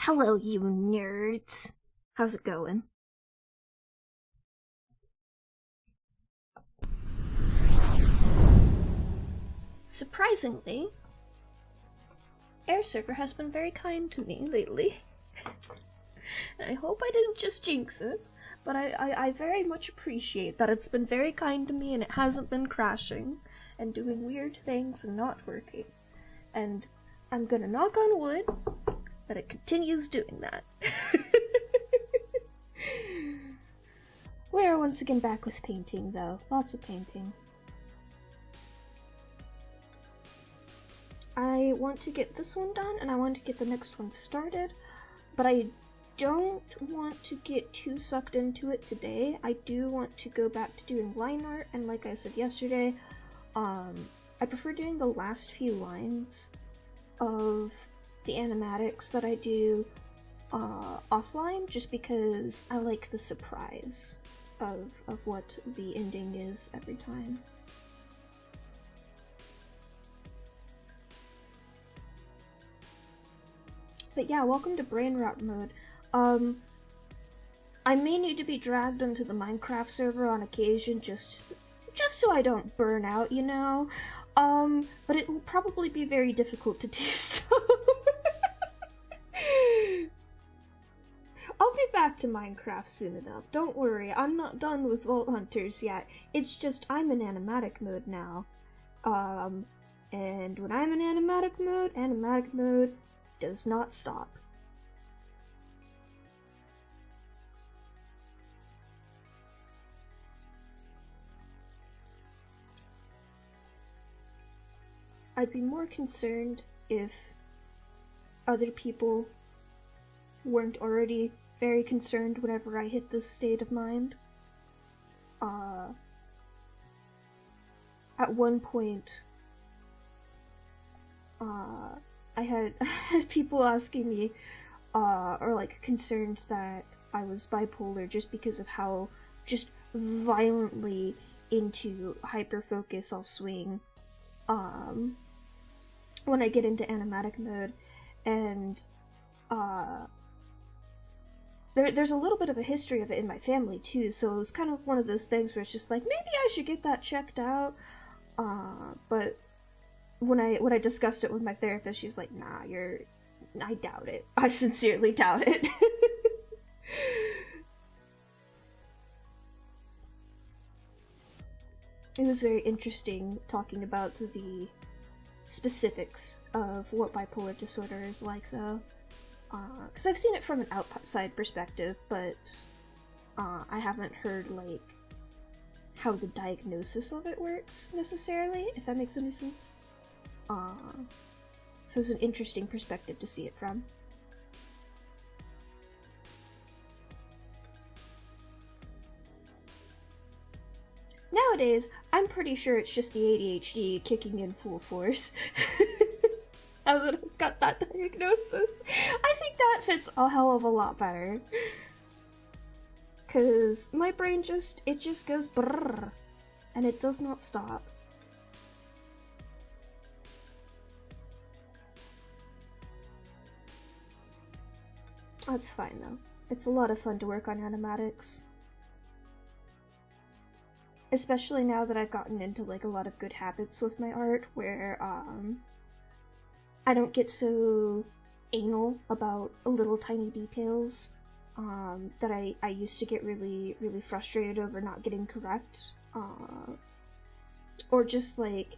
Hello, you nerds. How's it going? Surprisingly, Air Server has been very kind to me lately. And I hope I didn't just jinx it, but I very much appreciate that it's been very kind to me and it hasn't been crashing and doing weird things and not working. And I'm gonna knock on wood that it continues doing that. We are once again back with painting, though. Lots of painting. I want to get this one done, and I want to get the next one started, but I don't want to get too sucked into it today. I do want to go back to doing line art, and like I said yesterday, I prefer doing the last few lines of the animatics that I do offline, just because I like the surprise of what the ending is every time. But yeah, welcome to brainrot mode. I may need to be dragged into the Minecraft server on occasion just so I don't burn out, you know? But it will probably be very difficult to do so. I'll be back to Minecraft soon enough. Don't worry, I'm not done with Vault Hunters yet. It's just I'm in animatic mode now. And when I'm in animatic mode does not stop. I'd be more concerned if other people weren't already very concerned whenever I hit this state of mind. At one point, I had people asking me, or like concerned that I was bipolar just because of how just violently into hyperfocus I'll swing, when I get into animatic mode, and, there's a little bit of a history of it in my family too, so it was kind of one of those things where it's just like, maybe I should get that checked out, but when I discussed it with my therapist, she's like, nah, I doubt it. I sincerely doubt it. It was very interesting talking about the specifics of what bipolar disorder is like, though. Because I've seen it from an outside perspective, but I haven't heard, like, how the diagnosis of it works, necessarily, if that makes any sense. So it's an interesting perspective to see it from. Nowadays, I'm pretty sure it's just the ADHD kicking in full force. Now that I've got that diagnosis, I think that fits a hell of a lot better. Cause my brain just goes brrrr, and it does not stop. That's fine though. It's a lot of fun to work on animatics. Especially now that I've gotten into like a lot of good habits with my art, where I don't get so anal about little tiny details that I used to get really, really frustrated over not getting correct. Or just like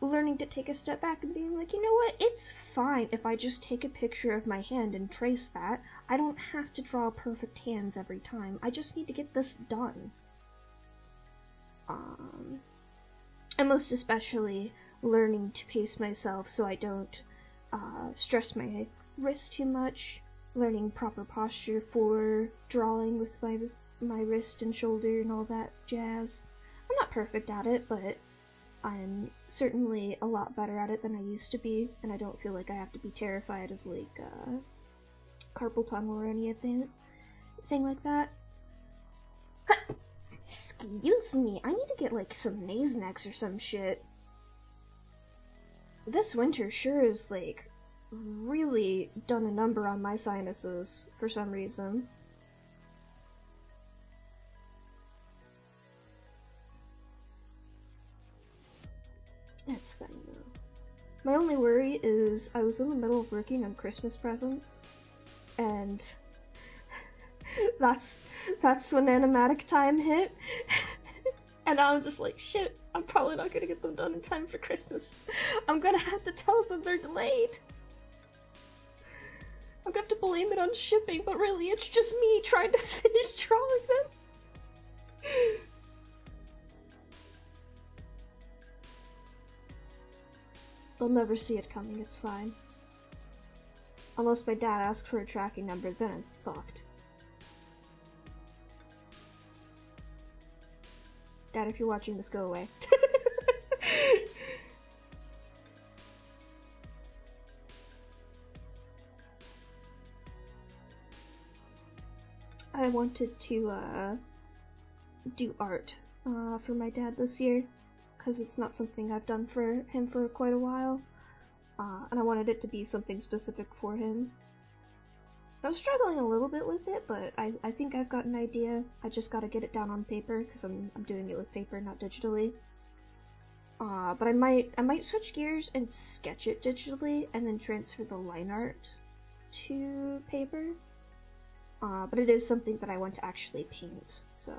learning to take a step back and being like, you know what, it's fine if I just take a picture of my hand and trace that. I don't have to draw perfect hands every time. I just need to get this done. And most especially learning to pace myself so I don't stress my wrist too much, learning proper posture for drawing with my wrist and shoulder and all that jazz. I'm not perfect at it, but I'm certainly a lot better at it than I used to be, and I don't feel like I have to be terrified of like carpal tunnel or anything like that. Excuse me, I need to get like some Nasonex or some shit. This winter sure is like really done a number on my sinuses for some reason. That's funny though. My only worry is I was in the middle of working on Christmas presents, and that's when Animatic time hit. And I'm just like, shit, I'm probably not gonna get them done in time for Christmas. I'm gonna have to tell them they're delayed. I'm gonna have to blame it on shipping, but really it's just me trying to finish drawing them. They'll never see it coming, it's fine. Unless my dad asks for a tracking number, then I'm fucked. Dad, if you're watching this, go away. I wanted to do art for my dad this year, because it's not something I've done for him for quite a while, and I wanted it to be something specific for him. I was struggling a little bit with it, but I think I've got an idea. I just gotta get it down on paper, because I'm doing it with paper, not digitally. But I might switch gears and sketch it digitally, and then transfer the line art to paper. But it is something that I want to actually paint, so...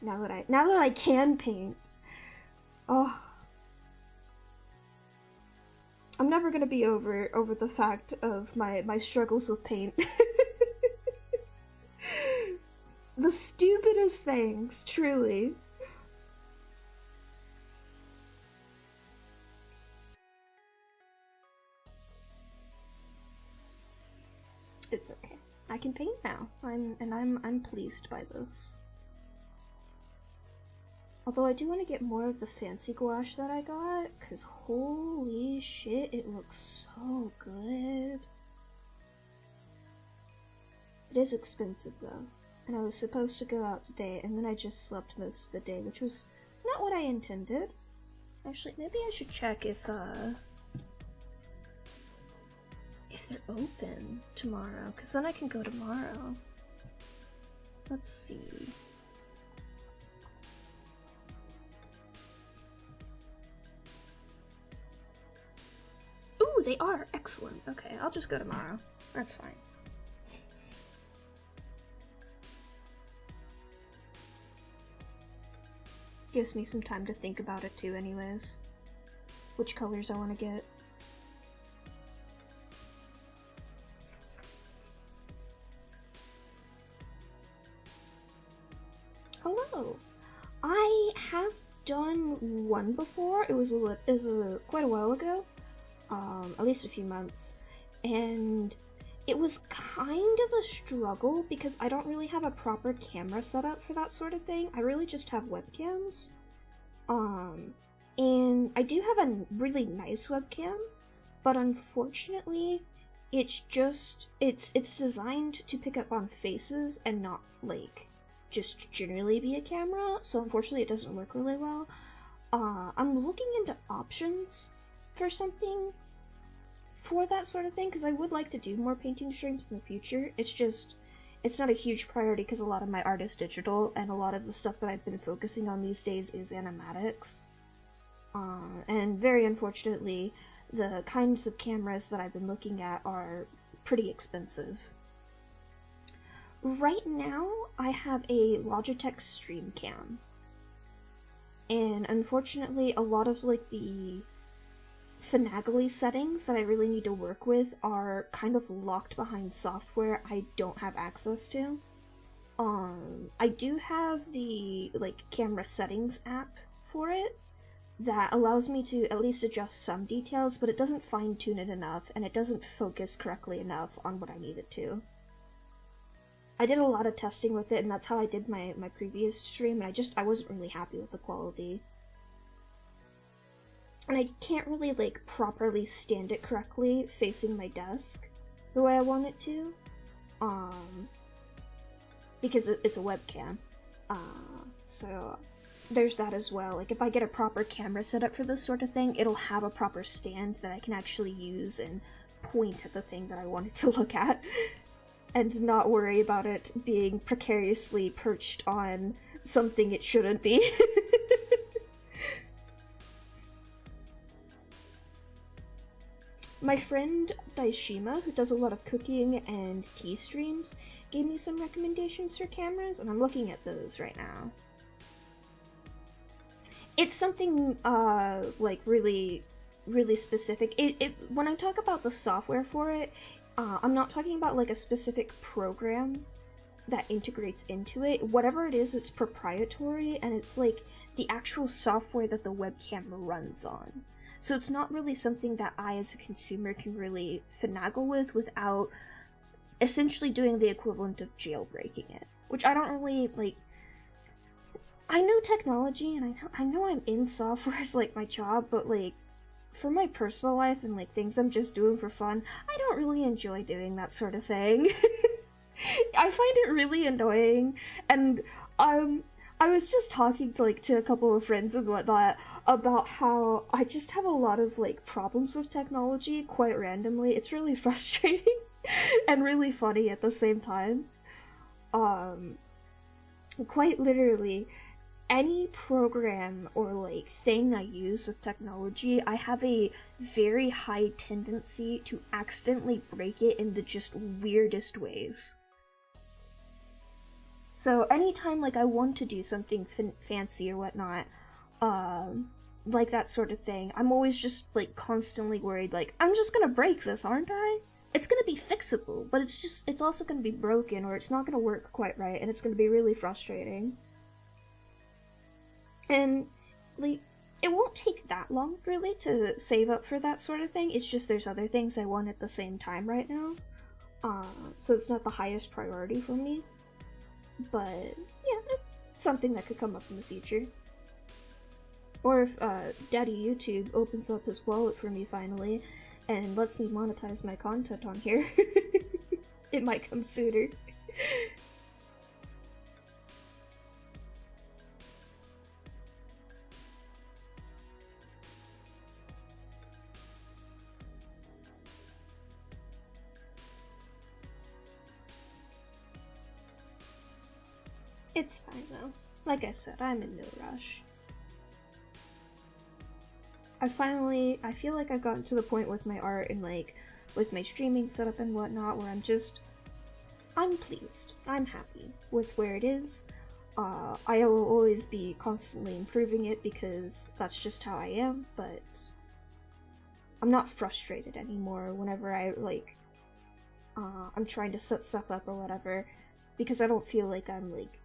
Now that I can paint... Oh... I'm never gonna be over the fact of my struggles with paint. The stupidest things, truly. It's okay. I can paint now. I'm pleased by this. Although I do want to get more of the fancy gouache that I got, because holy shit, it looks so good. It is expensive though, and I was supposed to go out today, and then I just slept most of the day, which was not what I intended. Actually, maybe I should check if they're open tomorrow, because then I can go tomorrow. Let's see. Ooh, they are! Excellent. Okay, I'll just go tomorrow. That's fine. Gives me some time to think about it too anyways. Which colors I want to get. Hello! I have done one before. It was quite a while ago. At least a few months. And it was kind of a struggle because I don't really have a proper camera setup for that sort of thing. I really just have webcams. And I do have a really nice webcam, but unfortunately, it's designed to pick up on faces and not, like, just generally be a camera, so unfortunately it doesn't work really well. I'm looking into options for something for that sort of thing, because I would like to do more painting streams in the future. It's not a huge priority because a lot of my art is digital, and a lot of the stuff that I've been focusing on these days is animatics. And very unfortunately, the kinds of cameras that I've been looking at are pretty expensive. Right now, I have a Logitech Stream Cam. And unfortunately, a lot of, like, the finagly settings that I really need to work with are kind of locked behind software I don't have access to. I do have the, like, camera settings app for it that allows me to at least adjust some details, but it doesn't fine-tune it enough, and it doesn't focus correctly enough on what I need it to. I did a lot of testing with it, and that's how I did my previous stream, and I wasn't really happy with the quality. And I can't really, like, properly stand it correctly facing my desk the way I want it to, because it's a webcam. So there's that as well. Like, if I get a proper camera set up for this sort of thing, it'll have a proper stand that I can actually use and point at the thing that I wanted to look at, and not worry about it being precariously perched on something it shouldn't be. My friend Daishima, who does a lot of cooking and tea streams, gave me some recommendations for cameras, and I'm looking at those right now. It's something, like, really, really specific. When I talk about the software for it, I'm not talking about, like, a specific program that integrates into it. Whatever it is, it's proprietary, and it's, like, the actual software that the webcam runs on. So it's not really something that I, as a consumer, can really finagle with without essentially doing the equivalent of jailbreaking it. Which I don't really, like... I know technology, and I know I'm in software as, like, my job, but, like, for my personal life and, like, things I'm just doing for fun, I don't really enjoy doing that sort of thing. I find it really annoying, and, I was just talking to, like, to a couple of friends and whatnot about how I just have a lot of, like, problems with technology quite randomly. It's really frustrating and really funny at the same time. Quite literally, any program or, like, thing I use with technology, I have a very high tendency to accidentally break it in the just weirdest ways. So anytime, like, I want to do something fancy or whatnot, like that sort of thing, I'm always just, like, constantly worried, like, I'm just gonna break this, aren't I? It's gonna be fixable, but it's also gonna be broken, or it's not gonna work quite right, and it's gonna be really frustrating. And, like, it won't take that long, really, to save up for that sort of thing. It's just there's other things I want at the same time right now. So it's not the highest priority for me. But, yeah, it's something that could come up in the future. Or if Daddy YouTube opens up his wallet for me finally, and lets me monetize my content on here, it might come sooner. It's fine though. Like I said, I'm in no rush. I feel like I've gotten to the point with my art and, like, with my streaming setup and whatnot where I'm pleased. I'm happy with where it is. I will always be constantly improving it because that's just how I am, but I'm not frustrated anymore whenever I'm trying to set stuff up or whatever, because I don't feel like I'm, like,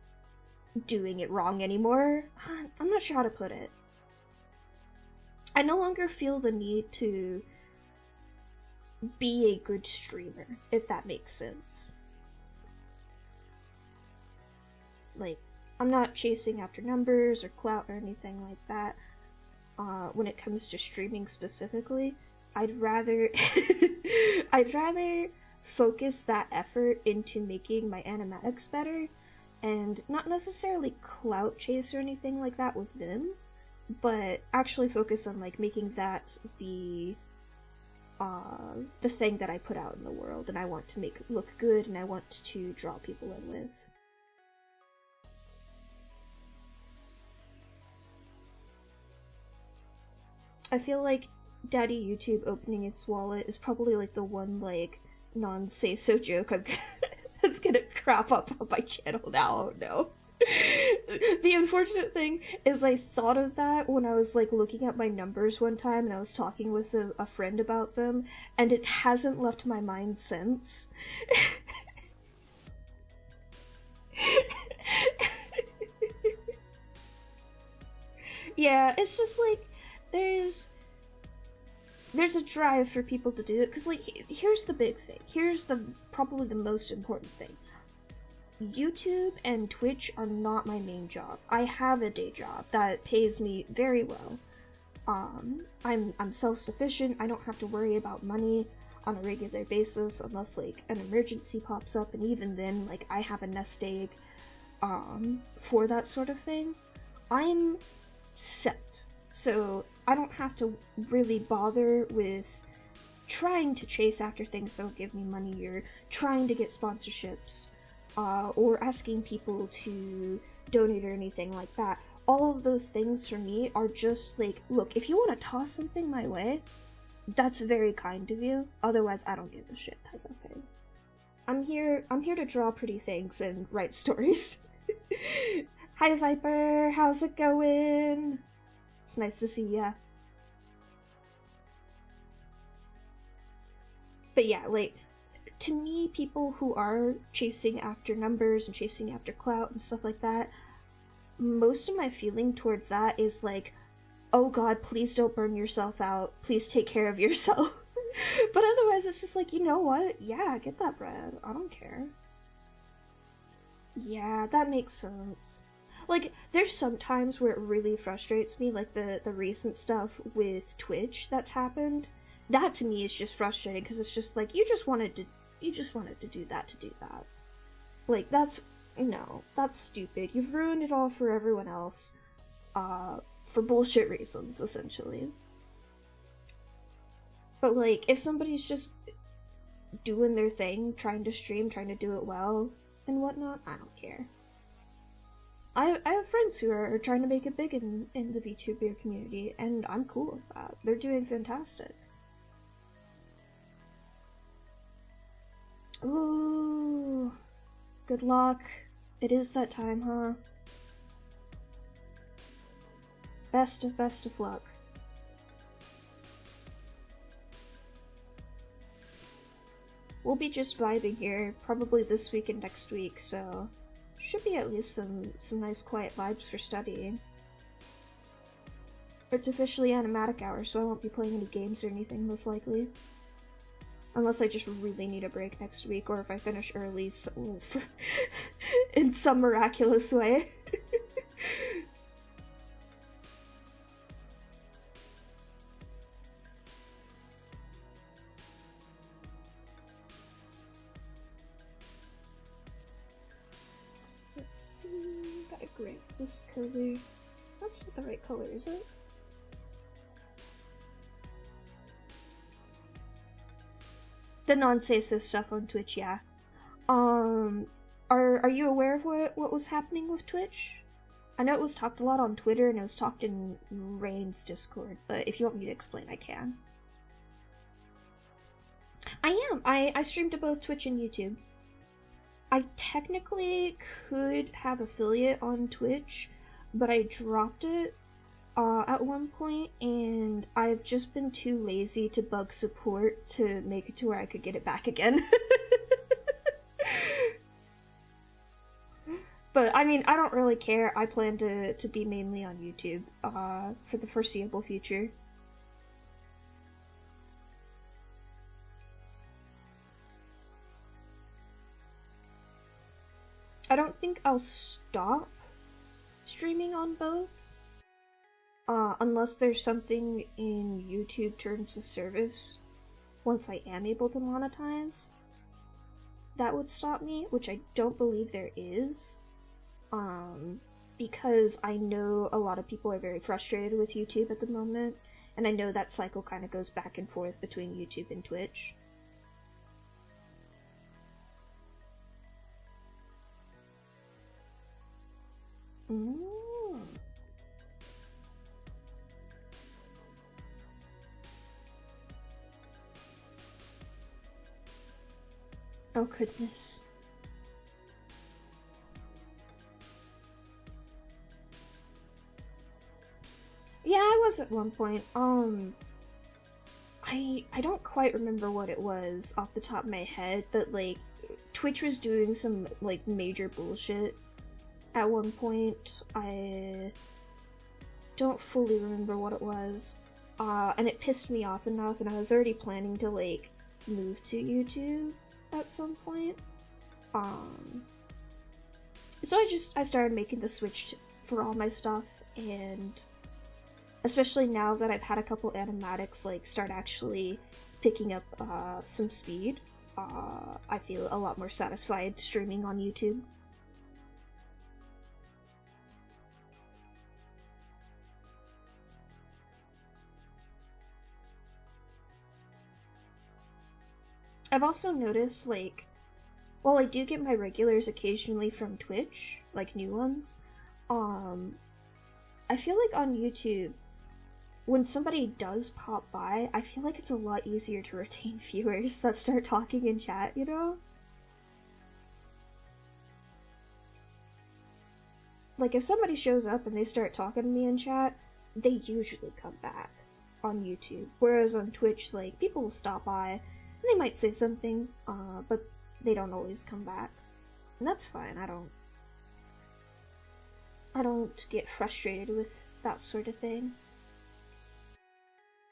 doing it wrong anymore. I'm not sure how to put it. I no longer feel the need to be a good streamer, if that makes sense. Like, I'm not chasing after numbers or clout or anything like that. When it comes to streaming specifically, I'd rather focus that effort into making my animatics better, and not necessarily clout chase or anything like that with them, but actually focus on, like, making that the thing that I put out in the world, and I want to make it look good, and I want to draw people in with. I feel like Daddy YouTube opening its wallet is probably, like, the one, like, non-say-so joke that's gonna crop up on my channel now. Oh no. The unfortunate thing is I thought of that when I was, like, looking at my numbers one time and I was talking with a friend about them, and it hasn't left my mind since. Yeah, it's just, like, there's a drive for people to do it, because, like, here's the big thing. Here's probably the most important thing. YouTube and Twitch are not my main job. I have a day job that pays me very well. I'm self-sufficient. I don't have to worry about money on a regular basis unless, like, an emergency pops up, and even then, like, I have a nest egg for that sort of thing. I'm set, so I don't have to really bother with trying to chase after things that'll give me money, or trying to get sponsorships, or asking people to donate or anything like that. All of those things for me are just like, look, if you want to toss something my way, that's very kind of you, otherwise I don't give a shit type of thing. I'm here to draw pretty things and write stories. Hi Viper, how's it going? It's nice to see ya. But yeah, like, to me, people who are chasing after numbers and chasing after clout and stuff like that, most of my feeling towards that is like, oh god, please don't burn yourself out, please take care of yourself. But otherwise it's just like, you know what, yeah, get that bread, I don't care. Yeah, that makes sense. Like, there's some times where it really frustrates me, like the recent stuff with Twitch that's happened. That to me is just frustrating, because it's just like, you just wanted to do that. Like, no, that's stupid. You've ruined it all for everyone else, for bullshit reasons, essentially. But like, if somebody's just doing their thing, trying to stream, trying to do it well, and whatnot, I don't care. I have friends who are trying to make it big in the VTuber community, and I'm cool with that. They're doing fantastic. Ooh, good luck. It is that time, huh? Best of luck. We'll be just vibing here, probably this week and next week, so should be at least some nice quiet vibes for studying. It's officially Animatic hour, so I won't be playing any games or anything, most likely. Unless I just really need a break next week, or if I finish early in some miraculous way. Let's see, gotta grab this color. That's not the right color, is it? The non-say-so stuff on Twitch, yeah. Are you aware of what was happening with Twitch? I know it was talked a lot on Twitter, and it was talked in Rain's Discord, but if you want me to explain, I can. I am! I stream to both Twitch and YouTube. I technically could have affiliate on Twitch, but I dropped it at one point, and I've just been too lazy to bug support to make it to where I could get it back again. But, I mean, I don't really care. I plan to be mainly on YouTube for the foreseeable future. I don't think I'll stop streaming on both. Unless there's something in YouTube terms of service, once I am able to monetize, that would stop me, which I don't believe there is. Because I know a lot of people are very frustrated with YouTube at the moment, and I know that cycle kind of goes back and forth between YouTube and Twitch. Oh goodness. Yeah, I was at one point. I don't quite remember what it was off the top of my head, but like Twitch was doing some like major bullshit at one point. I don't fully remember what it was. And it pissed me off enough, and I was already planning to like move to YouTube at some point. So I started making the switch for all my stuff, and especially now that I've had a couple animatics like start actually picking up some speed, I feel a lot more satisfied streaming on YouTube. I've also noticed, like, while I do get my regulars occasionally from Twitch, like new ones, I feel like on YouTube, when somebody does pop by, I feel like it's a lot easier to retain viewers that start talking in chat, you know? Like, if somebody shows up and they start talking to me in chat, they usually come back on YouTube. Whereas on Twitch, like, people will stop by, and they might say something, but they don't always come back. And that's fine, I don't get frustrated with that sort of thing.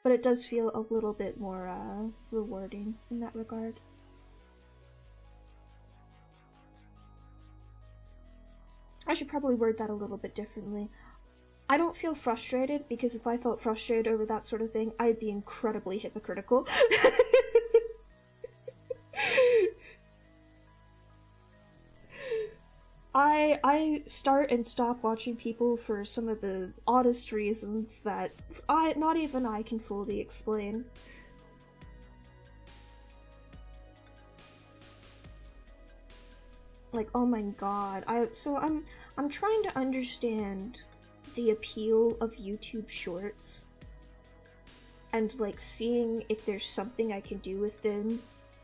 But it does feel a little bit more, rewarding in that regard. I should probably word that a little bit differently. I don't feel frustrated, because if I felt frustrated over that sort of thing, I'd be incredibly hypocritical. I start and stop watching people for some of the oddest reasons that not even I can fully explain. Like, oh my god, I'm trying to understand the appeal of YouTube Shorts, and like seeing if there's something I can do with them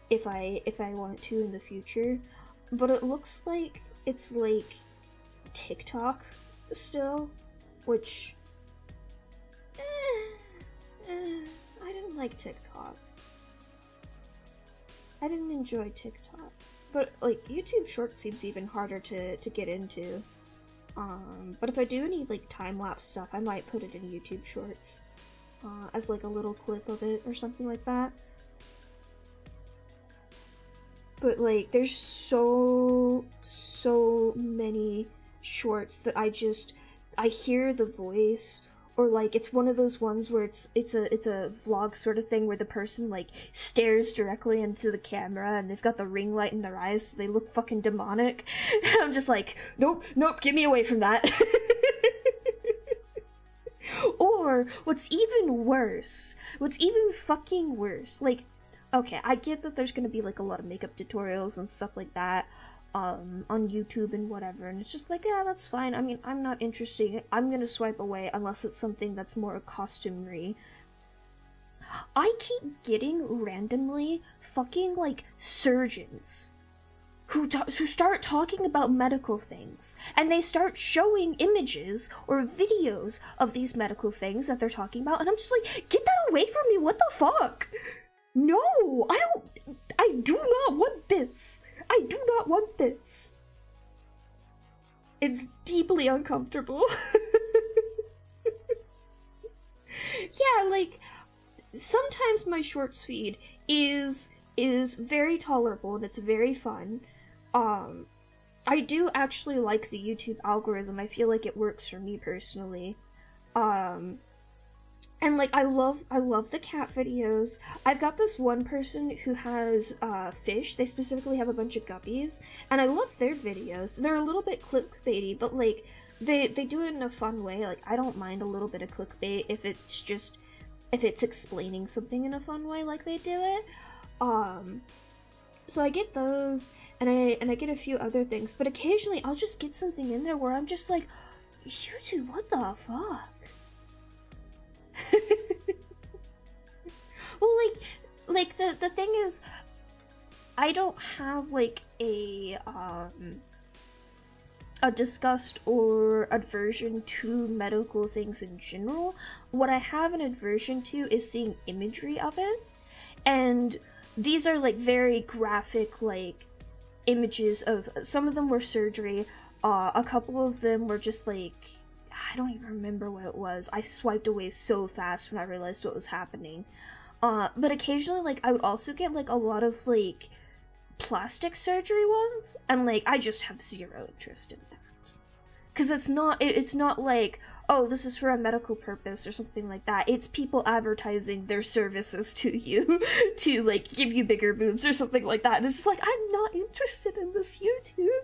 if I want to in the future. But it looks like it's like TikTok still, which I didn't like TikTok. I didn't enjoy TikTok. But like YouTube Shorts seems even harder to get into. But if I do any like time-lapse stuff, I might put it in YouTube Shorts as like a little clip of it or something like that. But like there's so many shorts that I hear the voice, or like it's one of those ones where it's a vlog sort of thing where the person like stares directly into the camera and they've got the ring light in their eyes so they look fucking demonic. I'm just like, nope, get me away from that. Or what's even fucking worse, like, okay, I get that there's gonna be like a lot of makeup tutorials and stuff like that on YouTube and whatever, and it's just like, yeah, that's fine. I mean, I'm not interested. I'm gonna swipe away unless it's something that's more costumery. I keep getting randomly fucking like surgeons who start talking about medical things, and they start showing images or videos of these medical things that they're talking about, and I'm just like, get that away from me, what the fuck? No, I do not want this. I do not want this. It's deeply uncomfortable. Yeah, like, sometimes my shorts feed is very tolerable and it's very fun. I do actually like the YouTube algorithm. I feel like it works for me personally. And like I love the cat videos. I've got this one person who has fish. They specifically have a bunch of guppies, and I love their videos. They're a little bit clickbaity, but like they do it in a fun way. Like I don't mind a little bit of clickbait if it's explaining something in a fun way like they do it. So I get those, and I get a few other things, but occasionally I'll just get something in there where I'm just like, YouTube, what the fuck? Well, like the thing is, I don't have like a disgust or aversion to medical things in general. What I have an aversion to is seeing imagery of it, and these are like very graphic like images of, some of them were surgery, a couple of them were just like, I don't even remember what it was. I swiped away so fast when I realized what was happening. But occasionally, like, I would also get, like, a lot of, like, plastic surgery ones, and, like, I just have zero interest in that. Because it's not like, oh, this is for a medical purpose or something like that. It's people advertising their services to you to, like, give you bigger boobs or something like that. And it's just like, I'm not interested in this, YouTube.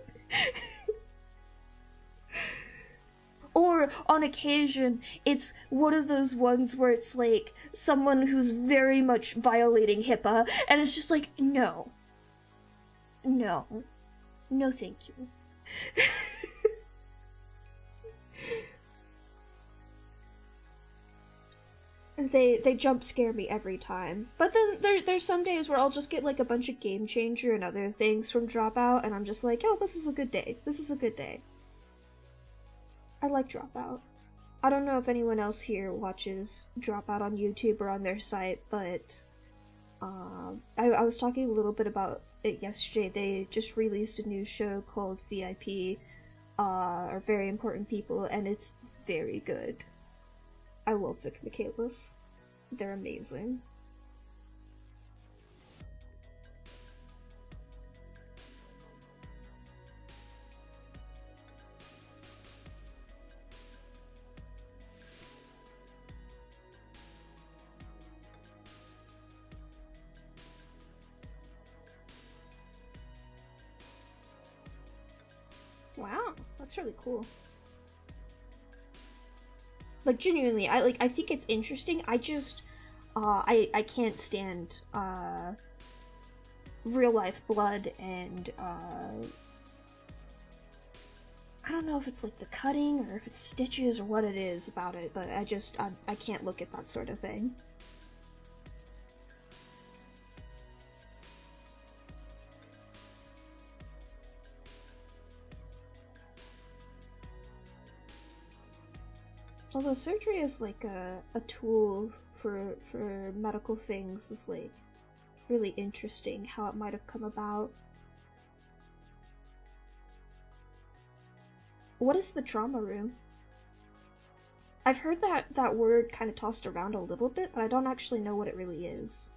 Or, on occasion, it's one of those ones where it's like, someone who's very much violating HIPAA, and it's just like, no. No. No, thank you. They jump scare me every time. But then there's some days where I'll just get like a bunch of Game Changer and other things from Dropout, and I'm just like, oh, this is a good day. This is a good day. I like Dropout. I don't know if anyone else here watches Dropout on YouTube or on their site, but I was talking a little bit about it yesterday. They just released a new show called VIP, or Very Important People, and it's very good. I love Vic Michaelis. They're amazing. Wow, that's really cool. Like, genuinely, I think it's interesting. I just I can't stand real life blood, and I don't know if it's like the cutting or if it's stitches or what it is about it, but I can't look at that sort of thing. Although surgery is like a tool for medical things, is like really interesting how it might have come about. What is the trauma room? I've heard that word kind of tossed around a little bit, but I don't actually know what it really is.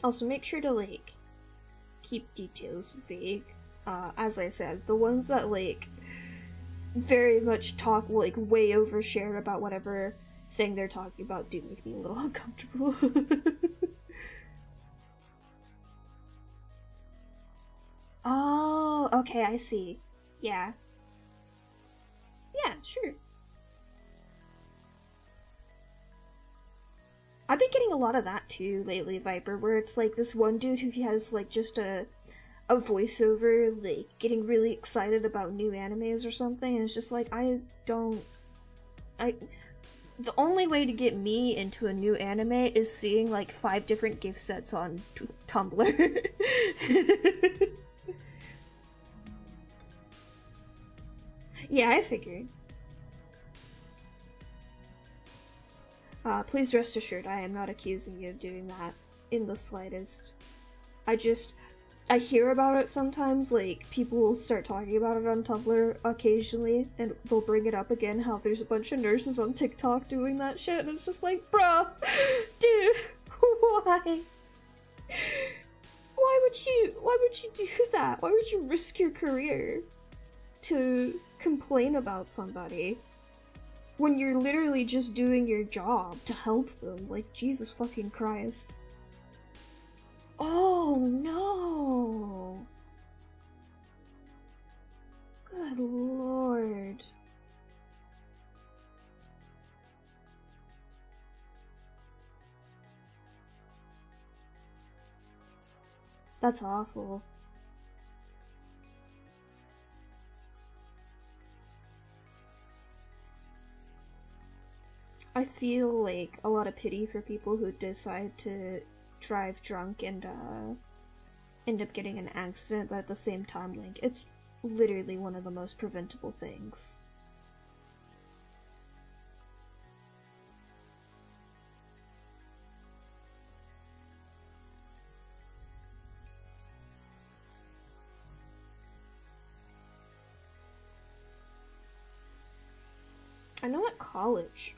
Also, make sure to, like, keep details vague. As I said, the ones that, like, very much talk, like, way overshare about whatever thing they're talking about do make me a little uncomfortable. Oh, okay, I see. Yeah. Yeah, sure. I've been getting a lot of that too lately, Viper, where it's like this one dude who has like just a voiceover, like getting really excited about new animes or something, and it's just like I the only way to get me into a new anime is seeing like 5 different gift sets on Tumblr. Yeah, I figured. Please rest assured, I am not accusing you of doing that in the slightest. I hear about it sometimes, like, people will start talking about it on Tumblr occasionally, and they'll bring it up again, how there's a bunch of nurses on TikTok doing that shit, and it's just like, bruh, dude, why? Why would you do that? Why would you risk your career to complain about somebody when you're literally just doing your job to help them? Like, Jesus fucking Christ. Oh no! Good lord. That's awful. I feel like a lot of pity for people who decide to drive drunk and end up getting an accident, but at the same time, like, it's literally one of the most preventable things. I know at college,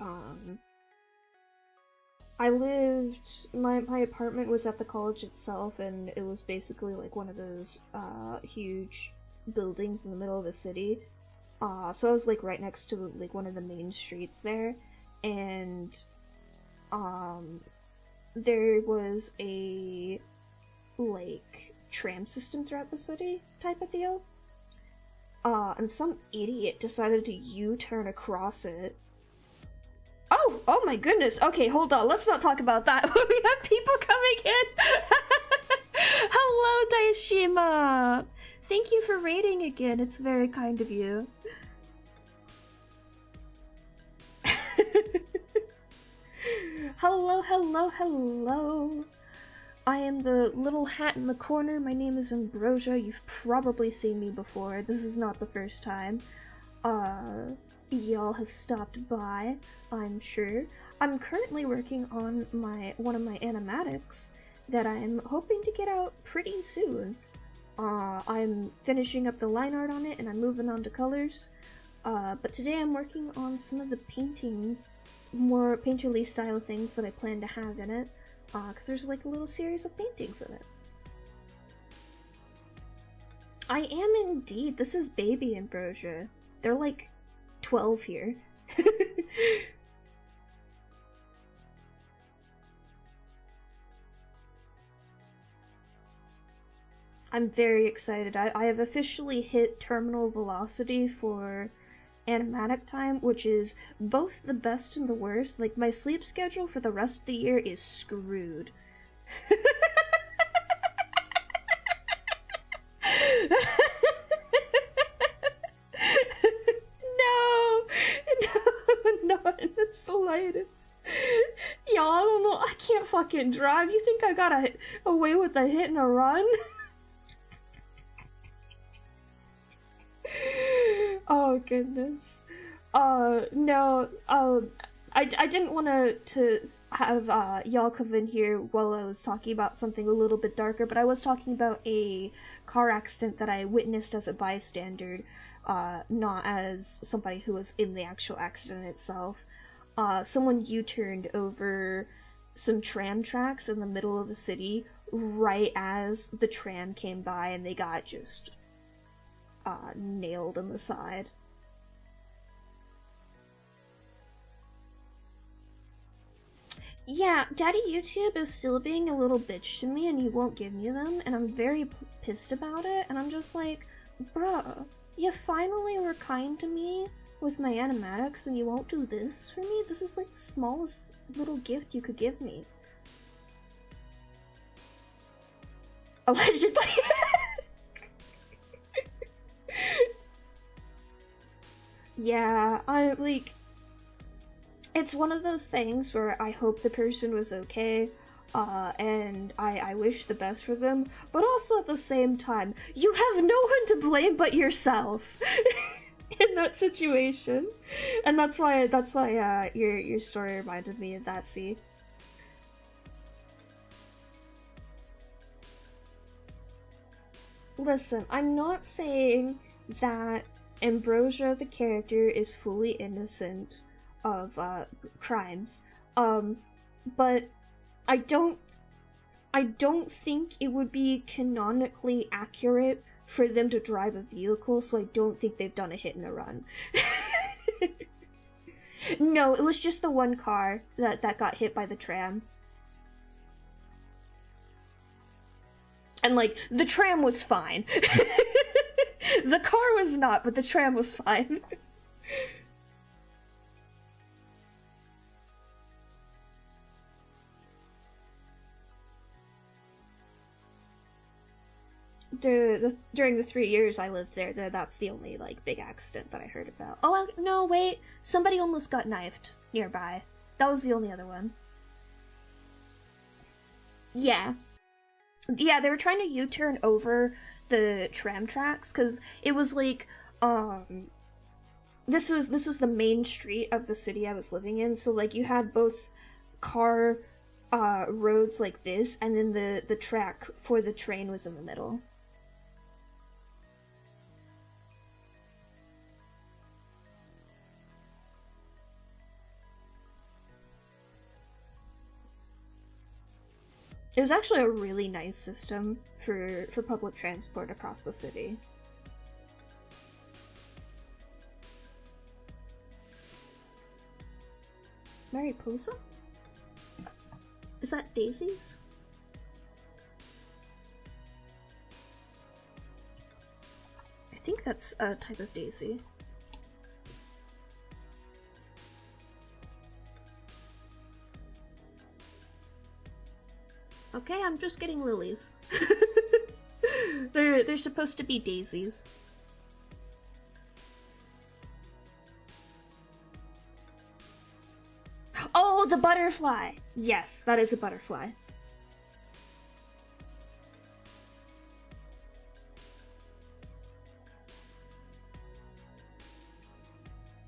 I lived, my apartment was at the college itself, and it was basically like one of those huge buildings in the middle of the city. So I was like right next to like one of the main streets there, and um there was a like tram system throughout the city type of deal. And some idiot decided to U-turn across it. Oh my goodness. Okay, hold on. Let's not talk about that. We have people coming in. Hello, Daishima. Thank you for raiding again. It's very kind of you. Hello, hello, hello. I am the little hat in the corner. My name is Ambrosia. You've probably seen me before. This is not the first time. Y'all have stopped by, I'm sure. I'm currently working on one of my animatics that I'm hoping to get out pretty soon. I'm finishing up the line art on it and I'm moving on to colors. But today I'm working on some of the more painterly style things that I plan to have in it. Because there's like a little series of paintings in it. I am indeed. This is baby Ambrosia. They're like 12 here. I'm very excited. I have officially hit terminal velocity for Animatic time, which is both the best and the worst. Like, my sleep schedule for the rest of the year is screwed. No, not in the slightest. Y'all, I don't know, I can't fucking drive. You think I got away with a hit and a run? Oh goodness. No, I didn't want to have y'all come in here while I was talking about something a little bit darker, but I was talking about a car accident that I witnessed as a bystander, not as somebody who was in the actual accident itself. Someone U-turned over some tram tracks in the middle of the city right as the tram came by, and they got just nailed in the side. Yeah, Daddy YouTube is still being a little bitch to me and he won't give me them, and I'm very pissed about it, and I'm just like, bruh, you finally were kind to me with my animatics and you won't do this for me? This is like the smallest little gift you could give me. Allegedly. Yeah, it's one of those things where I hope the person was okay, and I wish the best for them, but also at the same time, you have no one to blame but yourself in that situation. And that's why your story reminded me of that, see? Listen, I'm not saying that Ambrosia, the character, is fully innocent of crimes, but I don't think it would be canonically accurate for them to drive a vehicle, so I don't think they've done a hit and a run. No, it was just the one car that got hit by the tram. And, like, the tram was fine. The car was not, but the tram was fine. During the 3 years I lived there, that's the only, like, big accident that I heard about. Oh, no, wait. Somebody almost got knifed nearby. That was the only other one. Yeah. Yeah, they were trying to U-turn over the tram tracks, because it was like, this was the main street of the city I was living in, so, like, you had both car, roads like this, and then the track for the train was in the middle. It was actually a really nice system for public transport across the city. Mariposa? Is that daisies? I think that's a type of daisy. Okay, I'm just getting lilies. They're supposed to be daisies. Oh, the butterfly! Yes, that is a butterfly.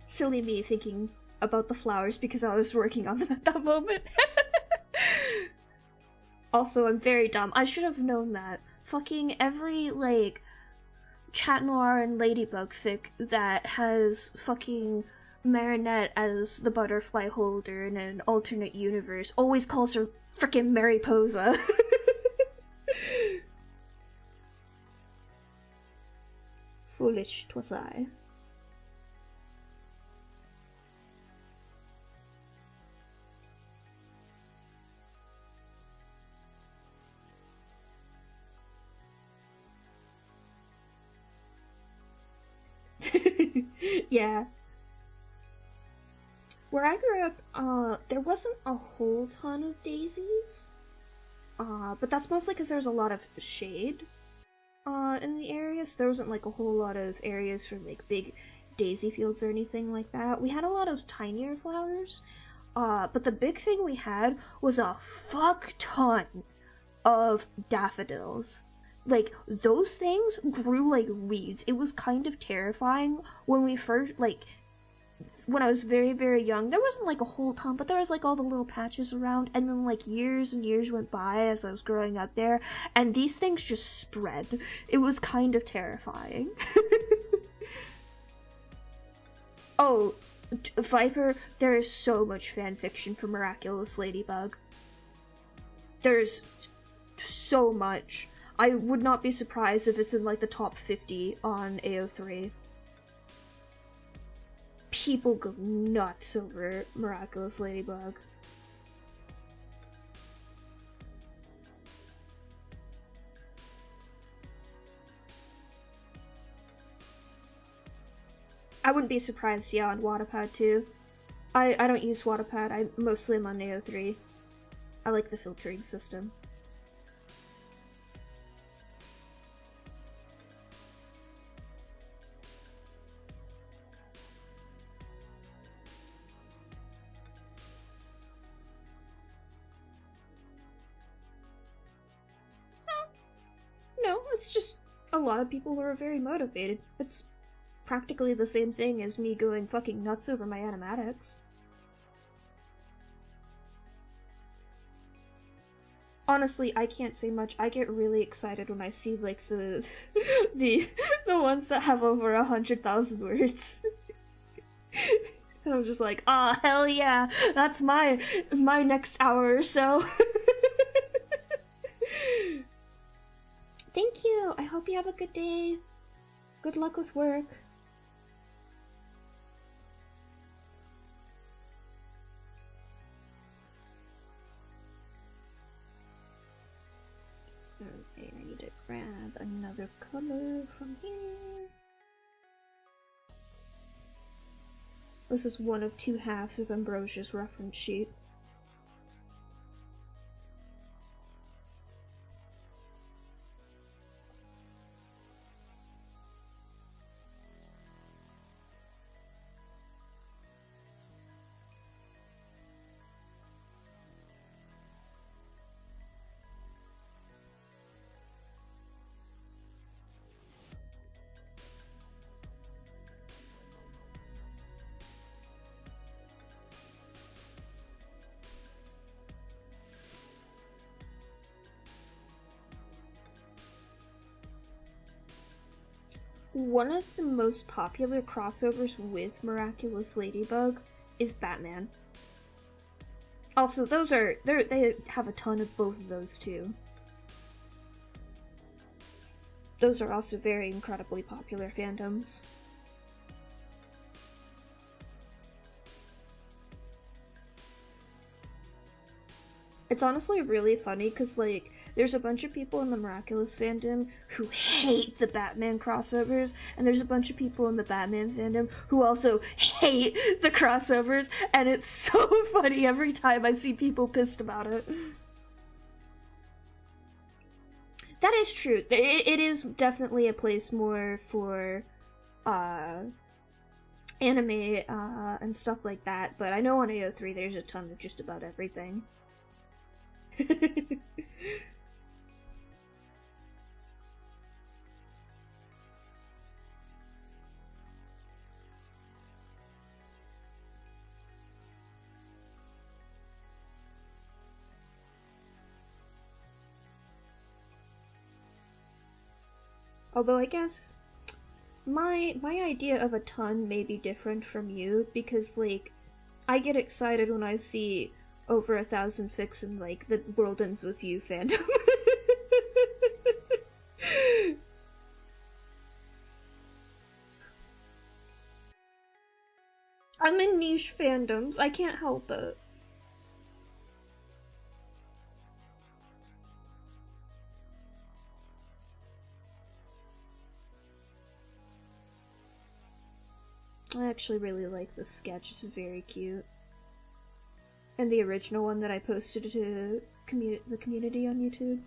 Silly me thinking about the flowers because I was working on them at that moment. Also, I'm very dumb. I should have known that. Fucking every, like, Chat Noir and Ladybug fic that has fucking Marinette as the butterfly holder in an alternate universe always calls her frickin' Mariposa. Foolish 'twas I. Yeah. Where I grew up, there wasn't a whole ton of daisies. But that's mostly because there's a lot of shade, in the area, so there wasn't, like, a whole lot of areas for, like, big daisy fields or anything like that. We had a lot of tinier flowers, but the big thing we had was a fuck ton of daffodils. Like, those things grew like weeds. It was kind of terrifying when we first, like, when I was very, very young. There wasn't, like, a whole ton, but there was, like, all the little patches around, and then, like, years and years went by as I was growing up there, and these things just spread. It was kind of terrifying. Oh, Viper, there is so much fanfiction for Miraculous Ladybug. There's so much. I would not be surprised if it's in, like, the top 50 on AO3. People go nuts over Miraculous Ladybug. I wouldn't be surprised, yeah, on Wattpad too. I don't use Wattpad, I mostly am on AO3. I like the filtering system. No, it's just a lot of people who are very motivated. It's practically the same thing as me going fucking nuts over my animatics. Honestly, I can't say much. I get really excited when I see, like, the the ones that have over 100,000 words. And I'm just like, ah, hell yeah, that's my next hour or so. Thank you. I hope you have a good day. Good luck with work. Okay, I need to grab another color from here. This is one of two halves of Ambrosia's reference sheet. One of the most popular crossovers with Miraculous Ladybug is Batman. Also, they have a ton of both of those too. Those are also very incredibly popular fandoms. It's honestly really funny because, like, there's a bunch of people in the Miraculous fandom who hate the Batman crossovers, and there's a bunch of people in the Batman fandom who also hate the crossovers, and it's so funny every time I see people pissed about it. That is true. It is definitely a place more for anime and stuff like that, but I know on AO3 there's a ton of just about everything. Although I guess my idea of a ton may be different from you, because, like, I get excited when I see over 1,000 fics in, like, the World Ends With You fandom. I'm in niche fandoms, I can't help it. I actually really like this sketch, it's very cute. And the original one that I posted to the community on YouTube.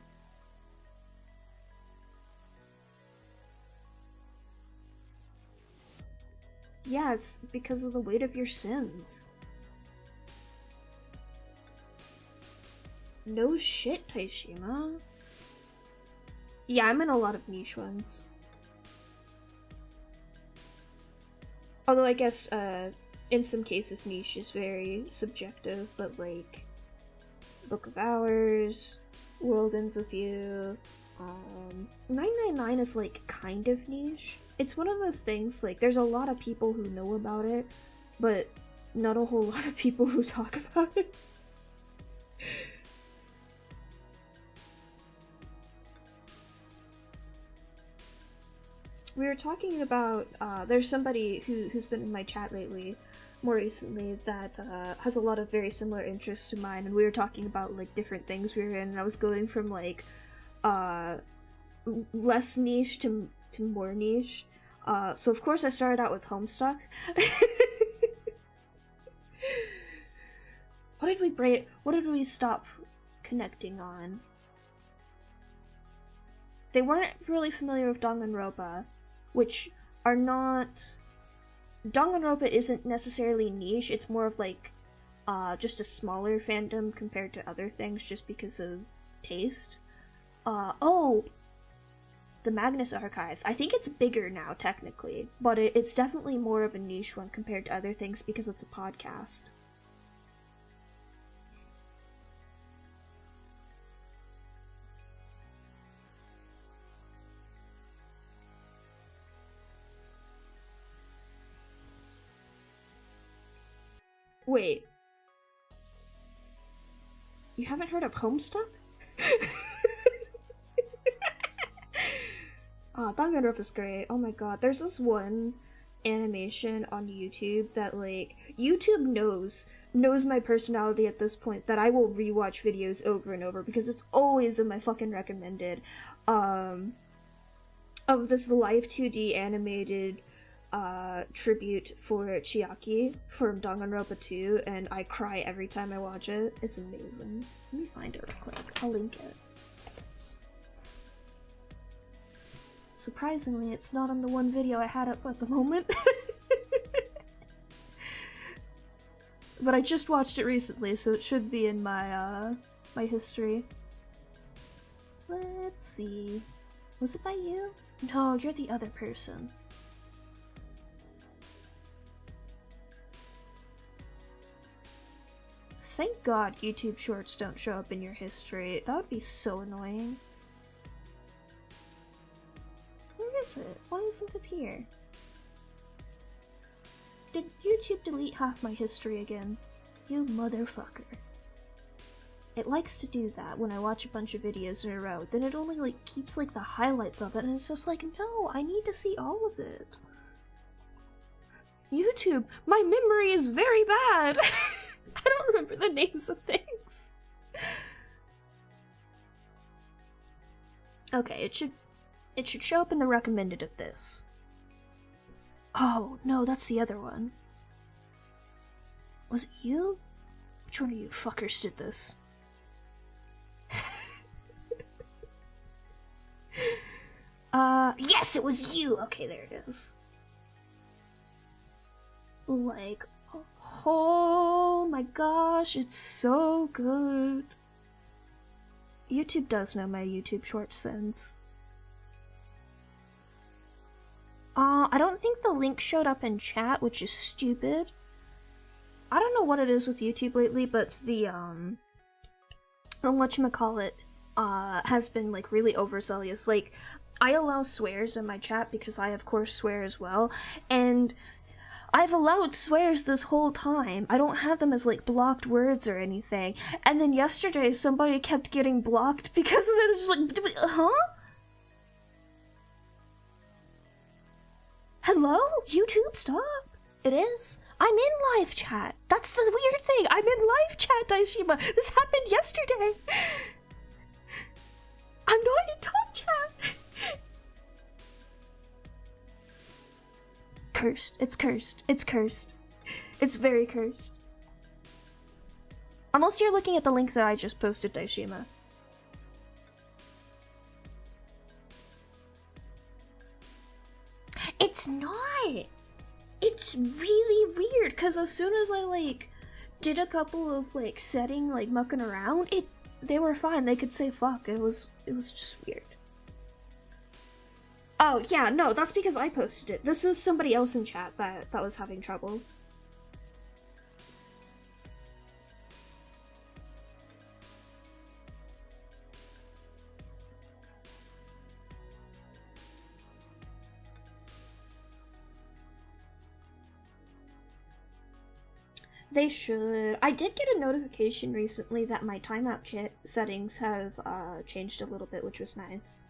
Yeah, it's because of the weight of your sins. No shit, Taishima. Yeah, I'm in a lot of niche ones. Although I guess, in some cases niche is very subjective, but like, Book of Hours, World Ends With You, 999 is like kind of niche. It's one of those things, like, there's a lot of people who know about it, but not a whole lot of people who talk about it. We were talking about, there's somebody who's been in my chat lately, more recently, that has a lot of very similar interests to mine, and we were talking about, like, different things we were in, and I was going from, like, less niche to more niche. So of course I started out with Homestuck. What did we stop connecting on? They weren't really familiar with Danganronpa, which are not... Danganronpa isn't necessarily niche, it's more of like, just a smaller fandom compared to other things just because of taste. Oh! The Magnus Archives. I think it's bigger now, technically, but it's definitely more of a niche one compared to other things because it's a podcast. Wait. You haven't heard of Homestuck? Danganronpa is great. Oh my god, there's this one animation on YouTube that, like, YouTube knows my personality at this point, that I will rewatch videos over and over because it's always in my fucking recommended, of this live 2D animated tribute for Chiaki from Danganronpa 2, and I cry every time I watch it. It's amazing. Let me find it real quick. I'll link it. Surprisingly, it's not on the one video I had up at the moment. But I just watched it recently, so it should be in my, my history. Let's see. Was it by you? No, you're the other person. Thank God YouTube Shorts don't show up in your history. That would be so annoying. Where is it? Why isn't it here? Did YouTube delete half my history again? You motherfucker. It likes to do that when I watch a bunch of videos in a row. Then it only like keeps like the highlights of it, and it's just like, no, I need to see all of it. YouTube, my memory is very bad. I don't remember the names of things. Okay, it should show up in the recommended of this. Oh, no, that's the other one. Was it you? Which one of you fuckers did this? Yes, it was you! Okay, there it is. Like, oh my gosh, it's so good. YouTube does know my YouTube short sense. I don't think the link showed up in chat, which is stupid. I don't know what it is with YouTube lately, but the whatchamacallit, has been, like, really overzealous. Like, I allow swears in my chat because I, of course, swear as well, and I've allowed swears this whole time. I don't have them as, like, blocked words or anything. And then yesterday, somebody kept getting blocked because of it. It's like, huh? Hello? YouTube, stop. It is. I'm in live chat. That's the weird thing. I'm in live chat, Daishima. This happened yesterday. I'm not in top chat. Cursed. It's cursed. It's cursed. It's very cursed. Unless you're looking at the link that I just posted, Daishima. It's not! It's really weird, because as soon as I, like, did a couple of, like, setting, like, mucking around, they were fine. They could say fuck. It was just weird. Oh, yeah, no, that's because I posted it. This was somebody else in chat that was having trouble. They should. I did get a notification recently that my timeout settings have changed a little bit, which was nice.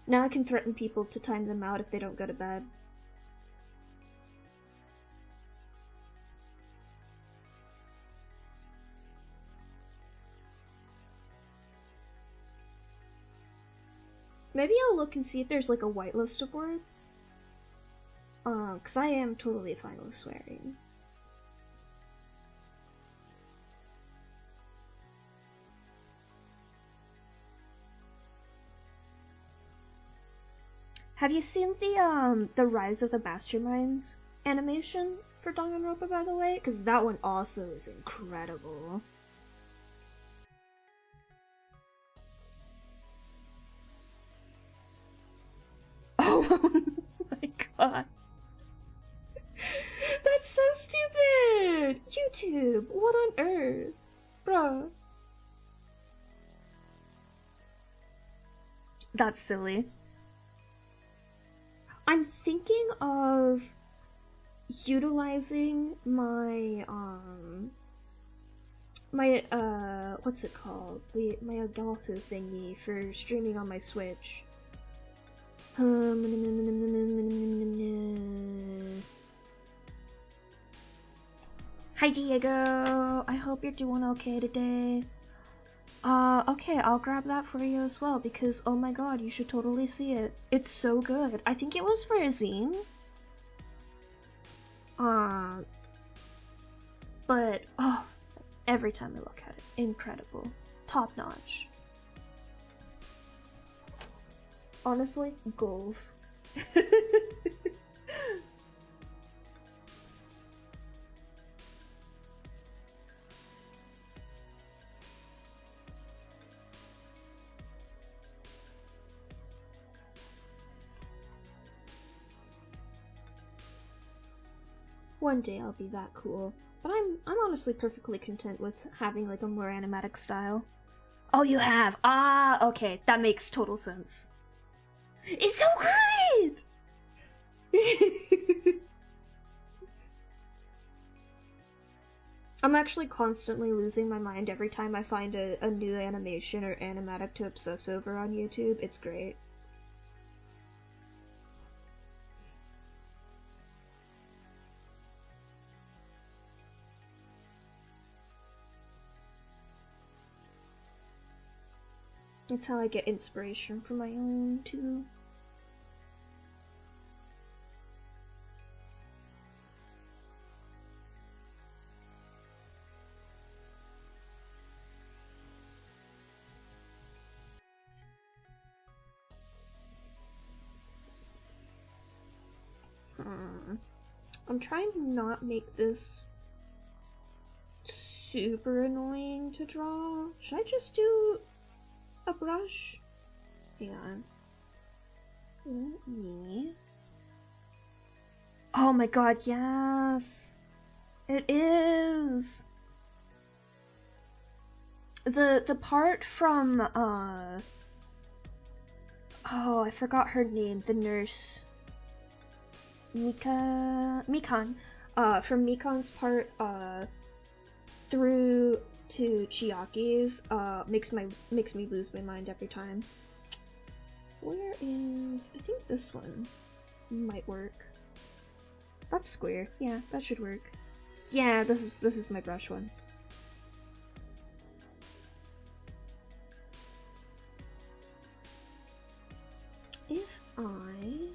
Now I can threaten people to time them out if they don't go to bed. Maybe I'll look and see if there's like a whitelist of words. Cause I am totally fine with swearing. Have you seen the Rise of the Masterminds animation for Danganronpa, by the way? Because that one also is incredible. Oh my god. That's so stupid! YouTube, what on earth? Bruh. That's silly. I'm thinking of utilizing my, what's it called? My Adalto thingy for streaming on my Switch. Hi Diego! I hope you're doing okay today. Okay, I'll grab that for you as well, because oh my god, you should totally see it. It's so good. I think it was for a zine. But, oh, every time I look at it, incredible. Top notch. Honestly, goals. One day I'll be that cool. But I'm honestly perfectly content with having like a more animatic style. Oh, you have? Ah, okay, that makes total sense. It's so good! I'm I'm actually constantly losing my mind every time I find a new animation or animatic to obsess over on YouTube. It's great. That's how I get inspiration for my own, too. I'm trying to not make this super annoying to draw. Should I just do a brush? Hang on. Let me... Oh my god, yes! It is! The part from, oh, I forgot her name, the nurse. Mikan. From Mikan's part, through to Chiaki's, makes me lose my mind every time. Where is... I think this one might work. That's square. Yeah, that should work. Yeah, this is my brush one. If I...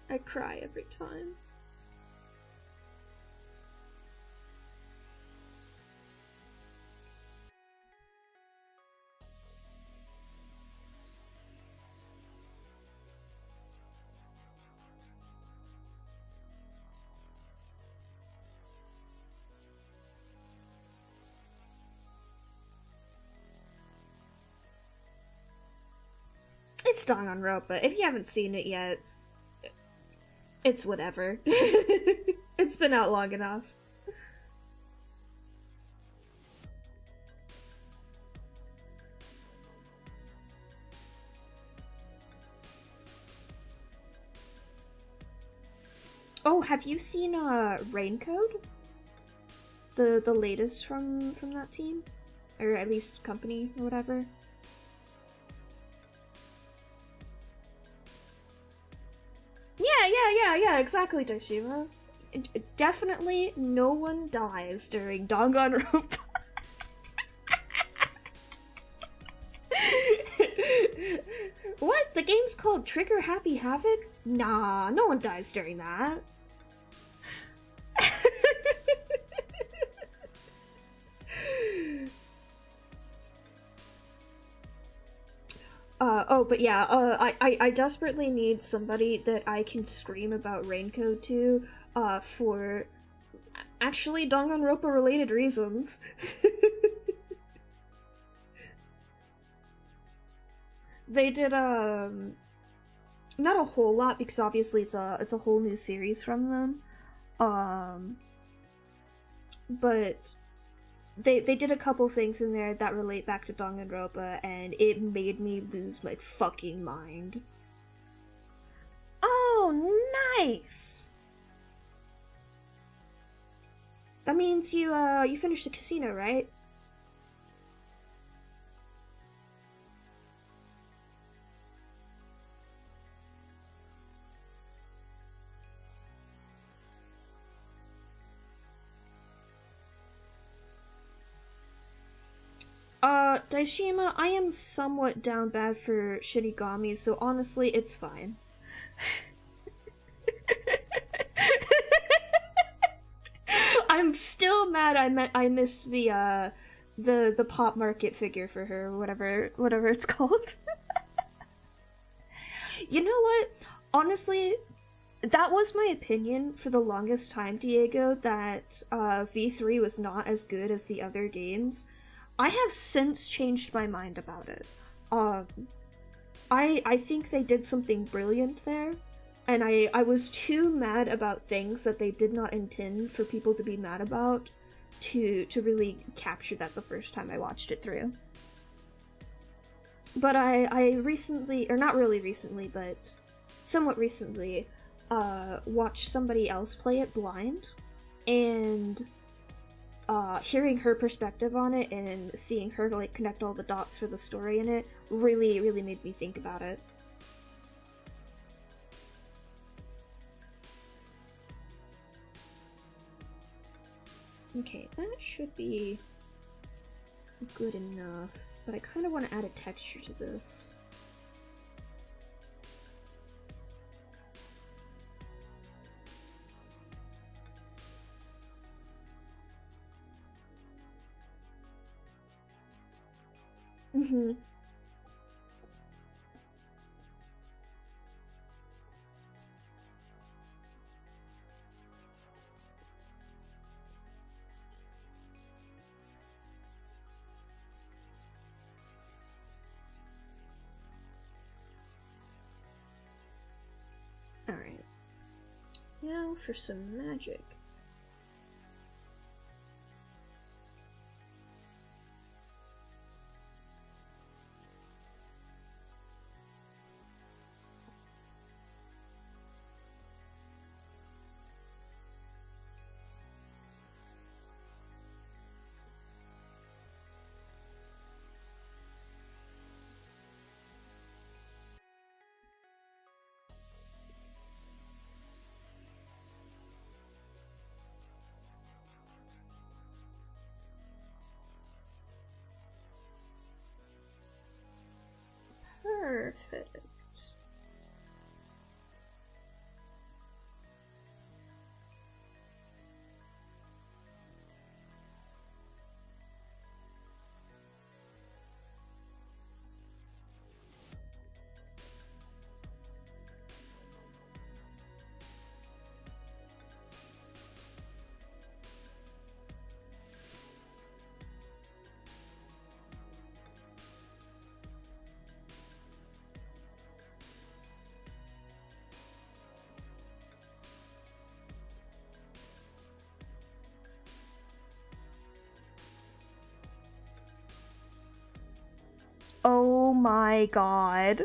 I cry every time. It's Danganronpa. If you haven't seen it yet, it's whatever. It's been out long enough. Oh, have you seen Raincode? The latest from that team? Or at least company or whatever? Yeah, exactly, Daishima. Definitely no one dies during Danganronpa. What? The game's called Trigger Happy Havoc? Nah, no one dies during that. Oh, but yeah, I desperately need somebody that I can scream about Raincode to, for actually Danganronpa related reasons. They did, not a whole lot, because obviously it's a whole new series from them, but they did a couple things in there that relate back to Danganronpa, and it made me lose my fucking mind. Oh, nice! That means you finished the casino, right? Daishima, I am somewhat down bad for Shinigami, so honestly, it's fine. I'm still mad I missed the Pop Market figure for her, whatever it's called. You know what? Honestly, that was my opinion for the longest time, Diego, that V3 was not as good as the other games. I have since changed my mind about it. I think they did something brilliant there, and I was too mad about things that they did not intend for people to be mad about to really capture that the first time I watched it through. But I recently, or not really recently, but somewhat recently, watched somebody else play it blind, and hearing her perspective on it and seeing her like connect all the dots for the story in it really, really made me think about it. Okay, that should be good enough, but I kind of want to add a texture to this. Mm-hmm. Alright. Now for some magic. Perfect. Oh my god.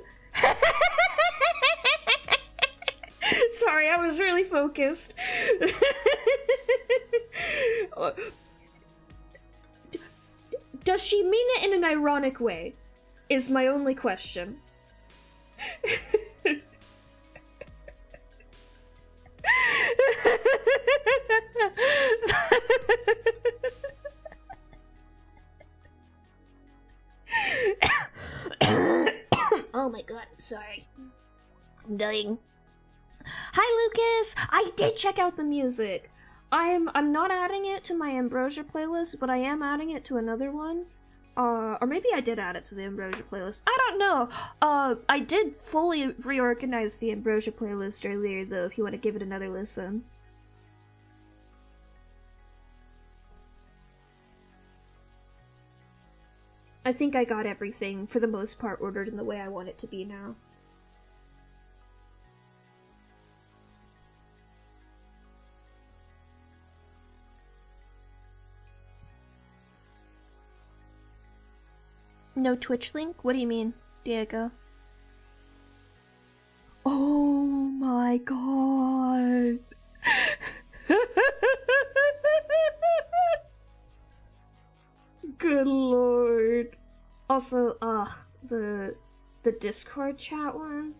Sorry, I was really focused. Does she mean it in an ironic way? Is my only question. Oh my god, I'm sorry. I'm dying. Hi Lucas! I did check out the music. I'm not adding it to my Ambrosia playlist, but I am adding it to another one. Or maybe I did add it to the Ambrosia playlist. I don't know. I did fully reorganize the Ambrosia playlist earlier, though, if you want to give it another listen. I think I got everything, for the most part, ordered in the way I want it to be now. No Twitch link? What do you mean, Diego? Oh my god! Good lord. Also, the Discord chat one?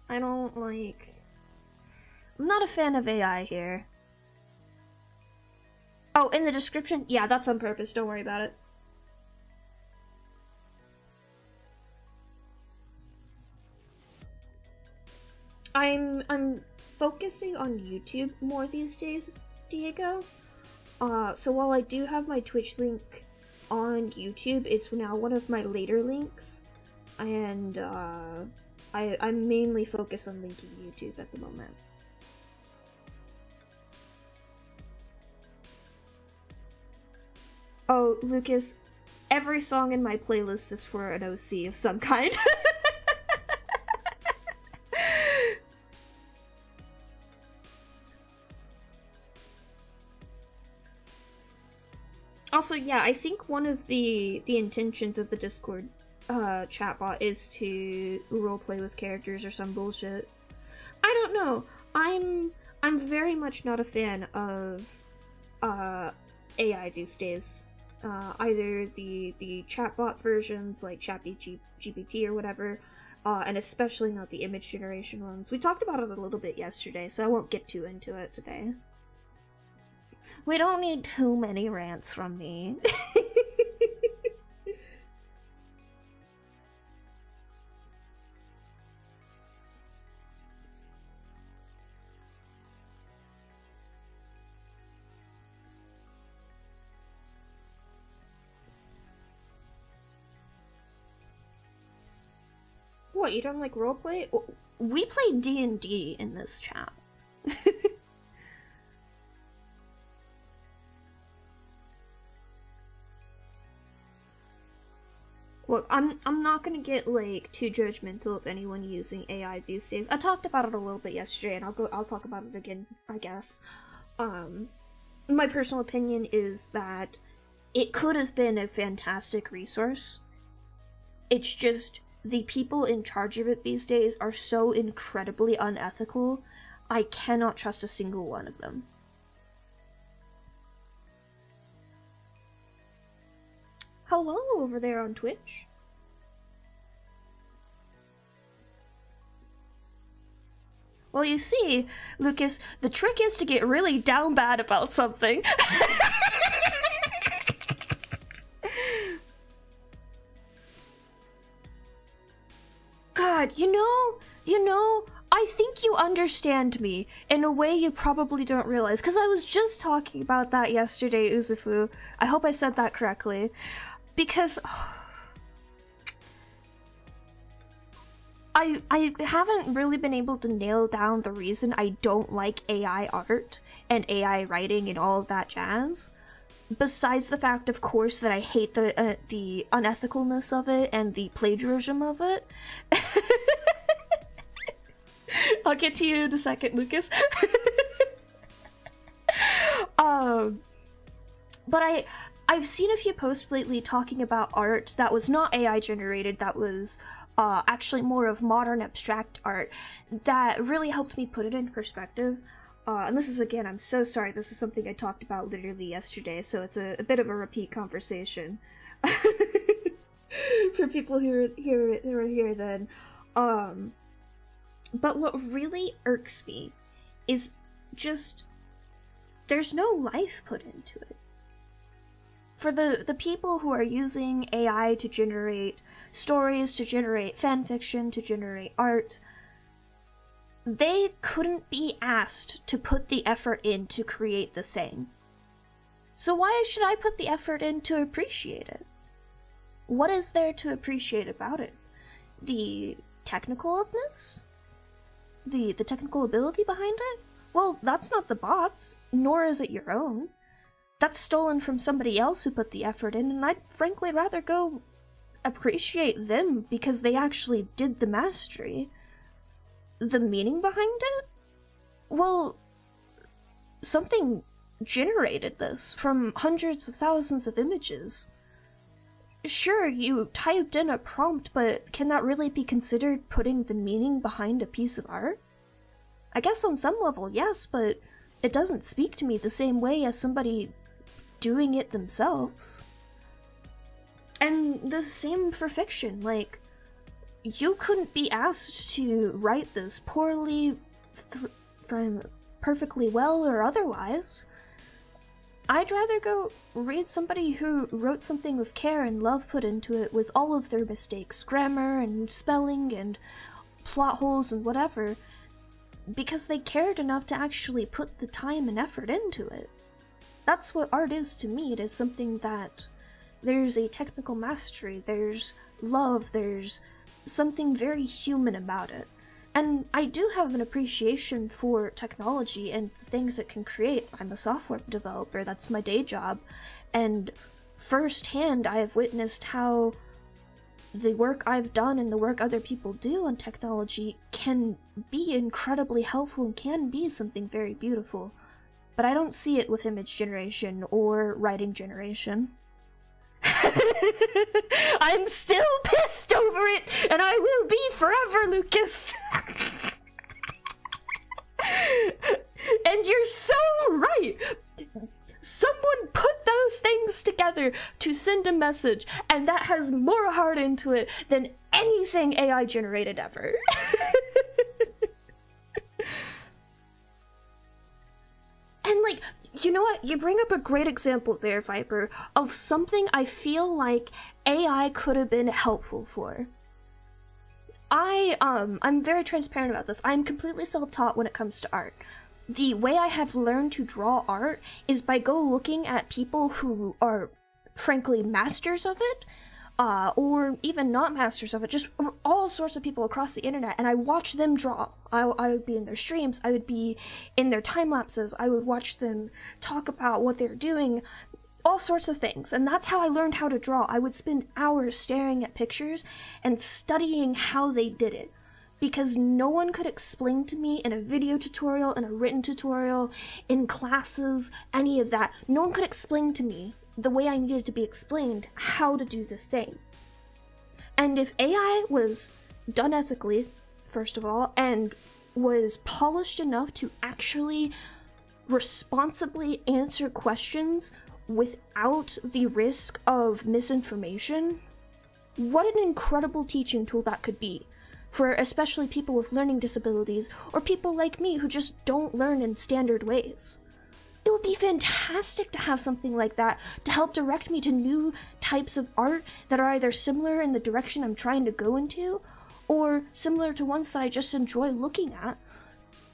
I don't like... I'm not a fan of AI here. Oh, in the description? Yeah, that's on purpose, don't worry about it. I'm focusing on YouTube more these days, Diego. So while I do have my Twitch link on YouTube, it's now one of my later links, and I'm mainly focused on linking YouTube at the moment. Oh, Lucas, every song in my playlist is for an OC of some kind. Also, yeah, I think one of the intentions of the Discord chatbot is to roleplay with characters or some bullshit. I don't know. I'm very much not a fan of AI these days. Either the chatbot versions like ChatGPT or whatever, and especially not the image generation ones. We talked about it a little bit yesterday, so I won't get too into it today. We don't need too many rants from me. What, you don't like roleplay? We play D&D in this chat. Look, I'm not gonna get, like, too judgmental of anyone using AI these days. I talked about it a little bit yesterday, and I'll talk about it again, I guess. My personal opinion is that it could have been a fantastic resource. It's just the people in charge of it these days are so incredibly unethical, I cannot trust a single one of them. Hello over there on Twitch. Well, you see, Lucas, the trick is to get really down bad about something. God, you know, I think you understand me in a way you probably don't realize, because I was just talking about that yesterday, Uzufu. I hope I said that correctly. Because I haven't really been able to nail down the reason I don't like AI art and AI writing and all of that jazz. Besides the fact, of course, that I hate the unethicalness of it and the plagiarism of it. I'll get to you in a second, Lucas. But I've seen a few posts lately talking about art that was not AI generated, that was actually more of modern abstract art, that really helped me put it in perspective. And this is, again, I'm so sorry, this is something I talked about literally yesterday, so it's a bit of a repeat conversation. For people who are here then. But what really irks me is just, there's no life put into it. For the people who are using AI to generate stories, to generate fanfiction, to generate art, they couldn't be asked to put the effort in to create the thing. So why should I put the effort in to appreciate it? What is there to appreciate about it? The technicalness? The technical ability behind it? Well, that's not the bot's, nor is it your own. That's stolen from somebody else who put the effort in, and I'd frankly rather go appreciate them because they actually did the mastery. The meaning behind it? Well, something generated this from hundreds of thousands of images. Sure, you typed in a prompt, but can that really be considered putting the meaning behind a piece of art? I guess on some level, yes, but it doesn't speak to me the same way as somebody doing it themselves. And the same for fiction, like, you couldn't be asked to write this poorly, from perfectly well or otherwise. I'd rather go read somebody who wrote something with care and love put into it with all of their mistakes, grammar and spelling and plot holes and whatever, because they cared enough to actually put the time and effort into it. That's what art is to me. It is something that there's a technical mastery, there's love, there's something very human about it. And I do have an appreciation for technology and the things it can create. I'm a software developer, that's my day job, and firsthand I have witnessed how the work I've done and the work other people do on technology can be incredibly helpful and can be something very beautiful. But I don't see it with image generation or writing generation. I'm still pissed over it, and I will be forever, Lucas. And you're so right. Someone put those things together to send a message, and that has more heart into it than anything AI generated ever. And like, you know what? You bring up a great example there, Viper, of something I feel like AI could have been helpful for. I'm very transparent about this. I'm completely self-taught when it comes to art. The way I have learned to draw art is by looking at people who are, frankly, masters of it, or even not masters of it, just all sorts of people across the internet, and I watch them draw. I would be in their streams, I would be in their time lapses, I would watch them talk about what they're doing, all sorts of things, and that's how I learned how to draw. I would spend hours staring at pictures and studying how they did it, because no one could explain to me in a video tutorial, in a written tutorial, in classes, any of that. No one could explain to me the way I needed to be explained how to do the thing. And if AI was done ethically, first of all, and was polished enough to actually responsibly answer questions without the risk of misinformation, what an incredible teaching tool that could be for especially people with learning disabilities or people like me who just don't learn in standard ways. It would be fantastic to have something like that to help direct me to new types of art that are either similar in the direction I'm trying to go into, or similar to ones that I just enjoy looking at,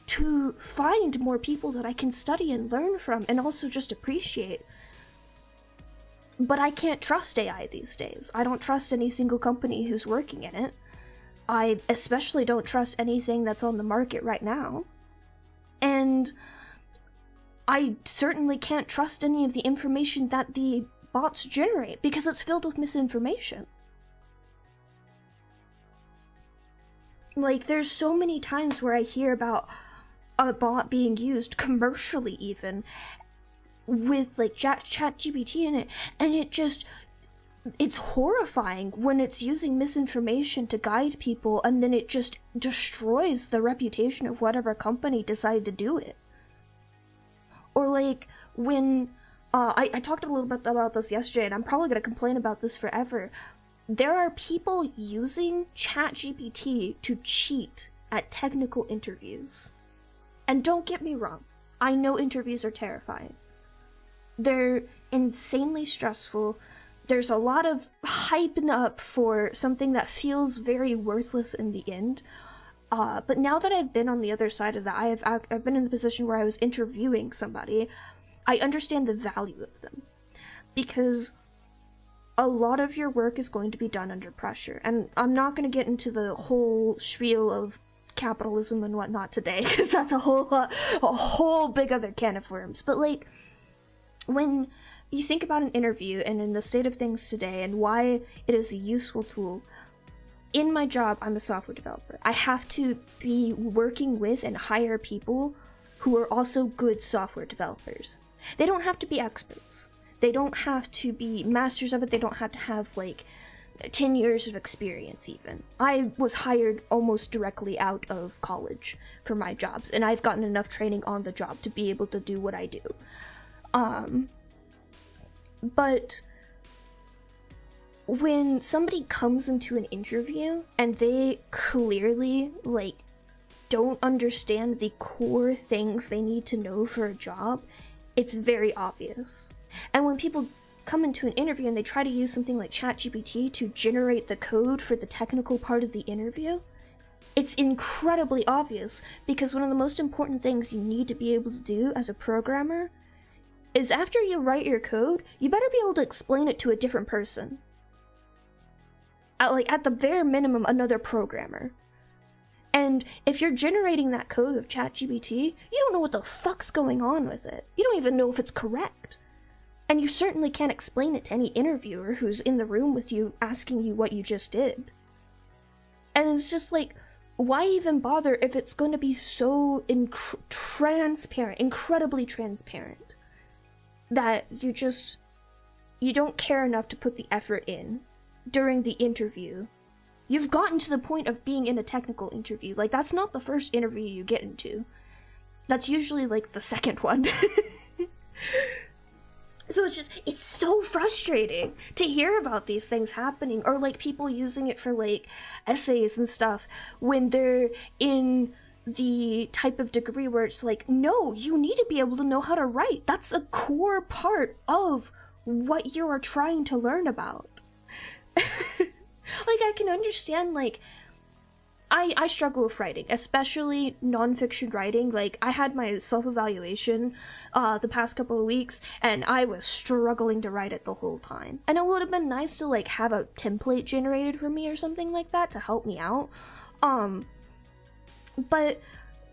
to find more people that I can study and learn from and also just appreciate. But I can't trust AI these days. I don't trust any single company who's working in it. I especially don't trust anything that's on the market right now. And I certainly can't trust any of the information that the bots generate because it's filled with misinformation. Like, there's so many times where I hear about a bot being used commercially even with like ChatGPT in it, and it's horrifying when it's using misinformation to guide people, and then it just destroys the reputation of whatever company decided to do it. Or like when I talked a little bit about this yesterday, and I'm probably going to complain about this forever. There are people using ChatGPT to cheat at technical interviews. And don't get me wrong, I know interviews are terrifying. They're insanely stressful. There's a lot of hyping up for something that feels very worthless in the end. But now that I've been on the other side of that, I've been in the position where I was interviewing somebody, I understand the value of them. Because a lot of your work is going to be done under pressure. And I'm not going to get into the whole spiel of capitalism and whatnot today, because that's a whole big other can of worms. But like, when you think about an interview and in the state of things today and why it is a useful tool, in my job, I'm a software developer. I have to be working with and hire people who are also good software developers. They don't have to be experts. They don't have to be masters of it. They don't have to have like 10 years of experience even. I was hired almost directly out of college for my jobs, and I've gotten enough training on the job to be able to do what I do. But when somebody comes into an interview and they clearly, like, don't understand the core things they need to know for a job, it's very obvious. And when people come into an interview and they try to use something like ChatGPT to generate the code for the technical part of the interview, it's incredibly obvious, because one of the most important things you need to be able to do as a programmer is after you write your code, you better be able to explain it to a different person. At the bare minimum, another programmer. And if you're generating that code with ChatGPT, you don't know what the fuck's going on with it. You don't even know if it's correct. And you certainly can't explain it to any interviewer who's in the room with you asking you what you just did. And it's just like, why even bother if it's going to be so transparent, incredibly transparent, that you don't care enough to put the effort in during the interview. You've gotten to the point of being in a technical interview. Like, that's not the first interview you get into. That's usually, like, the second one. So it's so frustrating to hear about these things happening, or, like, people using it for, like, essays and stuff, when they're in the type of degree where it's like, no, you need to be able to know how to write. That's a core part of what you are trying to learn about. Like, I can understand, like, I struggle with writing, especially nonfiction writing. Like, I had my self-evaluation the past couple of weeks, and I was struggling to write it the whole time. And it would have been nice to, like, have a template generated for me or something like that to help me out. But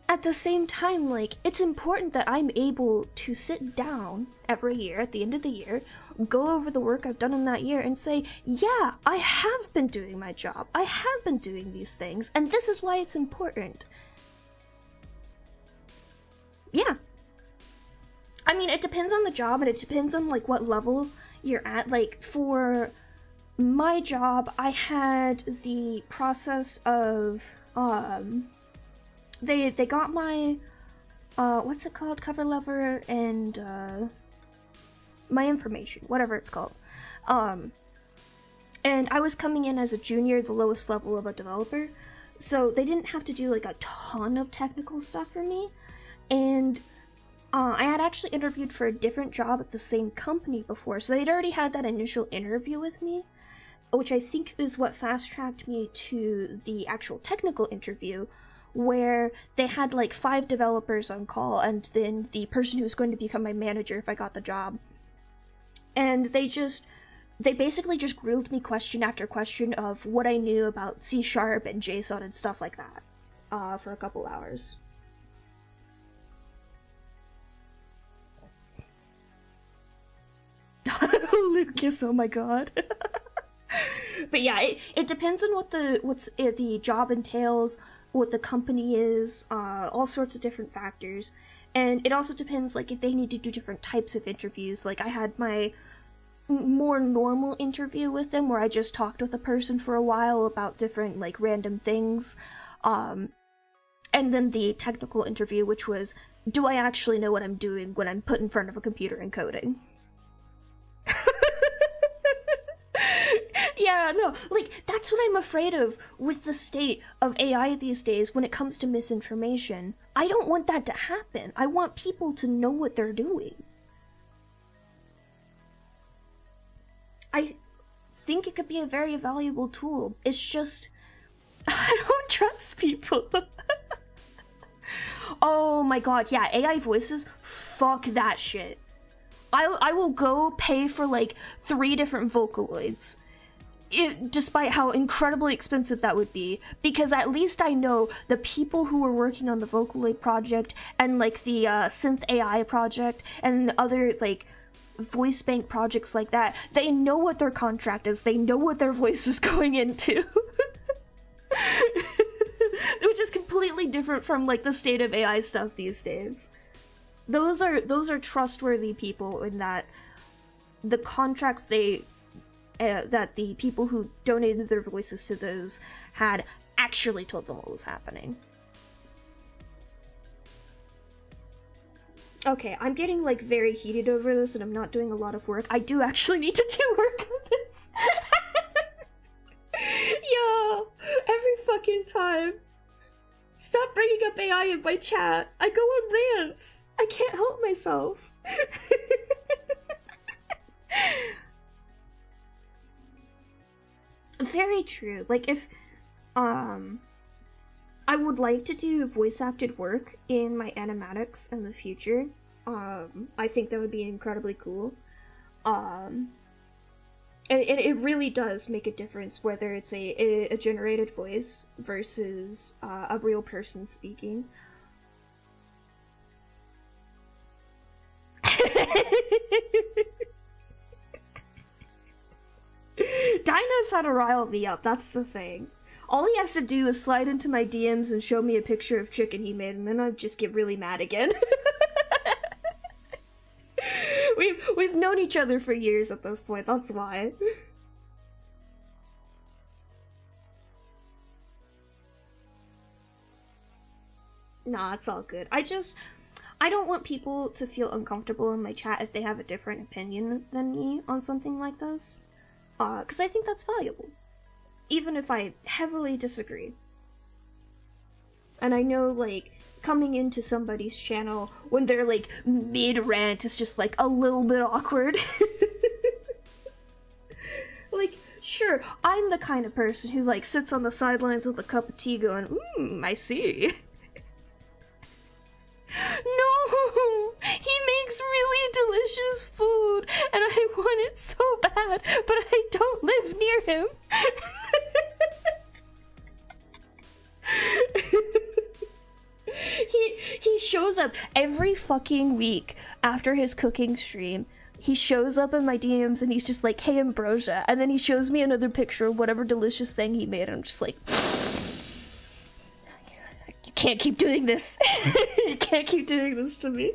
at the same time, like, it's important that I'm able to sit down every year, at the end of the year, go over the work I've done in that year and say, yeah, I have been doing my job. I have been doing these things, and this is why it's important. Yeah. I mean, it depends on the job, and it depends on, like, what level you're at. Like, for my job, I had the process of, they got my, what's it called, cover letter, and, my information, whatever it's called. And I was coming in as a junior, the lowest level of a developer, so they didn't have to do, like, a ton of technical stuff for me, and I had actually interviewed for a different job at the same company before, so they'd already had that initial interview with me, which I think is what fast-tracked me to the actual technical interview, where they had, like, 5 developers on call, and then the person who was going to become my manager if I got the job. And they basically just grilled me question after question of what I knew about C# and JSON and stuff like that, for a couple hours. Lucas, oh my god. But yeah, it depends on what the job entails, what the company is, all sorts of different factors. And it also depends, like, if they need to do different types of interviews. Like, I had my more normal interview with them, where I just talked with a person for a while about different, like, random things. And then the technical interview, which was, do I actually know what I'm doing when I'm put in front of a computer and coding? Yeah, no, like, that's what I'm afraid of with the state of AI these days when it comes to misinformation. I don't want that to happen. I want people to know what they're doing. I think it could be a very valuable tool. It's just, I don't trust people. Oh my god, yeah, AI voices, fuck that shit. I will go pay for, like, 3 different Vocaloids, despite how incredibly expensive that would be, because at least I know the people who were working on the Vocaloid project, and, like, the Synth AI project, and other, like, voice bank projects like that, they know what their contract is, they know what their voice is going into. Which is completely different from, like, the state of AI stuff these days. Those are trustworthy people in that the contracts that the people who donated their voices to those had actually told them what was happening. Okay, I'm getting, like, very heated over this, and I'm not doing a lot of work. I do actually need to do work on this. Yeah, every fucking time. Stop bringing up AI in my chat. I go on rants. I can't help myself. Very true. Like, if I would like to do voice acted work in my animatics in the future. I think that would be incredibly cool. And it really does make a difference whether it's a generated voice versus a real person speaking. Dai knows how to rile me up, that's the thing. All he has to do is slide into my DMs and show me a picture of chicken he made, and then I'd just get really mad again. We've known each other for years at this point, that's why. Nah, it's all good. I don't want people to feel uncomfortable in my chat if they have a different opinion than me on something like this. 'Cause I think that's valuable. Even if I heavily disagree. And I know, like, coming into somebody's channel when they're, like, mid-rant is just, like, a little bit awkward. Like, sure, I'm the kind of person who, like, sits on the sidelines with a cup of tea going, I see. No! He makes really delicious food, and I want it so bad, but I don't live near him. He shows up every fucking week after his cooking stream. He shows up in my DMs and he's just like, hey, Ambrosia, and then he shows me another picture of whatever delicious thing he made, and I'm just like, you can't keep doing this. You can't keep doing this to me.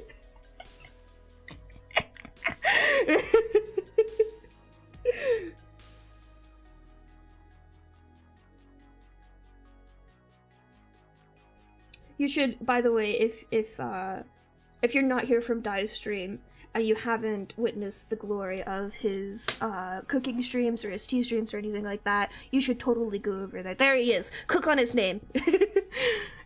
You should, by the way, if you're not here from Dai's stream and you haven't witnessed the glory of his cooking streams or his tea streams or anything like that, you should totally go over there. There he is. Click on his name.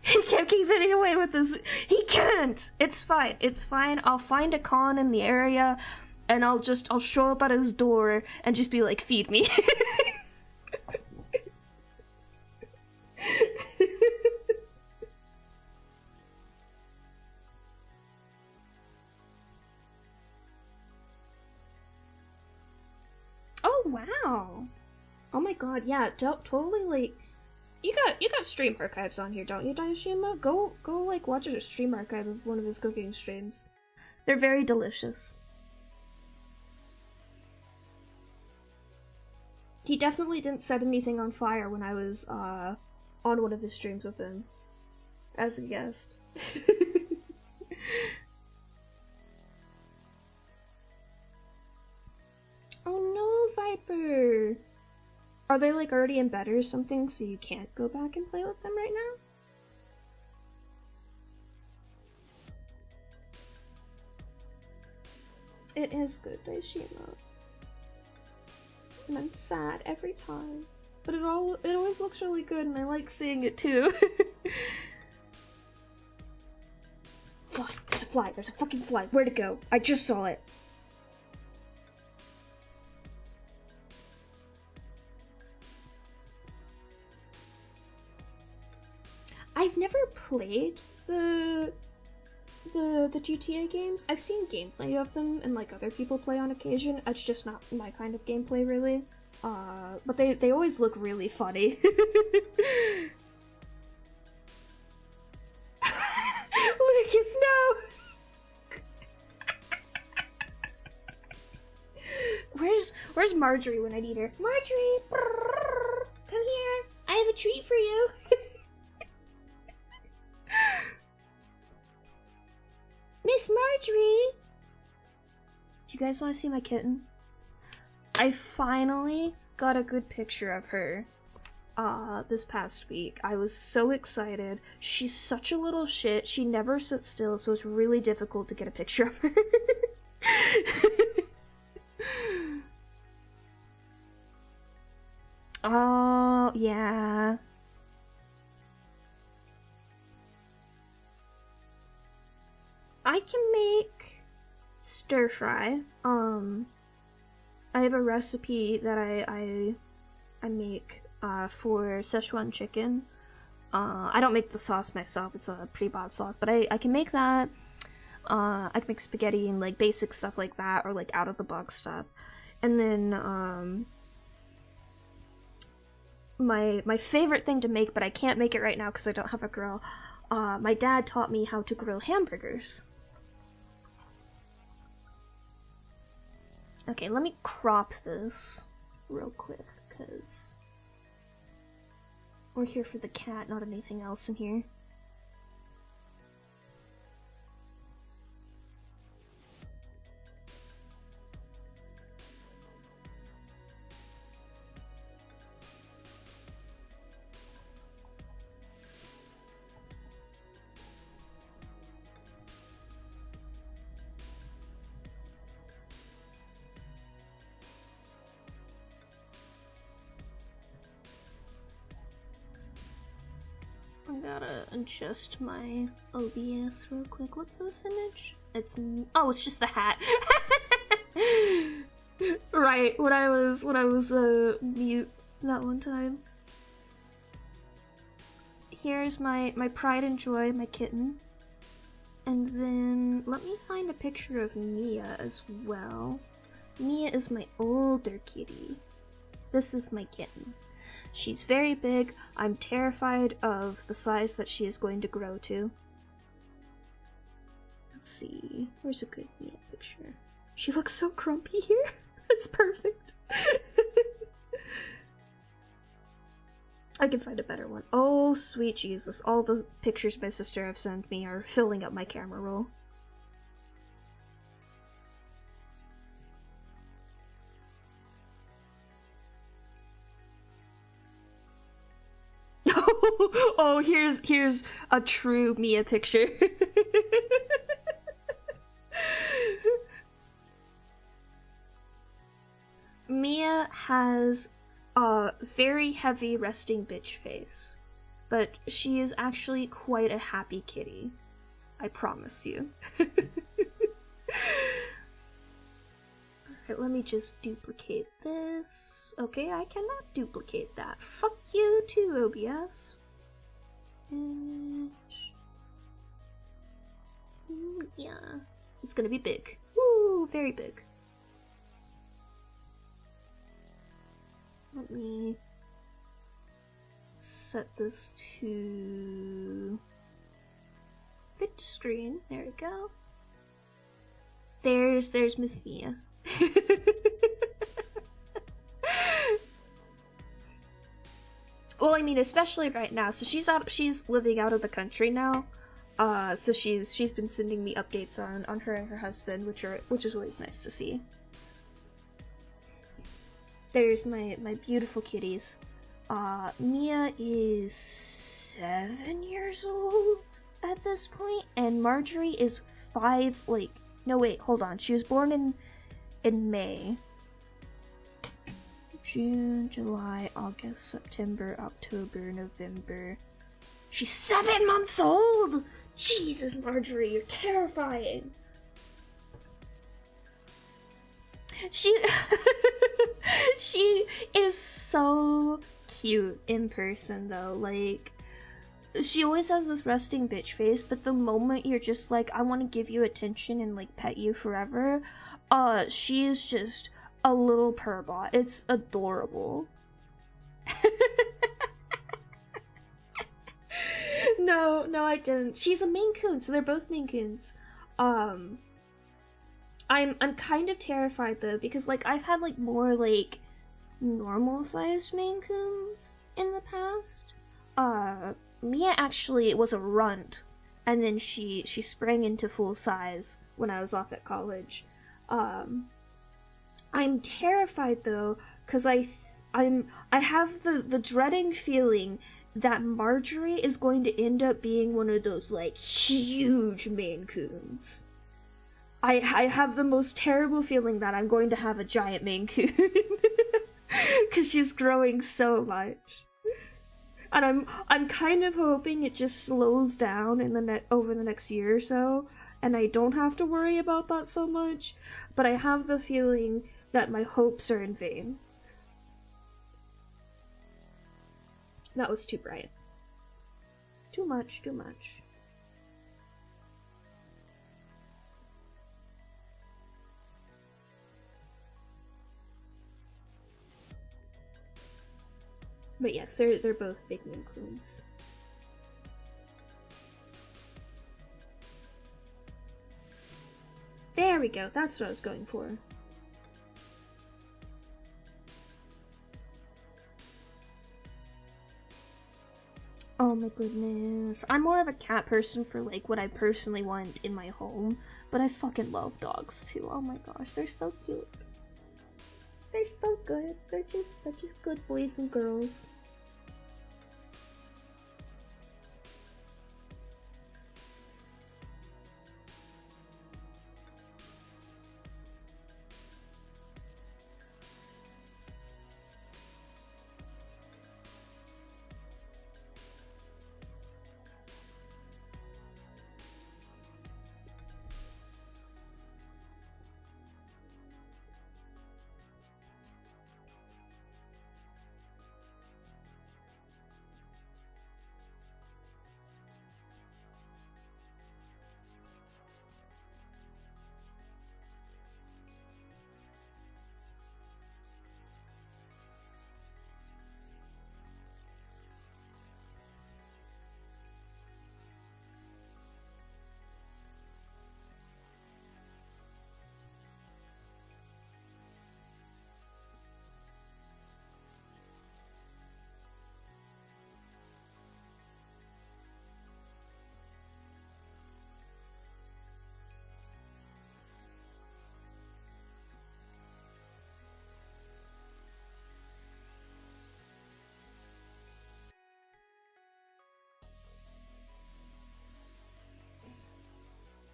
He can't keep getting away with this. He can't. It's fine. It's fine. I'll find a con in the area and I'll show up at his door and just be like, feed me. Oh wow! Oh my god, yeah, totally, like, you got stream archives on here, don't you, Daishima? Go like watch a stream archive of one of his cooking streams. They're very delicious. He definitely didn't set anything on fire when I was on one of his streams with him as a guest. Oh no, Viper! Are they like already in bed or something so you can't go back and play with them right now? It is good, Daishima. And I'm sad every time. But it always looks really good and I like seeing it too. Fly! There's a fly! There's a fucking fly! Where'd it go? I just saw it! I've never played the GTA games. I've seen gameplay of them and like other people play on occasion. It's just not my kind of gameplay really. But they always look really funny. Lucas, no! Where's Marjorie when I need her? Marjorie! Come here! I have a treat for you! Miss Marjorie! Do you guys want to see my kitten? I finally got a good picture of her this past week. I was so excited. She's such a little shit. She never sits still, so it's really difficult to get a picture of her. Oh, yeah. I can make stir fry. I have a recipe that I make for Szechuan chicken. I don't make the sauce myself, it's a pre-bought sauce, but I can make that. I can make spaghetti and like basic stuff like that, or like out of the box stuff. And then my favorite thing to make, but I can't make it right now because I don't have a grill. My dad taught me how to grill hamburgers. Okay, let me crop this real quick, because we're here for the cat, not anything else in here. I gotta adjust my OBS real quick. What's this image? It's just the hat. Right, when I was mute that one time. Here's my pride and joy, my kitten. And then let me find a picture of Mia as well. Mia is my older kitty. This is my kitten. She's very big. I'm terrified of the size that she is going to grow to. Let's see. Where's a good Mia picture? She looks so grumpy here. It's perfect. I can find a better one. Oh, sweet Jesus. All the pictures my sister have sent me are filling up my camera roll. Oh, here's a true Mia picture. Mia has a very heavy resting bitch face, but she is actually quite a happy kitty. I promise you. Alright, let me just duplicate this. Okay, I cannot duplicate that. Fuck you too, OBS. Yeah, it's gonna be big. Woo, very big. Let me set this to fit to screen. There we go. There's Miss Mia. Well, I mean, especially right now. So she's living out of the country now. So she's been sending me updates on her and her husband, which is always nice to see. There's my beautiful kitties. Mia is 7 years old at this point, and Marjorie is 5. Like, no, wait, hold on. She was born in May. June, July, August, September, October, November. She's 7 months old! Jesus, Marjorie, you're terrifying. She is so cute in person though. Like, she always has this resting bitch face, but the moment you're just like, I want to give you attention and like pet you forever, she is just a little purbot. It's adorable. No, I didn't. She's a Maine Coon, so they're both Maine Coons. I'm kind of terrified though, because like I've had like more like normal sized Maine Coons in the past. Mia actually was a runt, and then she sprang into full size when I was off at college. I'm terrified though, because I have the dreading feeling that Marjorie is going to end up being one of those like huge Maine Coons. I have the most terrible feeling that I'm going to have a giant Maine Coon. Because she's growing so much. And I'm kind of hoping it just slows down in over the next year or so, and I don't have to worry about that so much, but I have the feeling that my hopes are in vain. That was too bright. Too much, too much. But yes, they're both big Maine Coons. There we go, that's what I was going for. Oh my goodness. I'm more of a cat person for like what I personally want in my home, but I fucking love dogs too. Oh my gosh, they're so cute. They're so good. They're just good boys and girls.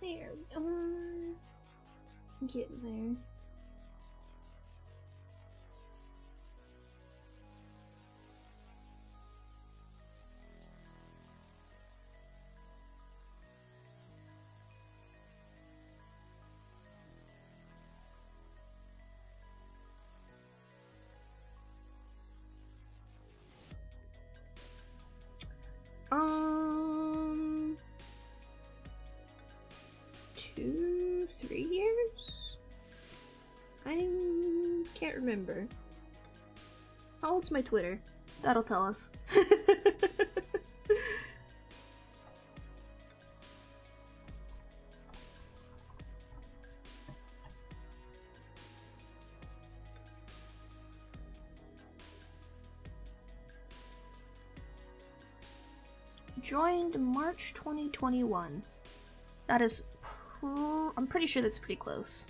There we are. Getting there. Um, 2, 3 years? I can't remember. How old's my Twitter? That'll tell us. Joined March 2021. That is, I'm pretty sure that's pretty close.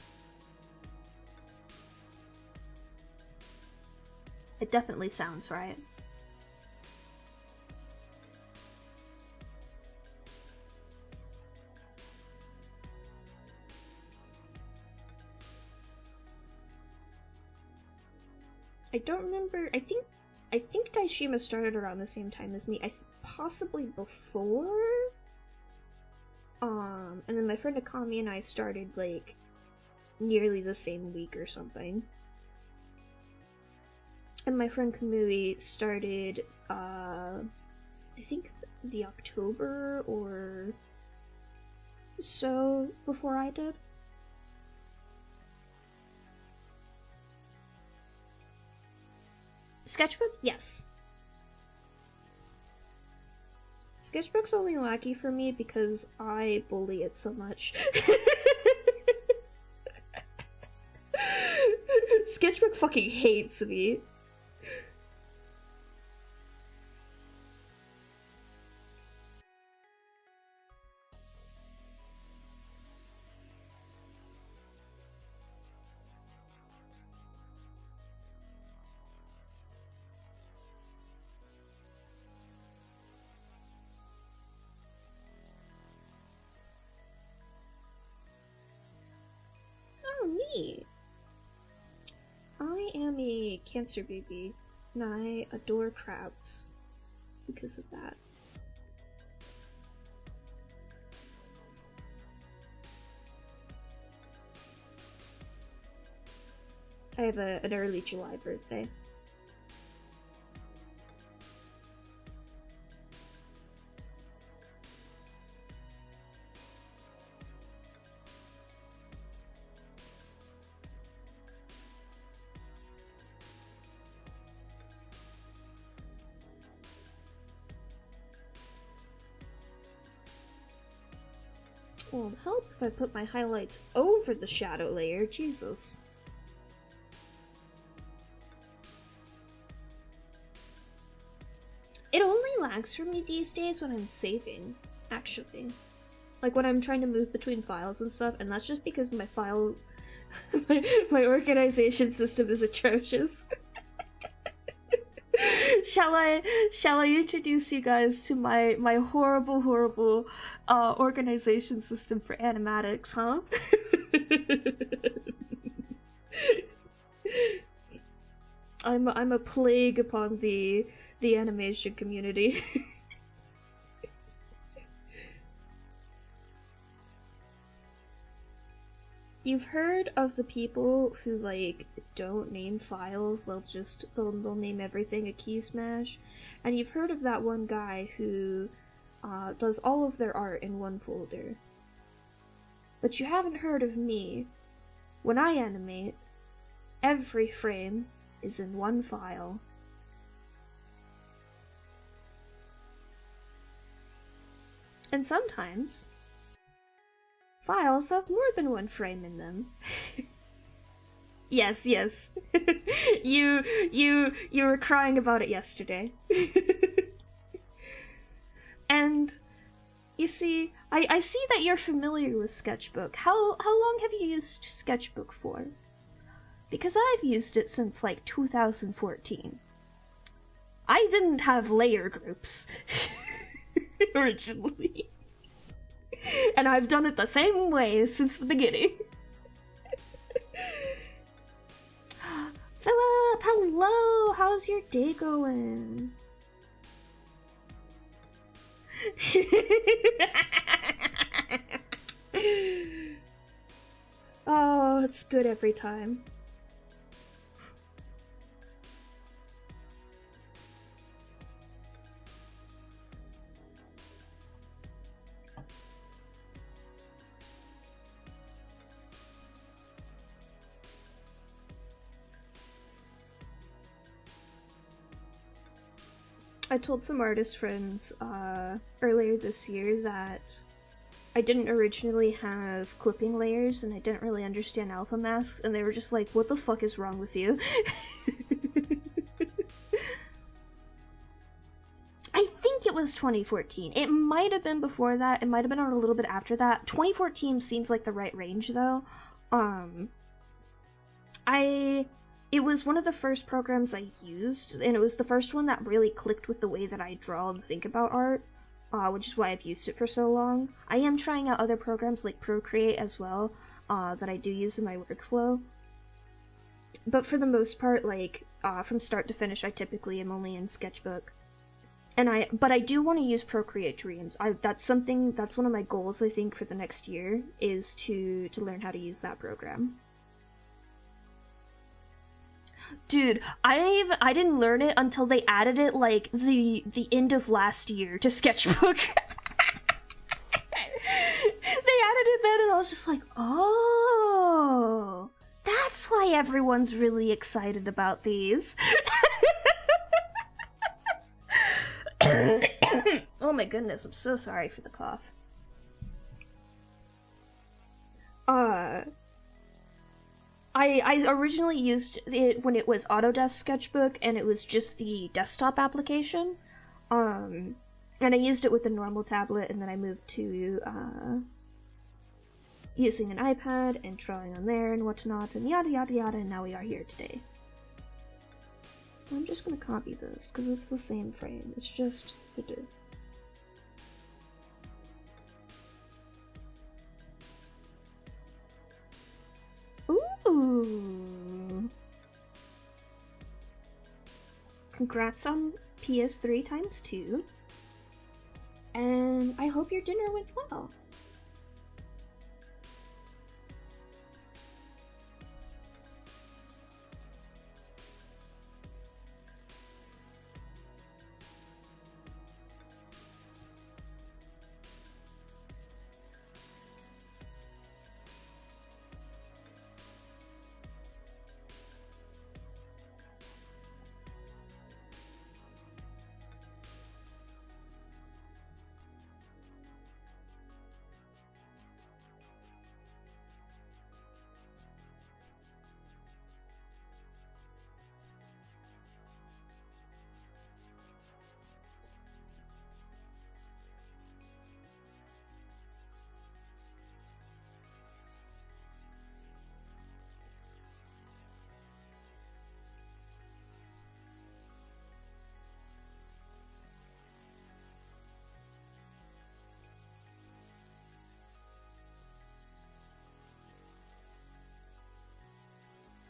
It definitely sounds right. I don't remember. I think Daishima started around the same time as me. Possibly before. And then my friend Akami and I started like nearly the same week or something. And my friend Kamui started I think the October or so before I did. Sketchbook? Yes. Sketchbook's only wacky for me because I bully it so much. Sketchbook fucking hates me. Me. I am a Cancer baby, and I adore crabs because of that. I have an early July birthday. Won't help if I put my highlights over the shadow layer, Jesus. It only lags for me these days when I'm saving, actually. Like when I'm trying to move between files and stuff, and that's just because my file... my organization system is atrocious. Shall I introduce you guys to my horrible organization system for animatics, huh? I'm a plague upon the animation community. You've heard of the people who, like, don't name files, they'll name everything a key smash, and you've heard of that one guy who does all of their art in one folder. But you haven't heard of me. When I animate, every frame is in one file. And sometimes files have more than one frame in them. Yes. You were crying about it yesterday. And you see, I see that you're familiar with Sketchbook. How long have you used Sketchbook for? Because I've used it since like 2014. I didn't have layer groups originally. And I've done it the same way since the beginning. Philip, hello! How's your day going? Oh, it's good every time. I told some artist friends earlier this year that I didn't originally have clipping layers and I didn't really understand alpha masks, and they were just like, what the fuck is wrong with you? I think it was 2014. It might have been before that, it might have been a little bit after that. 2014 seems like the right range though. It was one of the first programs I used, and it was the first one that really clicked with the way that I draw and think about art, which is why I've used it for so long. I am trying out other programs like Procreate as well, that I do use in my workflow. But for the most part, like, from start to finish, I typically am only in Sketchbook. But I do want to use Procreate Dreams. That's one of my goals, I think, for the next year, is to learn how to use that program. Dude, I didn't learn it until they added it, like, the end of last year to Sketchbook. They added it then, and I was just like, oh, that's why everyone's really excited about these. Oh my goodness, I'm so sorry for the cough. I originally used it when it was Autodesk Sketchbook, and it was just the desktop application. And I used it with the normal tablet, and then I moved to, using an iPad and drawing on there and whatnot, and yada yada yada, and now we are here today. I'm just gonna copy this, because it's the same frame. It's just the div. Ooh! Congrats on PS3 ×2. And I hope your dinner went well.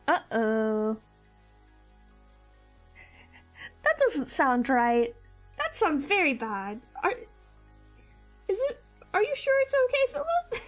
Uh-oh. That doesn't sound right. That sounds very bad. Are you sure it's okay, Philip?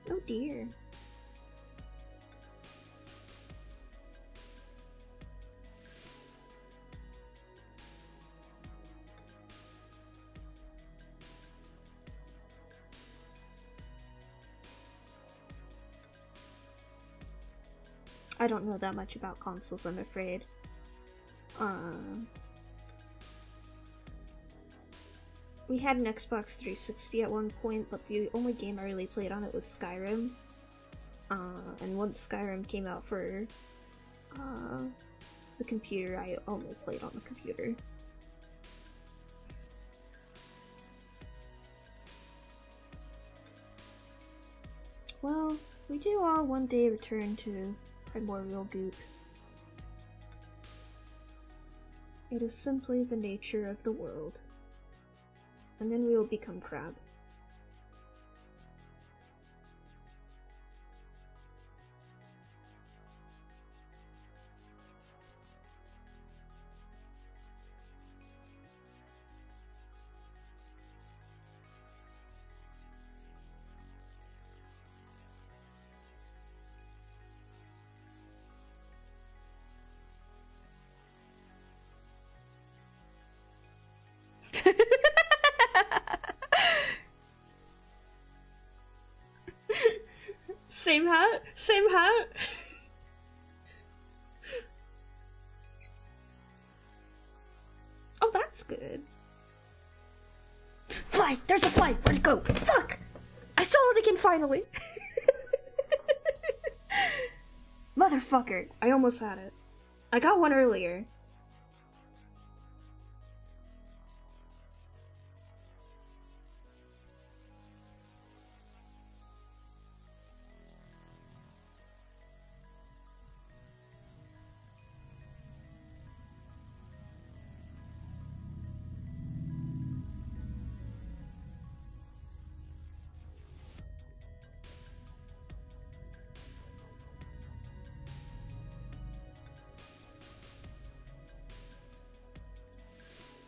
Oh dear. I don't know that much about consoles, I'm afraid. We had an Xbox 360 at one point, but the only game I really played on it was Skyrim. And once Skyrim came out for the computer, I only played on the computer. Well, we do all one day return to primordial goop. It is simply the nature of the world. And then we will become crab. Same hat? Same hat? Oh, that's good. Fly! There's a fly! Where'd it go? Fuck! I saw it again finally! Motherfucker! I almost had it. I got one earlier.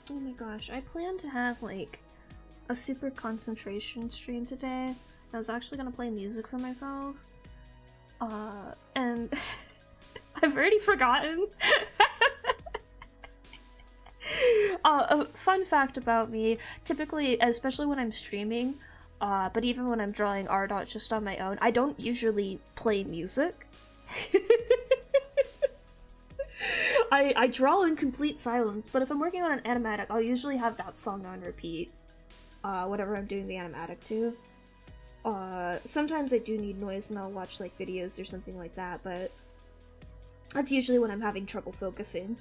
Oh my gosh, I plan to have, like, a super concentration stream today. I was actually gonna play music for myself. And I've already forgotten. A fun fact about me, typically, especially when I'm streaming, but even when I'm drawing art just on my own, I don't usually play music. I draw in complete silence, but if I'm working on an animatic, I'll usually have that song on repeat, whatever I'm doing the animatic to. Sometimes I do need noise and I'll watch, like, videos or something like that, but that's usually when I'm having trouble focusing.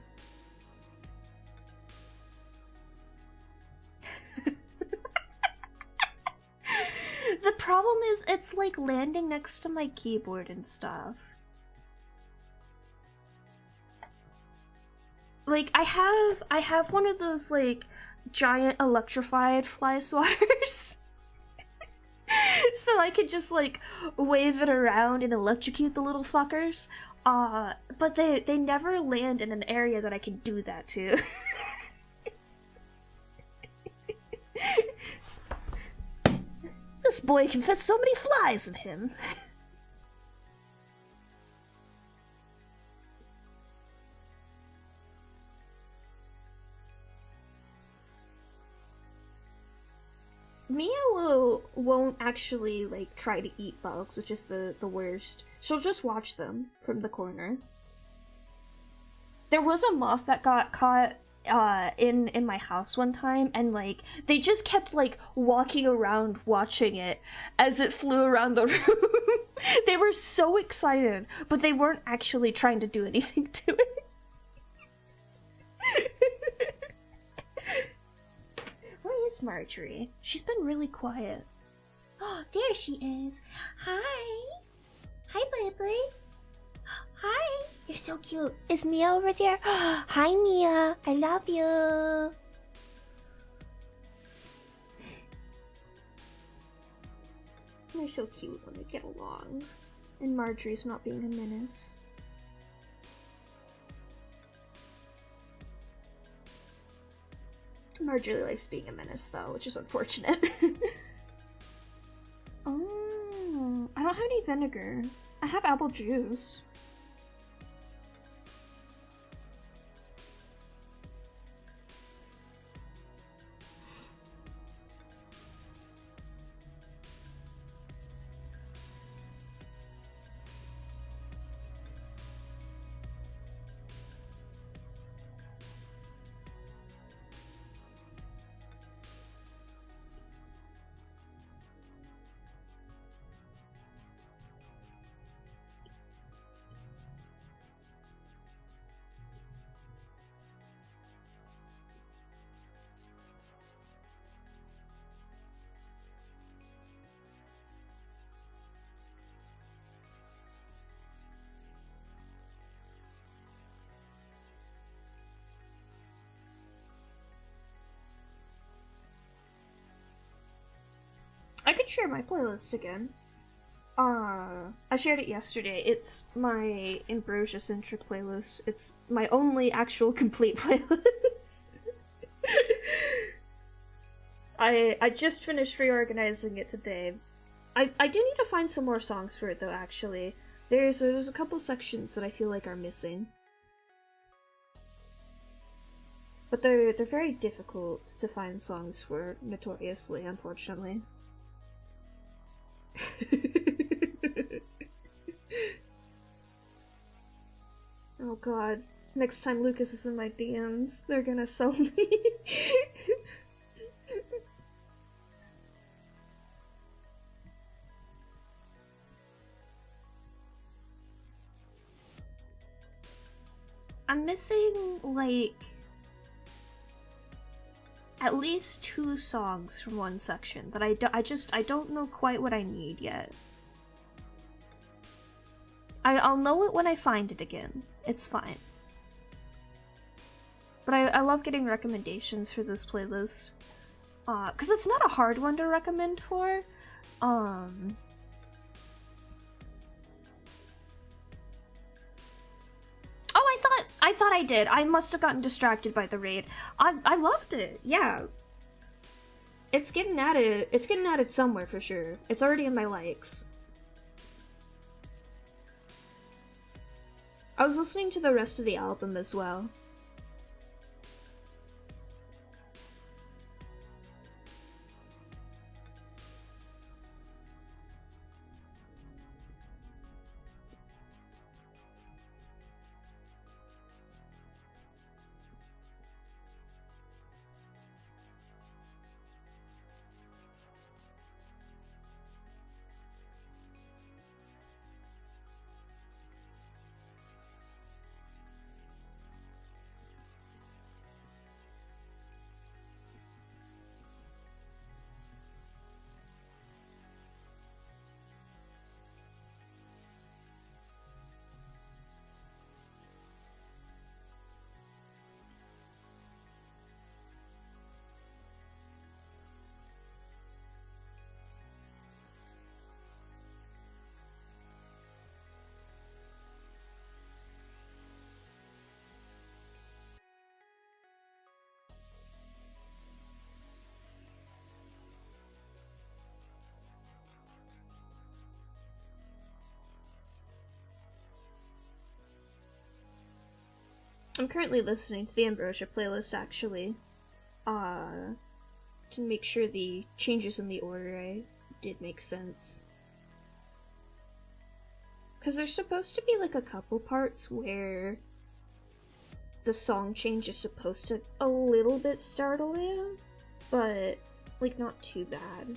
The problem is, it's, like, landing next to my keyboard and stuff. Like, I have one of those, like, giant electrified fly swatters. So I could just, like, wave it around and electrocute the little fuckers. But they never land in an area that I can do that to. This boy can fit so many flies in him. Mia won't actually, like, try to eat bugs, which is the worst. She'll just watch them from the corner. There was a moth that got caught in my house one time, and like they just kept like walking around watching it as it flew around the room. They were so excited, but they weren't actually trying to do anything to it. Where is Marjorie? She's been really quiet. Oh, there she is. Hi. Hi, baby. Hi. You're so cute. Is Mia over there? Hi, Mia. I love you. They're so cute when they get along. And Marjorie's not being a menace. Marjorie likes being a menace, though, which is unfortunate. Oh, I don't have any vinegar. I have apple juice. I could share my playlist again. I shared it yesterday. It's my Ambrosia centric playlist. It's my only actual complete playlist. I just finished reorganizing it today. I do need to find some more songs for it though, actually. There's a couple sections that I feel like are missing. But they're very difficult to find songs for, notoriously, unfortunately. Oh god. Next time Lucas is in my DMs, they're gonna sell me. I'm missing, like, at least 2 songs from one section, but I don't know quite what I need yet. I'll know it when I find it again. It's fine. But I love getting recommendations for this playlist. 'Cause it's not a hard one to recommend for. Oh, I thought I did. I must have gotten distracted by the raid. I loved it. Yeah. It's getting added. It's getting added somewhere for sure. It's already in my likes. I was listening to the rest of the album as well. I'm currently listening to the Ambrosia playlist, actually, to make sure the changes in the order I did make sense. Because there's supposed to be, like, a couple parts where the song change is supposed to a little bit startle you, but like not too bad.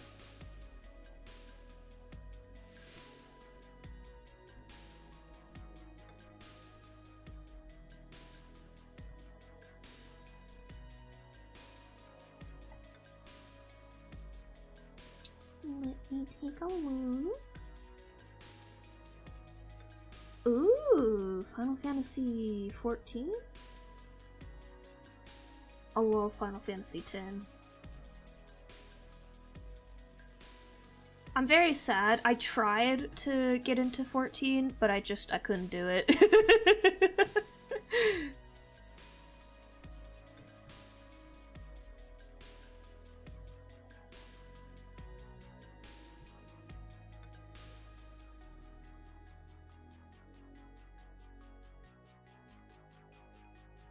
Let me take a look. Ooh, Final Fantasy 14? I love Final Fantasy 10. I'm very sad. I tried to get into 14, but I couldn't do it.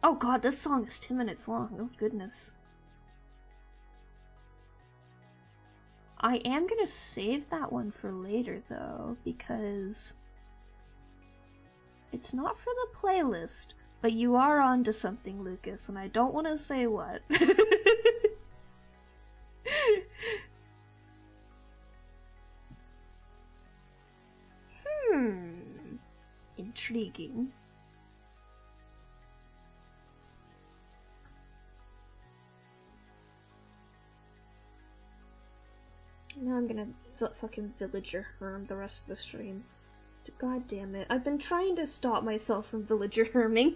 Oh god, this song is 10 minutes long. Oh goodness. I am gonna save that one for later though, because it's not for the playlist, but you are onto something, Lucas, and I don't want to say what. Intriguing. Now I'm gonna fucking villager herm the rest of the stream. God damn it. I've been trying to stop myself from villager herming.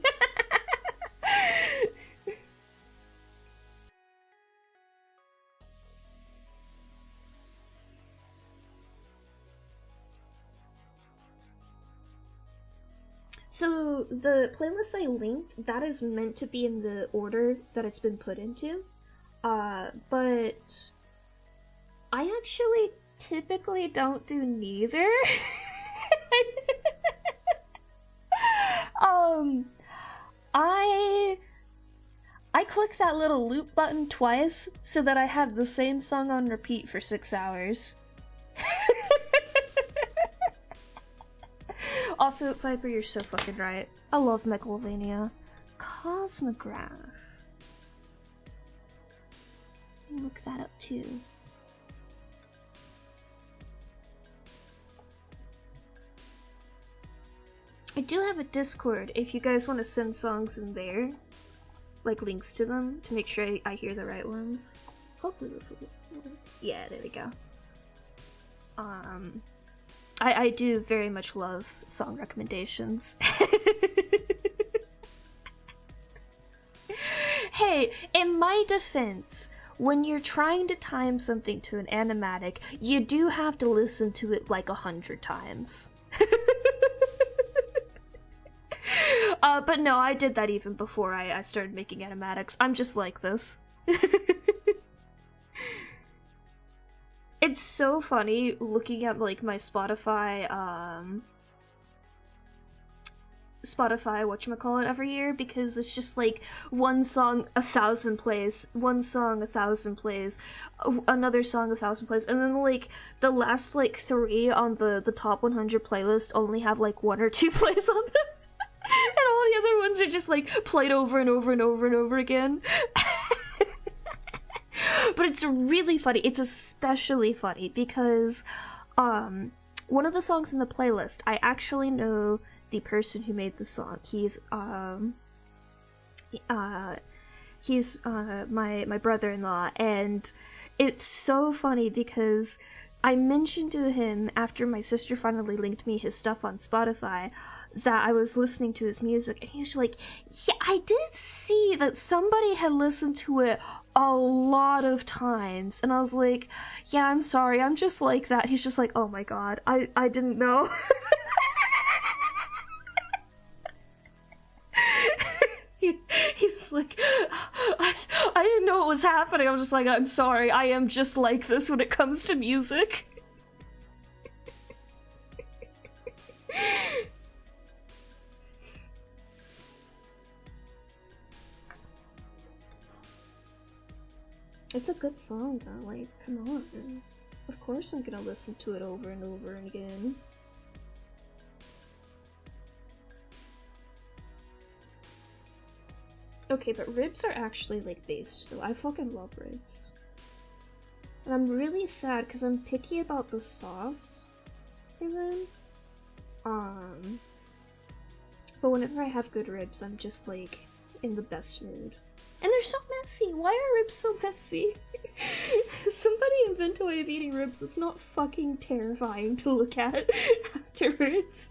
So, the playlist I linked, that is meant to be in the order that it's been put into. But I actually typically don't do neither. I click that little loop button twice so that I have the same song on repeat for 6 hours. Also, Viper, you're so fucking right. I love Megalovania. Cosmograph. Look that up too. I do have a Discord if you guys want to send songs in there, like links to them, to make sure I hear the right ones. Hopefully this will work. Yeah, there we go. I do very much love song recommendations. Hey, in my defense, when you're trying to time something to an animatic, you do have to listen to it like 100 times. But no, I did that even before I started making animatics. I'm just like this. It's so funny looking at like my Spotify whatchamacallit every year, because it's just like one song 1,000 plays, one song 1,000 plays, another song 1,000 plays, and then like the last like 3 on the top 100 playlist only have like 1 or 2 plays on them. And all the other ones are just like played over and over and over and over again. But it's really funny. It's especially funny because one of the songs in the playlist, I actually know the person who made the song. He's my brother-in-law, and it's so funny because I mentioned to him after my sister finally linked me his stuff on Spotify that I was listening to his music, and he was like, yeah, I did see that somebody had listened to it a lot of times. And I was like, yeah, I'm sorry, I'm just like that. He's just like, oh my god, I didn't know. He's like, I didn't know what was happening. I was just like, I'm sorry, I am just like this when it comes to music. It's a good song though, like, come on. Of course I'm gonna listen to it over and over and again. Okay, but ribs are actually, like, based, though. I fucking love ribs. And I'm really sad, because I'm picky about the sauce for them. But whenever I have good ribs, I'm just, like, in the best mood. And they're so messy! Why are ribs so messy? Somebody invent a way of eating ribs that's not fucking terrifying to look at afterwards.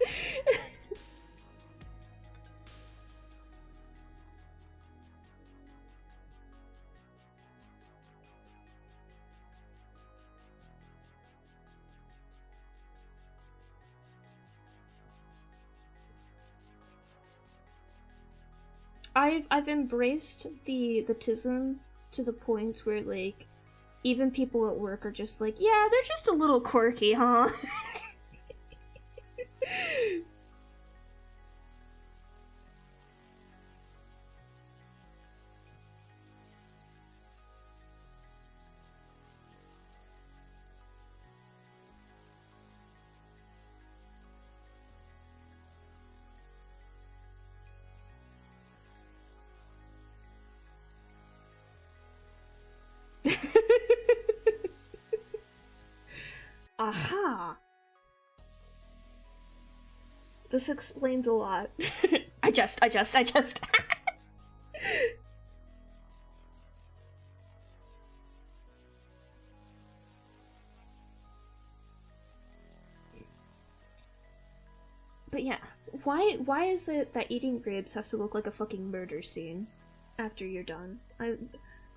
I've embraced the tism to the point where, like, even people at work are just like, yeah, they're just a little quirky, huh? Aha! This explains a lot. I just. But yeah, why is it that eating ribs has to look like a fucking murder scene after you're done?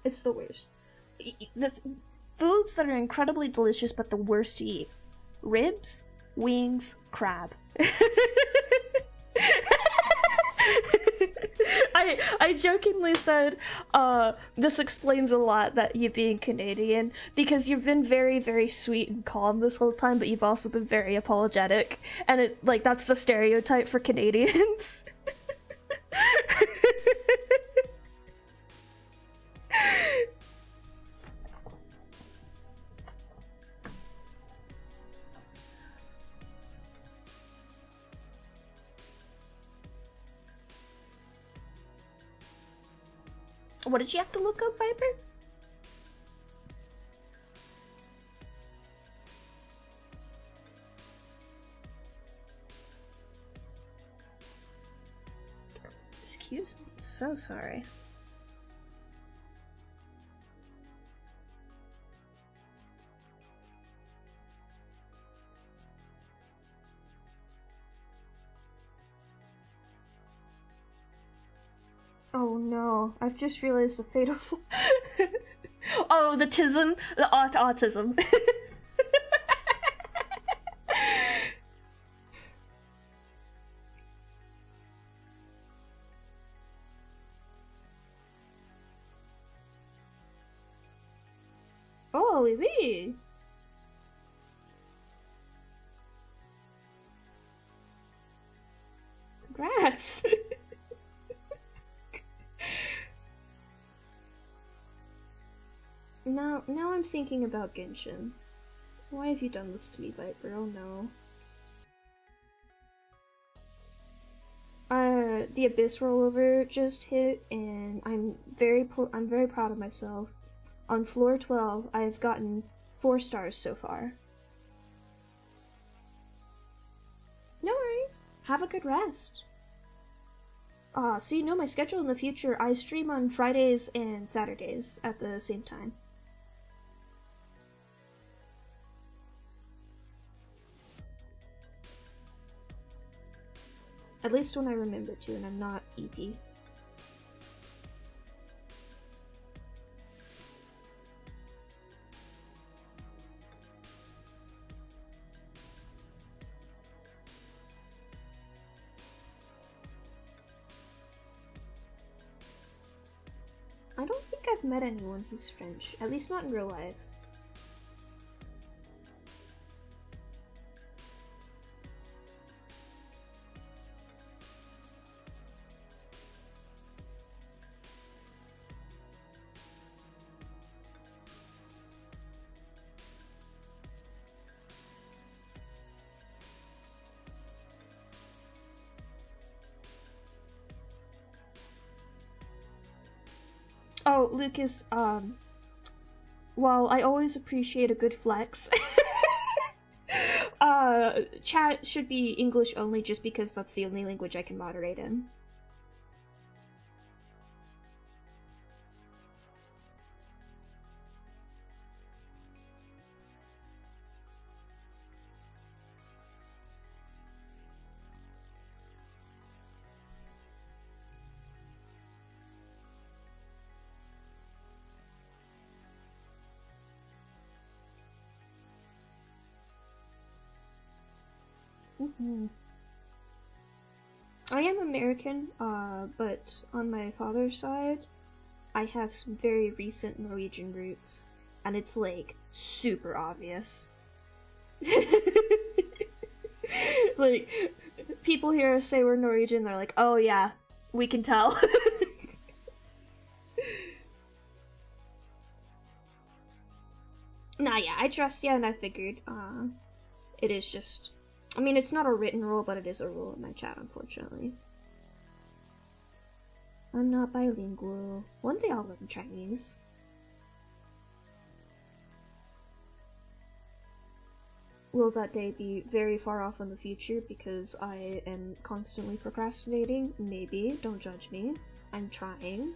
It's the worst. The foods that are incredibly delicious but the worst to eat. Ribs, wings, crab. I jokingly said, this explains a lot that you being Canadian, because you've been very, very sweet and calm this whole time, but you've also been very apologetic, and it, like, that's the stereotype for Canadians. What did you have to look up, Viper? Excuse me, I'm so sorry. Oh no, I've just realized a fatal oh, the tism, the autism. Oh, oui, oui. Congrats. Now I'm thinking about Genshin. Why have you done this to me, Viper? Oh no. The Abyss rollover just hit, and I'm very proud of myself. On floor 12, I've gotten 4 stars so far. No worries. Have a good rest. So you know my schedule in the future. I stream on Fridays and Saturdays at the same time. At least when I remember to, and I'm not EP. I don't think I've met anyone who's French, at least not in real life. Oh, Lucas, while I always appreciate a good flex, chat should be English only just because that's the only language I can moderate in. Mm-hmm. I am American, but on my father's side, I have some very recent Norwegian roots, and it's like super obvious. Like, people hear us say we're Norwegian, they're like, oh yeah, we can tell. Nah, yeah, I trust you, and I figured, it is just... I mean, it's not a written rule, but it is a rule in my chat, unfortunately. I'm not bilingual. One day I'll learn Chinese. Will that day be very far off in the future because I am constantly procrastinating? Maybe. Don't judge me. I'm trying.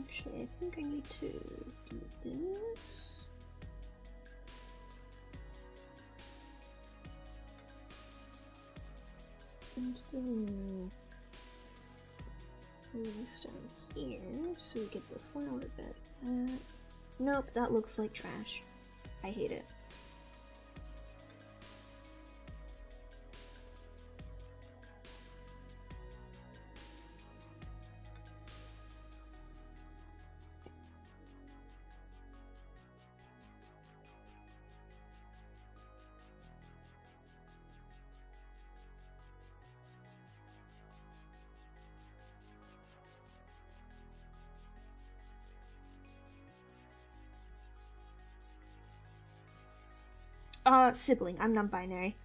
Actually, I think I need to do this. And then move this down here so we get the flower bed. Nope, that looks like trash. I hate it. Sibling. I'm non-binary.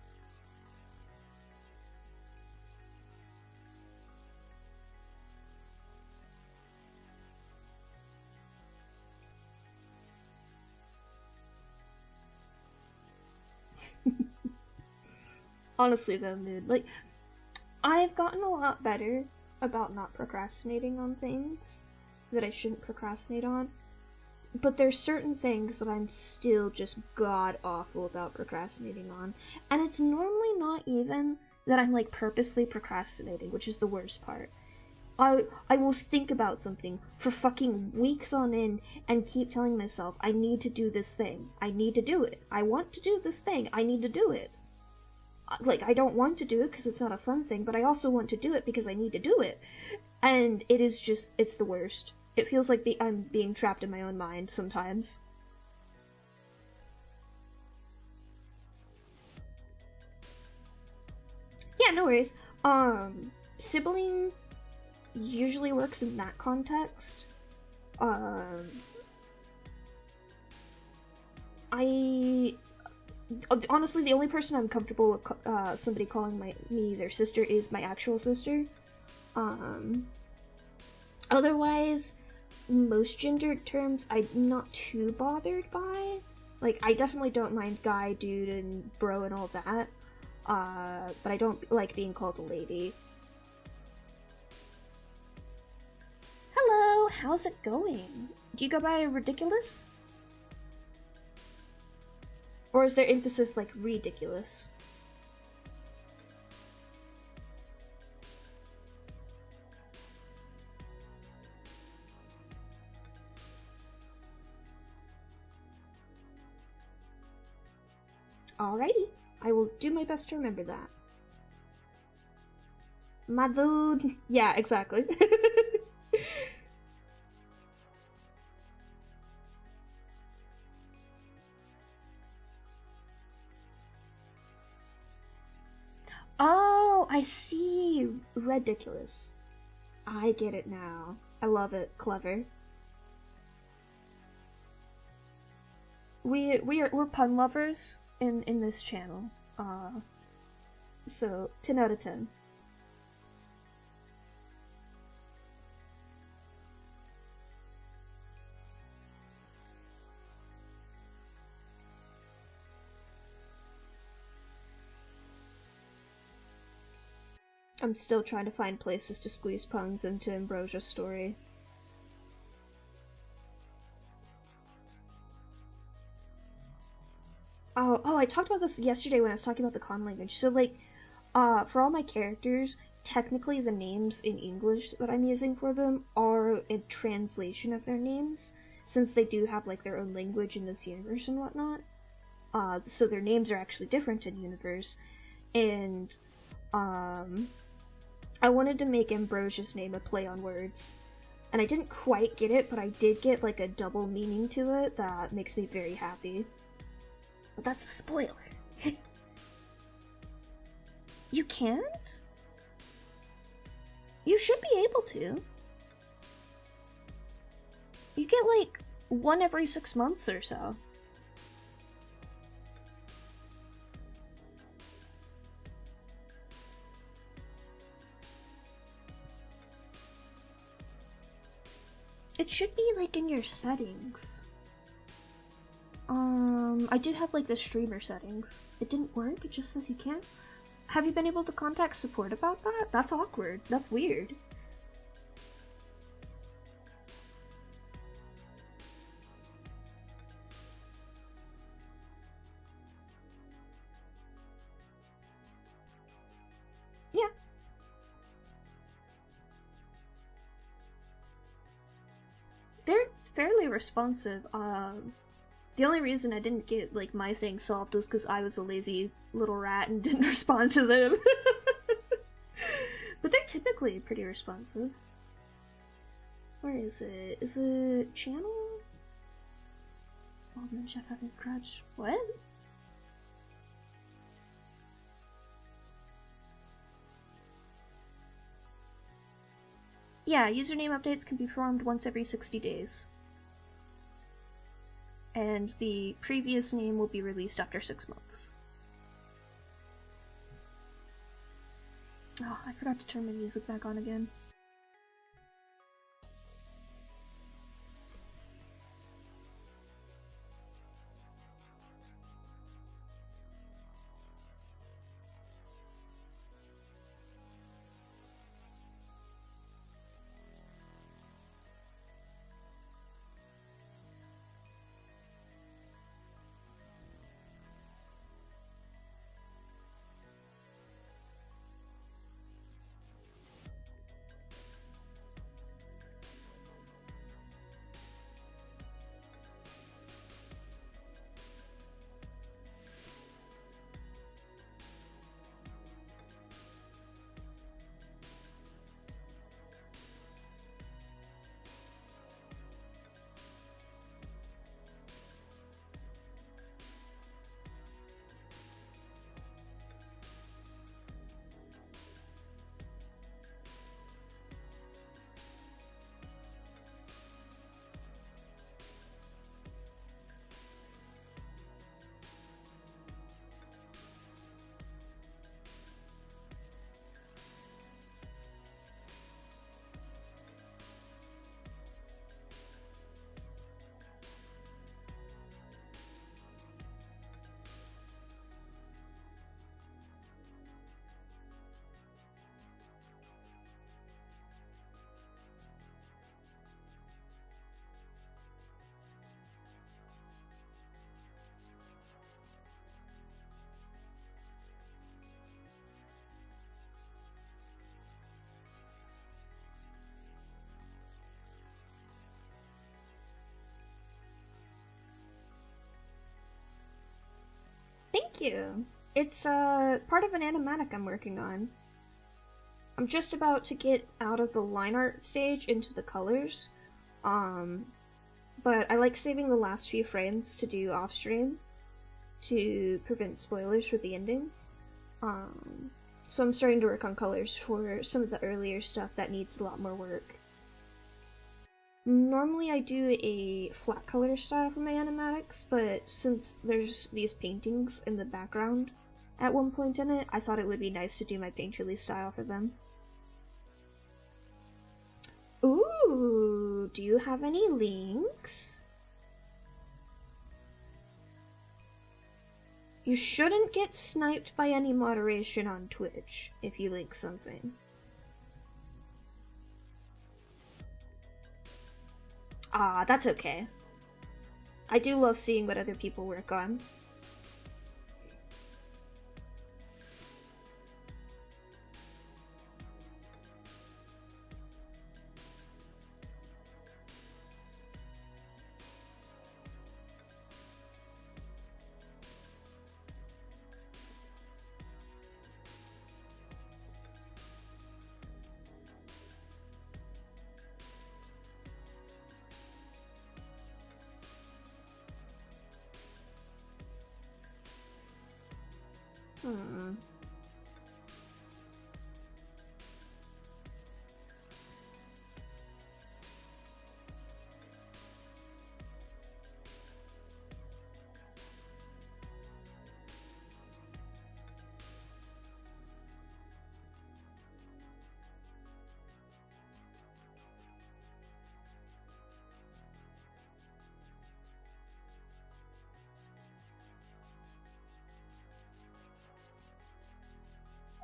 Honestly though, mood. Like, I've gotten a lot better about not procrastinating on things that I shouldn't procrastinate on. But there's certain things that I'm still just god-awful about procrastinating on. And it's normally not even that I'm, like, purposely procrastinating, which is the worst part. I will think about something for fucking weeks on end and keep telling myself, I need to do this thing. I need to do it. I want to do this thing. I need to do it. Like, I don't want to do it because it's not a fun thing, but I also want to do it because I need to do it. And it is just, it's the worst. It feels like I'm being trapped in my own mind sometimes. Yeah, no worries. Sibling usually works in that context. Honestly, the only person I'm comfortable with somebody calling me their sister is my actual sister. Otherwise, most gendered terms I'm not too bothered by. Like, I definitely don't mind guy, dude, and bro and all that. But I don't like being called a lady. Hello, how's it going? Do you go by ridiculous? Or is there emphasis like ridiculous? Alrighty, I will do my best to remember that. My dude. Yeah, exactly. Oh, I see. ridiculous. I get it now. I love it. Clever. We're pun lovers in this channel. So 10 out of 10. I'm still trying to find places to squeeze puns into Ambrosia's story. Oh, I talked about this yesterday when I was talking about the con language. So, like, for all my characters, technically the names in English that I'm using for them are a translation of their names, since they do have, like, their own language in this universe and whatnot. So their names are actually different in universe, and, I wanted to make Ambrosia's name a play on words, and I didn't quite get it, but I did get, like, a double meaning to it that makes me very happy. But that's a spoiler. You can't? You should be able to. You get, like, one every 6 months or so. It should be, like, in your settings. I did have, like, the streamer settings. It didn't work, it just says you can't. Have you been able to contact support about that? That's awkward. That's weird. Yeah. They're fairly responsive. The only reason I didn't get, like, my thing solved was because I was a lazy little rat and didn't respond to them. But they're typically pretty responsive. Where is it? Is it channel? Old man chef having a crutch. What? Yeah, username updates can be performed once every 60 days. And the previous name will be released after 6 months. Oh, I forgot to turn my music back on again. Thank you! It's, part of an animatic I'm working on. I'm just about to get out of the line art stage into the colors, but I like saving the last few frames to do off-stream to prevent spoilers for the ending. So I'm starting to work on colors for some of the earlier stuff that needs a lot more work. Normally I do a flat color style for my animatics, but since there's these paintings in the background at one point in it, I thought it would be nice to do my painterly style for them. Ooh, do you have any links? You shouldn't get sniped by any moderation on Twitch if you link something. Ah, that's okay. I do love seeing what other people work on.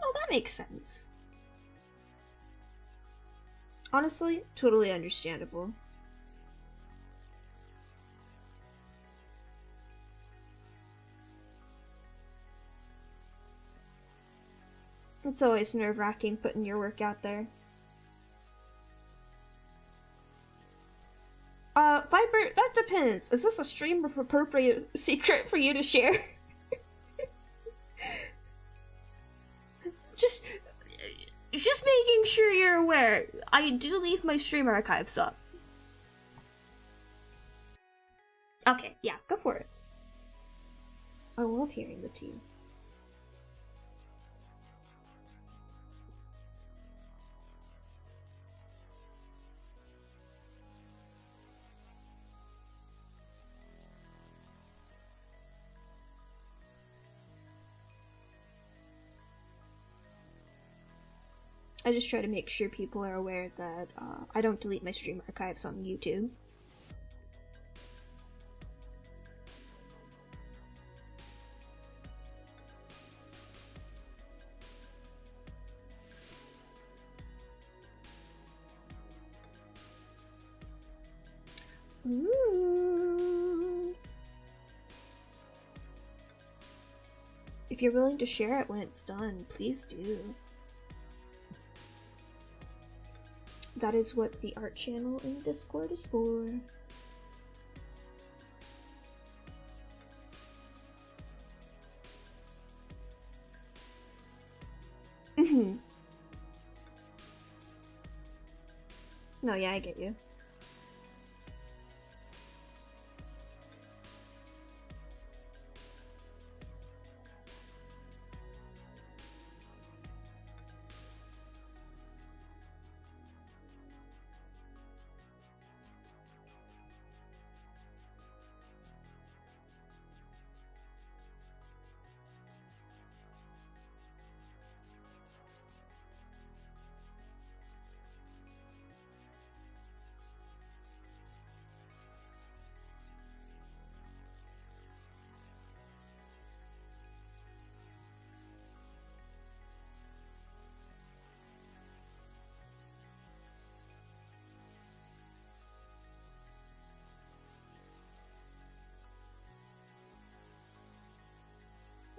Oh, that makes sense. Honestly, totally understandable. It's always nerve-wracking putting your work out there. Viper, that depends. Is this a stream of appropriate secret for you to share? Just making sure you're aware. I do leave my stream archives up. Okay, yeah, go for it. I love hearing the tea. I just try to make sure people are aware that I don't delete my stream archives on YouTube. Ooh. If you're willing to share it when it's done, please do. That is what the art channel in Discord is for. No, yeah, I get you.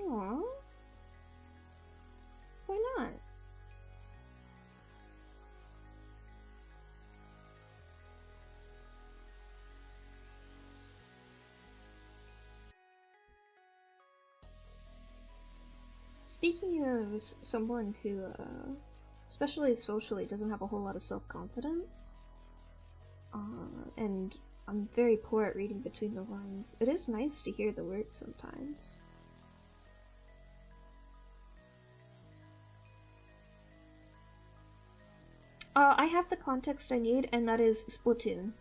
Aww. Why not? Speaking of someone who, especially socially, doesn't have a whole lot of self-confidence, and I'm very poor at reading between the lines, it is nice to hear the words sometimes. I have the context I need, and that is Splatoon.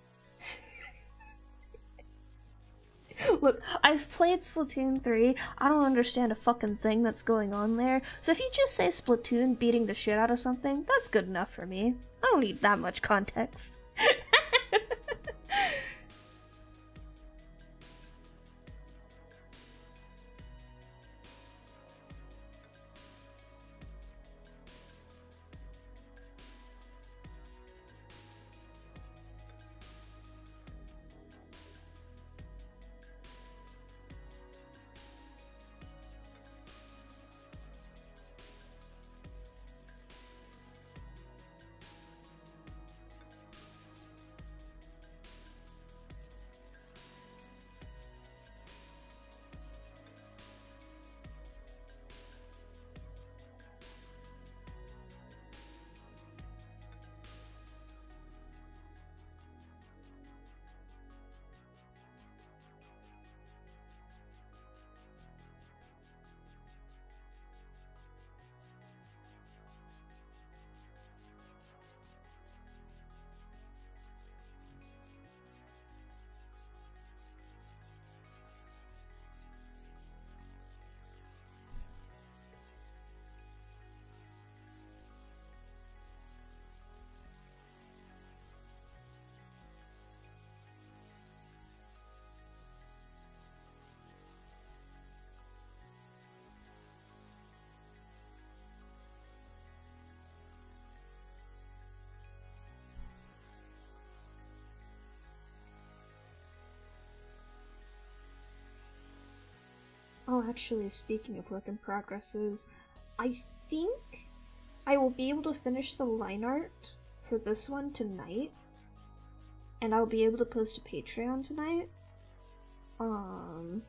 Look, I've played Splatoon 3, I don't understand a fucking thing that's going on there, so if you just say Splatoon beating the shit out of something, that's good enough for me. I don't need that much context. Oh, actually, speaking of work in progresses, I think I will be able to finish the line art for this one tonight, and I'll be able to post a Patreon tonight. I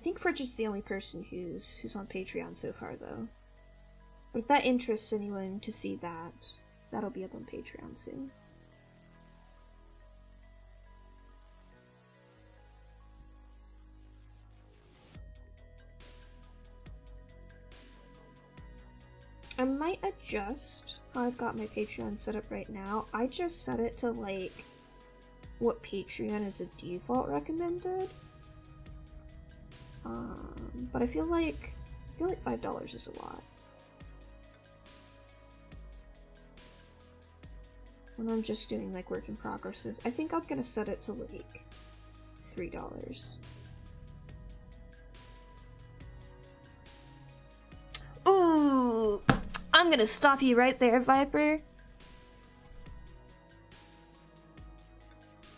think Fridge is the only person who's on Patreon so far, though. But if that interests anyone to see that, that'll be up on Patreon soon. I might adjust how I've got my Patreon set up right now. I just set it to, like, what Patreon is a default recommended. But I feel like $5 is a lot. When I'm just doing, like, work in progresses, I think I'm gonna set it to, like, $3. Ooh! I'm gonna stop you right there, Viper.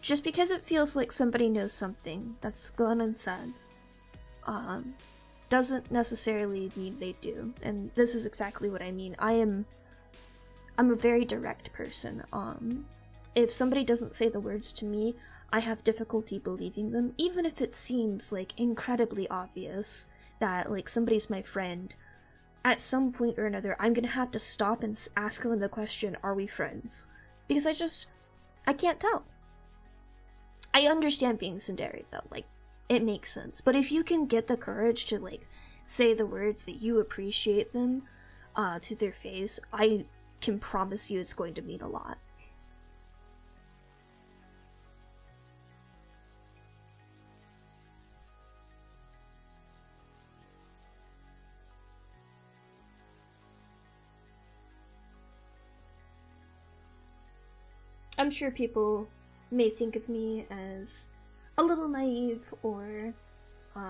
Just because it feels like somebody knows something that's gone unsaid, doesn't necessarily mean they do. And this is exactly what I mean. I'm a very direct person. If somebody doesn't say the words to me, I have difficulty believing them, even if it seems, like, incredibly obvious that, like, somebody's my friend. At some point or another, I'm gonna have to stop and ask them the question, are we friends? Because I can't tell. I understand being tsundere, though, like, it makes sense. But if you can get the courage to, like, say the words that you appreciate them, to their face, I can promise you it's going to mean a lot. I'm sure people may think of me as a little naive or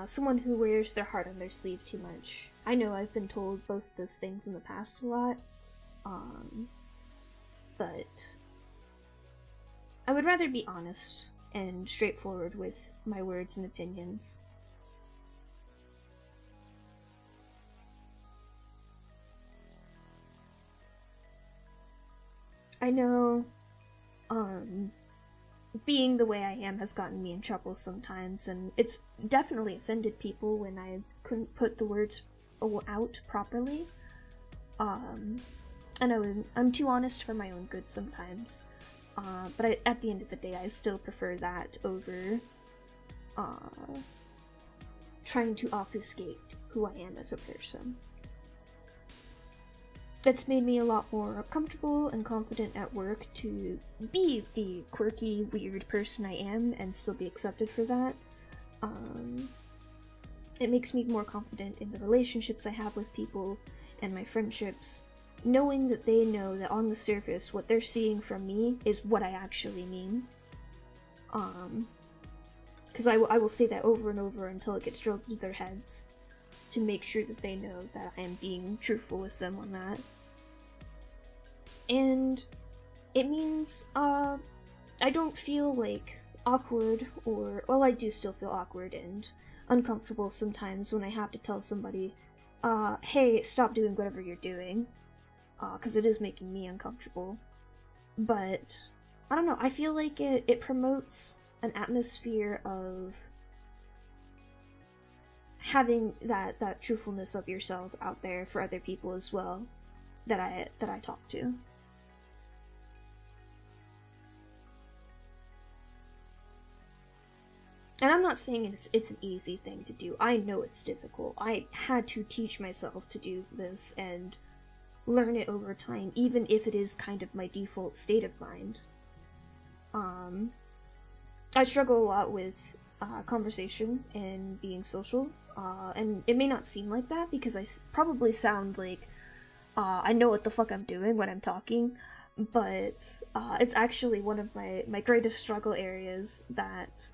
someone who wears their heart on their sleeve too much. I know I've been told both those things in the past a lot, but I would rather be honest and straightforward with my words and opinions. I know, being the way I am has gotten me in trouble sometimes, and it's definitely offended people when I couldn't put the words out properly. And I'm too honest for my own good sometimes. But at the end of the day, I still prefer that over trying to obfuscate who I am as a person. It's made me a lot more comfortable and confident at work to be the quirky, weird person I am and still be accepted for that. It makes me more confident in the relationships I have with people and my friendships, knowing that they know that on the surface what they're seeing from me is what I actually mean. Because I will say that over and over until it gets drilled into their heads, to make sure that they know that I am being truthful with them on that. And it means, I don't feel, like, awkward or... Well, I do still feel awkward and uncomfortable sometimes when I have to tell somebody, hey, stop doing whatever you're doing. Because it is making me uncomfortable. But, I don't know, I feel like it promotes an atmosphere of having that truthfulness of yourself out there for other people as well, that I talk to. And I'm not saying it's an easy thing to do. I know it's difficult. I had to teach myself to do this and learn it over time, even if it is kind of my default state of mind. I struggle a lot with conversation and being social, and it may not seem like that because I probably sound like I know what the fuck I'm doing when I'm talking, but it's actually one of my greatest struggle areas that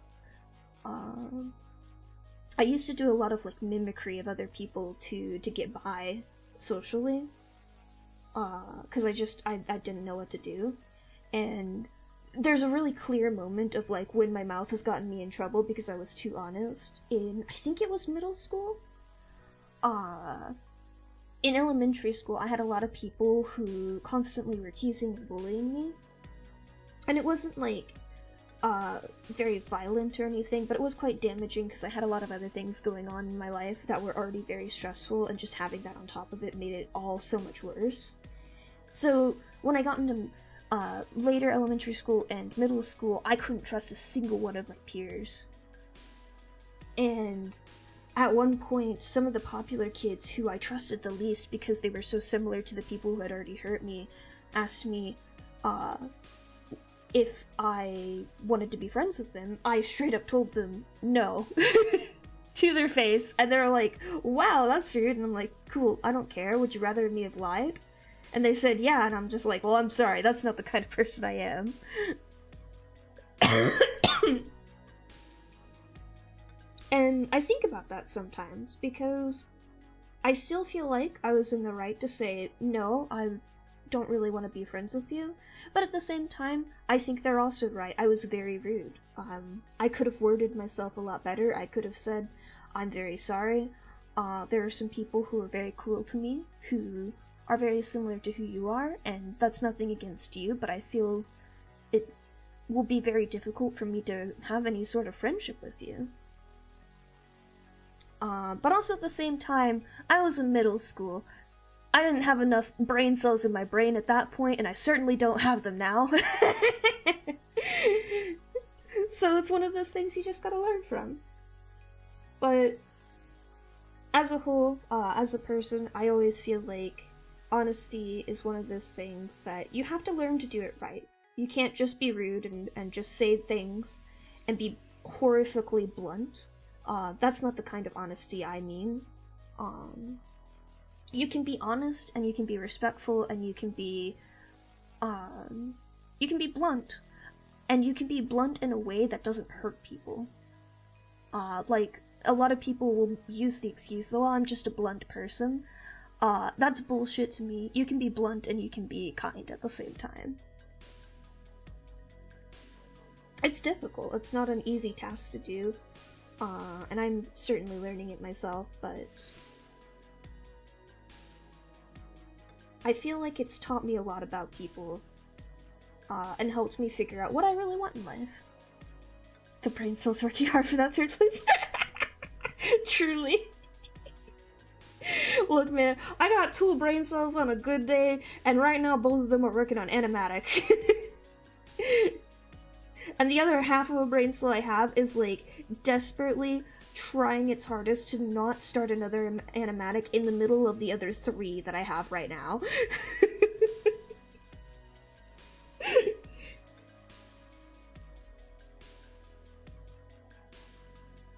I used to do a lot of like mimicry of other people to get by socially, because I didn't know what to do, and there's a really clear moment of like when my mouth has gotten me in trouble because I was too honest in, I think it was middle school. In elementary school, I had a lot of people who constantly were teasing and bullying me, and it wasn't like very violent or anything, but it was quite damaging because I had a lot of other things going on in my life that were already very stressful, and just having that on top of it made it all so much worse. So when I got into later elementary school and middle school, I couldn't trust a single one of my peers. And at one point, some of the popular kids who I trusted the least because they were so similar to the people who had already hurt me asked me if I wanted to be friends with them. I straight up told them no to their face, and they were like, wow, that's weird. And I'm like, cool, I don't care, would you rather me have lied? And they said yeah, and I'm just like, well, I'm sorry, that's not the kind of person I am. And I think about that sometimes, because I still feel like I was in the right to say, no, I don't really want to be friends with you, but at the same time, I think they're also right. I was very rude. I could have worded myself a lot better. I could have said, I'm very sorry. There are some people who are very cruel to me, who are very similar to who you are, and that's nothing against you, but I feel it will be very difficult for me to have any sort of friendship with you. But also at the same time, I was in middle school. I didn't have enough brain cells in my brain at that point, and I certainly don't have them now. So it's one of those things you just gotta learn from. But as a whole, as a person, I always feel like honesty is one of those things that you have to learn to do it right. You can't just be rude and just say things and be horrifically blunt. That's not the kind of honesty I mean. You can be honest, and you can be respectful, and you can be blunt. And you can be blunt in a way that doesn't hurt people. Like, a lot of people will use the excuse, well, I'm just a blunt person. That's bullshit to me. You can be blunt and you can be kind at the same time. It's difficult. It's not an easy task to do. And I'm certainly learning it myself, but I feel like it's taught me a lot about people, and helped me figure out what I really want in life. The brain cells working hard for that third place. Truly. Look, man, I got 2 brain cells on a good day, and right now both of them are working on Animatic. And the other half of a brain cell I have is, like, desperately trying its hardest to not start another animatic in the middle of the other 3 that I have right now.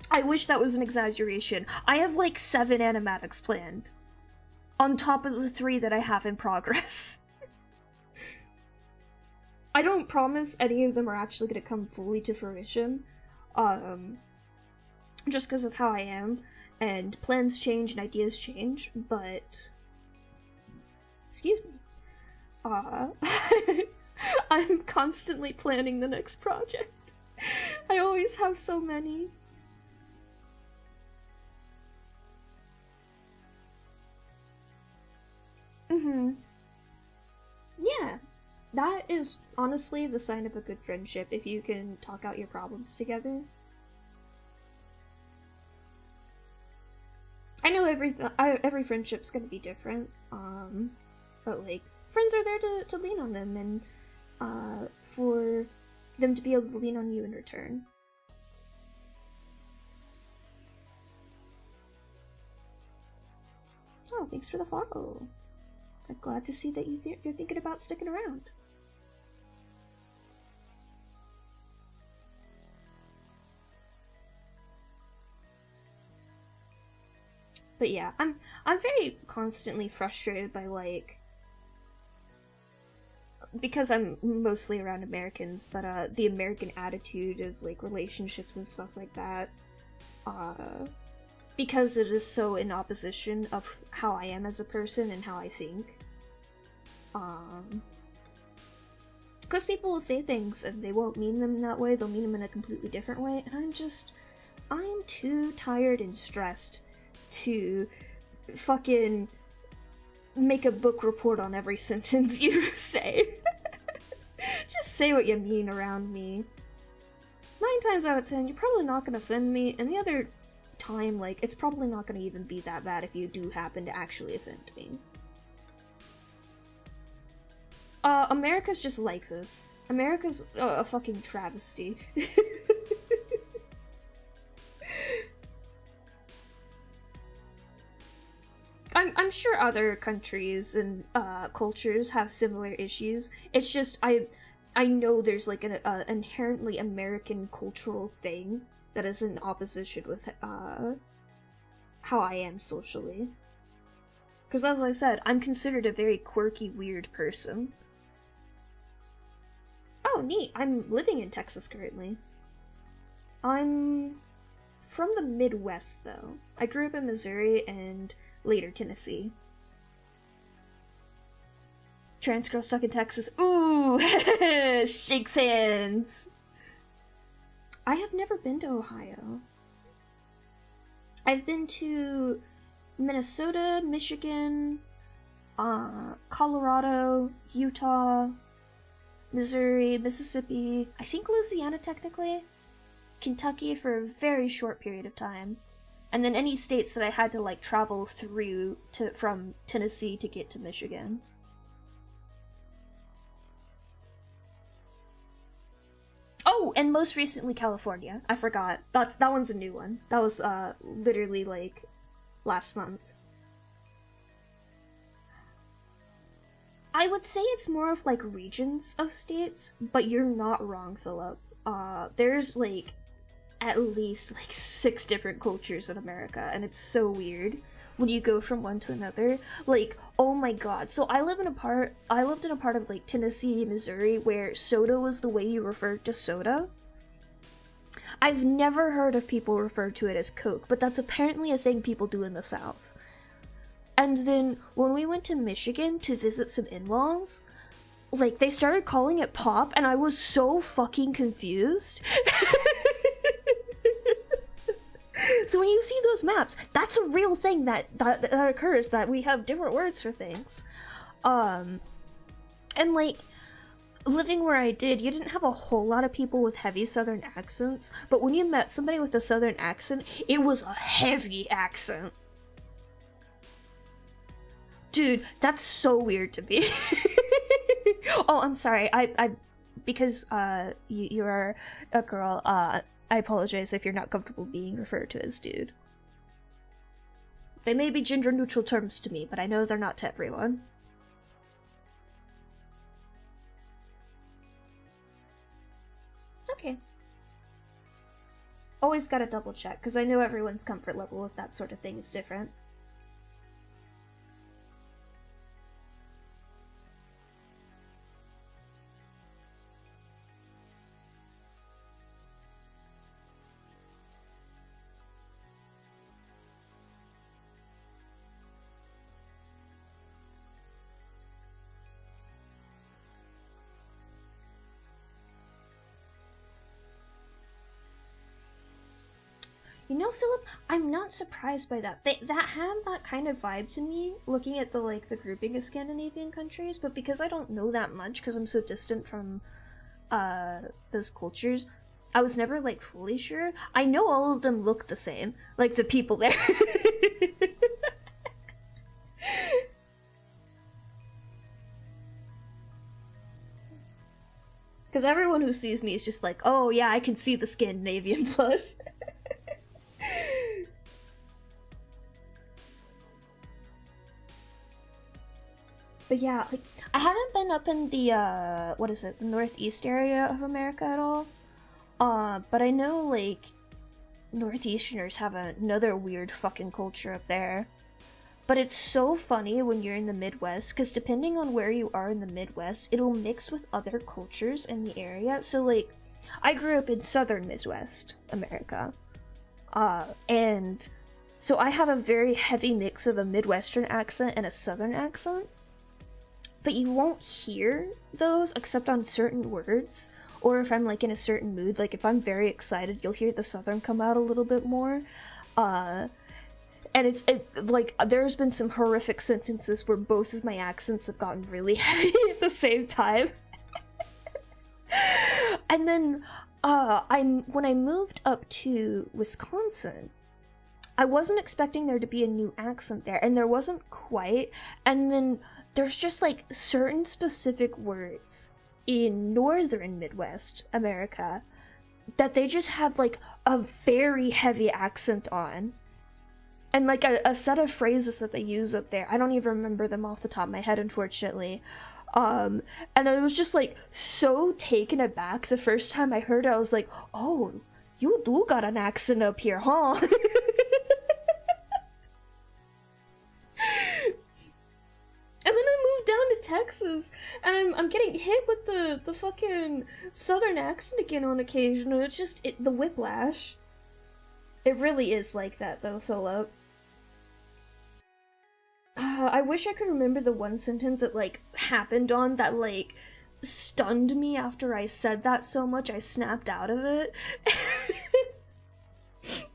I wish that was an exaggeration. I have like 7 animatics planned, on top of the 3 that I have in progress. I don't promise any of them are actually going to come fully to fruition, just because of how I am, and plans change and ideas change, but... Excuse me. I'm constantly planning the next project. I always have so many. Yeah. That is honestly the sign of a good friendship, if you can talk out your problems together. I know every friendship's gonna be different, but like, friends are there to lean on them, and for them to be able to lean on you in return. Oh, thanks for the follow. I'm glad to see that you're thinking about sticking around. But yeah, I'm very constantly frustrated by, like, because I'm mostly around Americans, but the American attitude of like relationships and stuff like that, because it is so in opposition of how I am as a person and how I think. Because people will say things and they won't mean them that way, they'll mean them in a completely different way, and I'm too tired and stressed to fucking make a book report on every sentence you say. Just say what you mean around me. 9 times out of 10, you're probably not gonna offend me, and the other time, like, it's probably not gonna even be that bad if you do happen to actually offend me. America's just like this. America's a fucking travesty. I'm sure other countries and cultures have similar issues. It's just I know there's like an inherently American cultural thing that is in opposition with how I am socially. Because as I said, I'm considered a very quirky, weird person. Oh, neat. I'm living in Texas currently. I'm from the Midwest, though. I grew up in Missouri and later Tennessee. Trans girl stuck in Texas. Ooh! Shakes hands! I have never been to Ohio. I've been to Minnesota, Michigan, Colorado, Utah, Missouri, Mississippi, I think Louisiana technically, Kentucky for a very short period of time, and then any states that I had to like travel through from Tennessee to get to Michigan. Oh, and most recently California. I forgot. That one's a new one. That was literally like last month. I would say it's more of like regions of states, but you're not wrong, Philip. There's like at least like 6 different cultures in America, and it's so weird when you go from one to another. Like, oh my god. So I lived in a part of like Tennessee, Missouri, where soda was the way you referred to soda. I've never heard of people refer to it as Coke, but that's apparently a thing people do in the South. And then when we went to Michigan to visit some in-laws, like, they started calling it pop, and I was so fucking confused. So when you see those maps, that's a real thing that occurs, that we have different words for things. And like, living where I did, you didn't have a whole lot of people with heavy southern accents, but when you met somebody with a southern accent, it was a heavy accent. Dude, that's so weird to me. Oh, I'm sorry. I because you're a girl. I apologize if you're not comfortable being referred to as dude. They may be gender-neutral terms to me, but I know they're not to everyone. Okay. Always gotta double check, because I know everyone's comfort level with that sort of thing is different. You know, Philip, I'm not surprised by that. That had that kind of vibe to me, looking at the grouping of Scandinavian countries, but because I don't know that much, because I'm so distant from, those cultures, I was never, fully sure. I know all of them look the same, the people there. Because everyone who sees me is just like, oh yeah, I can see the Scandinavian blood. But yeah, I haven't been up in the, the northeast area of America at all. But I know, Northeasterners have another weird fucking culture up there. But it's so funny when you're in the Midwest, because depending on where you are in the Midwest, it'll mix with other cultures in the area. So, I grew up in southern Midwest America. And so I have a very heavy mix of a Midwestern accent and a southern accent. But you won't hear those except on certain words, or if I'm in a certain mood. If I'm very excited, you'll hear the southern come out a little bit more. And there's been some horrific sentences where both of my accents have gotten really heavy at the same time. And then when I moved up to Wisconsin, I wasn't expecting there to be a new accent there, and there wasn't quite. And then there's just certain specific words in northern Midwest America that they just have a very heavy accent on. And a set of phrases that they use up there. I don't even remember them off the top of my head, unfortunately. And I was just so taken aback the first time I heard it. I was like, oh, you do got an accent up here, huh? And then I moved down to Texas, and I'm getting hit with the fucking southern accent again on occasion, and it's just, the whiplash. It really is like that, though, Philip. I wish I could remember the one sentence that, happened on that, stunned me after I said that so much I snapped out of it.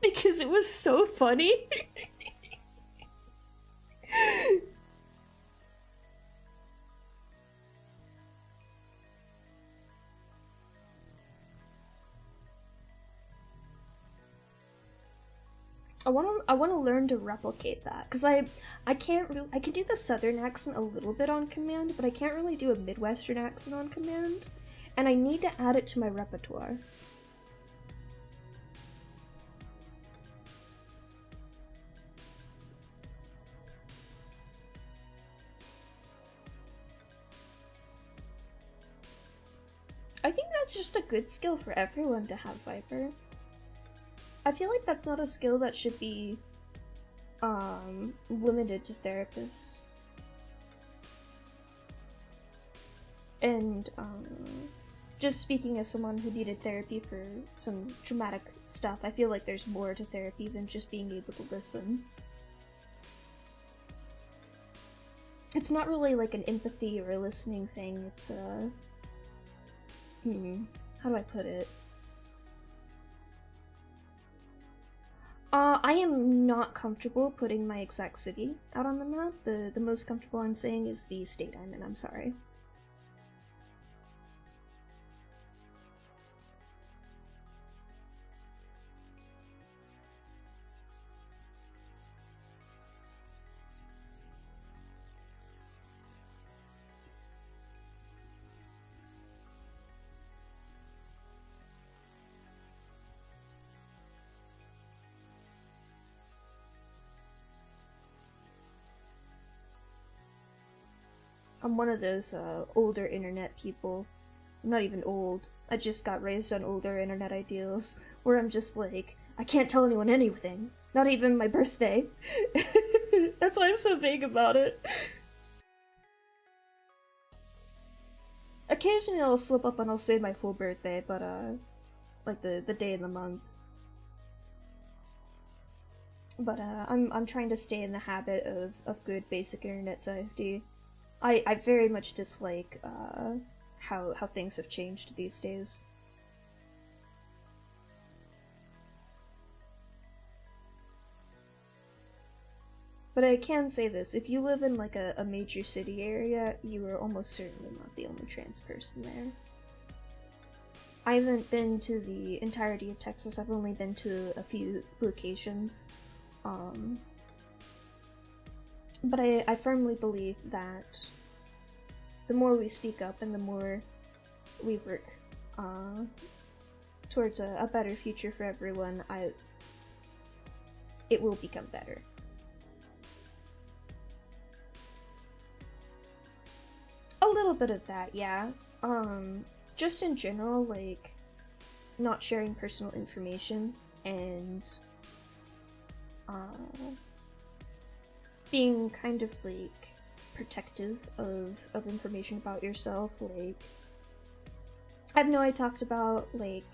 Because it was so funny. I want to learn to replicate that, because I can't really, I can do the southern accent a little bit on command, but I can't really do a Midwestern accent on command, and I need to add it to my repertoire. I think that's just a good skill for everyone to have, Viper. I feel like that's not a skill that should be limited to therapists. And just speaking as someone who needed therapy for some traumatic stuff, I feel like there's more to therapy than just being able to listen. It's not really an empathy or a listening thing, it's how do I put it? I am not comfortable putting my exact city out on the map. The most comfortable I'm saying is the state I'm in, I'm sorry. I'm one of those older internet people. I'm not even old. I just got raised on older internet ideals, where I'm just like, I can't tell anyone anything. Not even my birthday. That's why I'm so vague about it. Occasionally I'll slip up and I'll say my full birthday, but like the day and the month. But I'm trying to stay in the habit of good basic internet safety. I very much dislike how things have changed these days. But I can say this, if you live in like a major city area, you are almost certainly not the only trans person there. I haven't been to the entirety of Texas, I've only been to a few locations. But I firmly believe that the more we speak up and the more we work towards a better future for everyone, it will become better. A little bit of that, yeah. Just in general, like, not sharing personal information and being kind of like protective of information about yourself. Like, I know I talked about like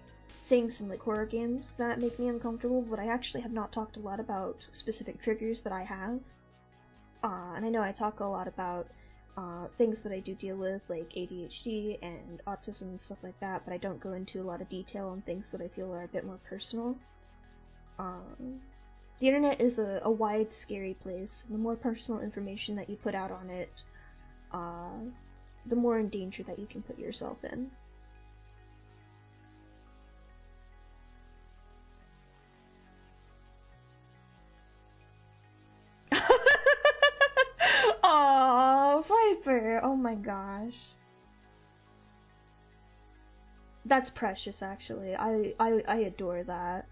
things in like horror games that make me uncomfortable, but I actually have not talked a lot about specific triggers that I have. And I know I talk a lot about things that I do deal with, like ADHD and autism and stuff like that, but I don't go into a lot of detail on things that I feel are a bit more personal. The internet is a wide, scary place. The more personal information that you put out on it, the more in danger that you can put yourself in. Aww, Viper! Oh my gosh. That's precious, actually. I adore that.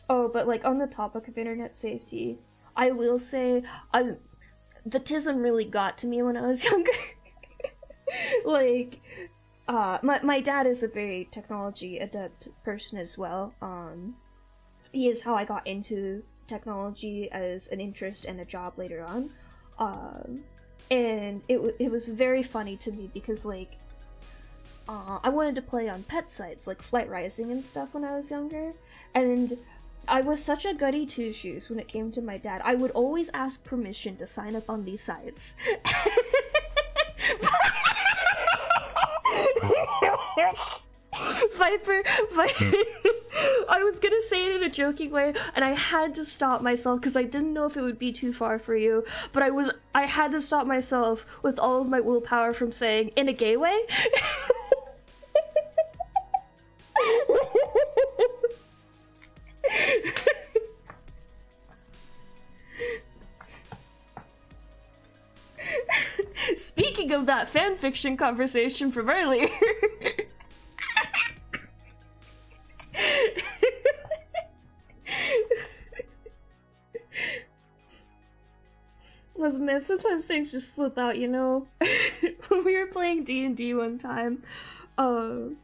Oh, but like on the topic of internet safety, I will say, the TISM really got to me when I was younger. Like, my dad is a very technology adept person as well. He is how I got into technology as an interest and a job later on. And it was very funny to me because like, I wanted to play on pet sites like Flight Rising and stuff when I was younger, and I was such a goody two-shoes when it came to my dad. I would always ask permission to sign up on these sites. Viper, I was gonna say it in a joking way, and I had to stop myself because I didn't know if it would be too far for you, but I had to stop myself with all of my willpower from saying, in a gay way? Speaking of that fanfiction conversation from earlier. Listen, man, sometimes things just slip out, you know? When we were playing D&D one time, Innie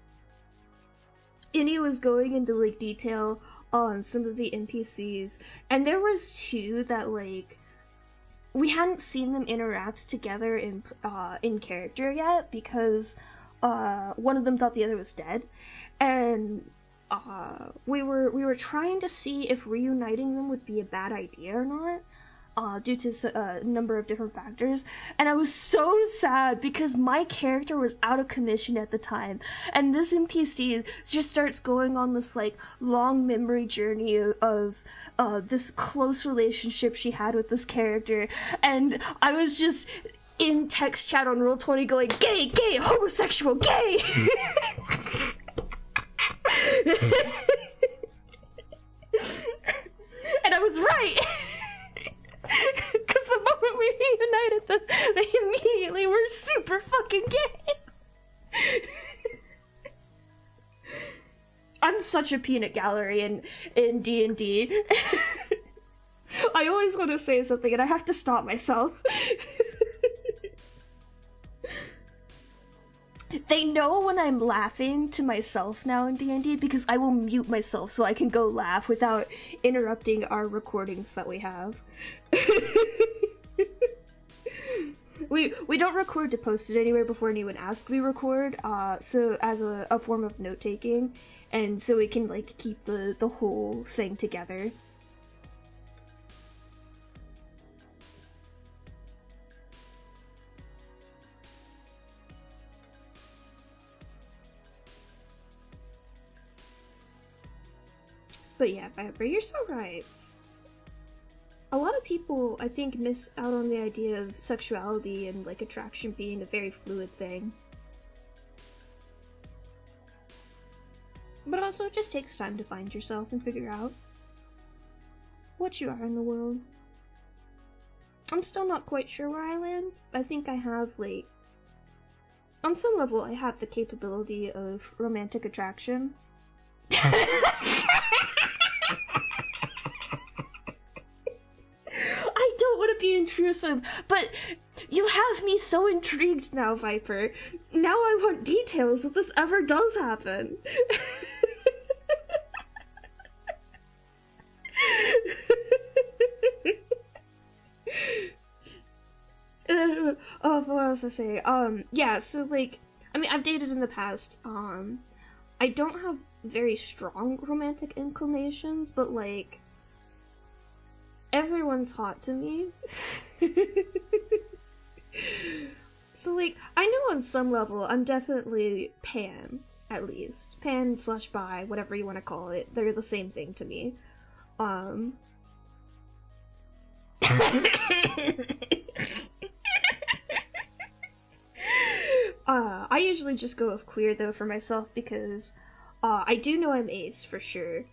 was going into, like, detail on some of the NPCs, and there was two that, like, we hadn't seen them interact together in character yet, because, one of them thought the other was dead, and, we were trying to see if reuniting them would be a bad idea or not, due to a number of different factors, and I was so sad because my character was out of commission at the time, and this NPC just starts going on this like long memory journey of this close relationship she had with this character, and I was just in text chat on Roll20 going, gay, gay, homosexual, gay! And I was right! they immediately were super fucking gay. I'm such a peanut gallery in D&D. I always want to say something and I have to stop myself. They know when I'm laughing to myself now in D&D because I will mute myself so I can go laugh without interrupting our recordings that we have. We don't record to post it anywhere before anyone asks we record, so as a form of note-taking, and so we can like keep the whole thing together. But yeah, Viper, you're so right. A lot of people, I think, miss out on the idea of sexuality and, like, attraction being a very fluid thing. But also, it just takes time to find yourself and figure out what you are in the world. I'm still not quite sure where I land. I think I have, like... On some level, I have the capability of romantic attraction. I don't want to be intrusive, but you have me so intrigued now, Viper. Now I want details if this ever does happen. Oh, what else I say? Yeah, so, like, I mean, I've dated in the past. I don't have very strong romantic inclinations, but, like, everyone's hot to me. So, like, I know on some level I'm definitely pan, at least. Pan/bi, whatever you want to call it. They're the same thing to me. I usually just go with queer, though, for myself, because I do know I'm ace, for sure.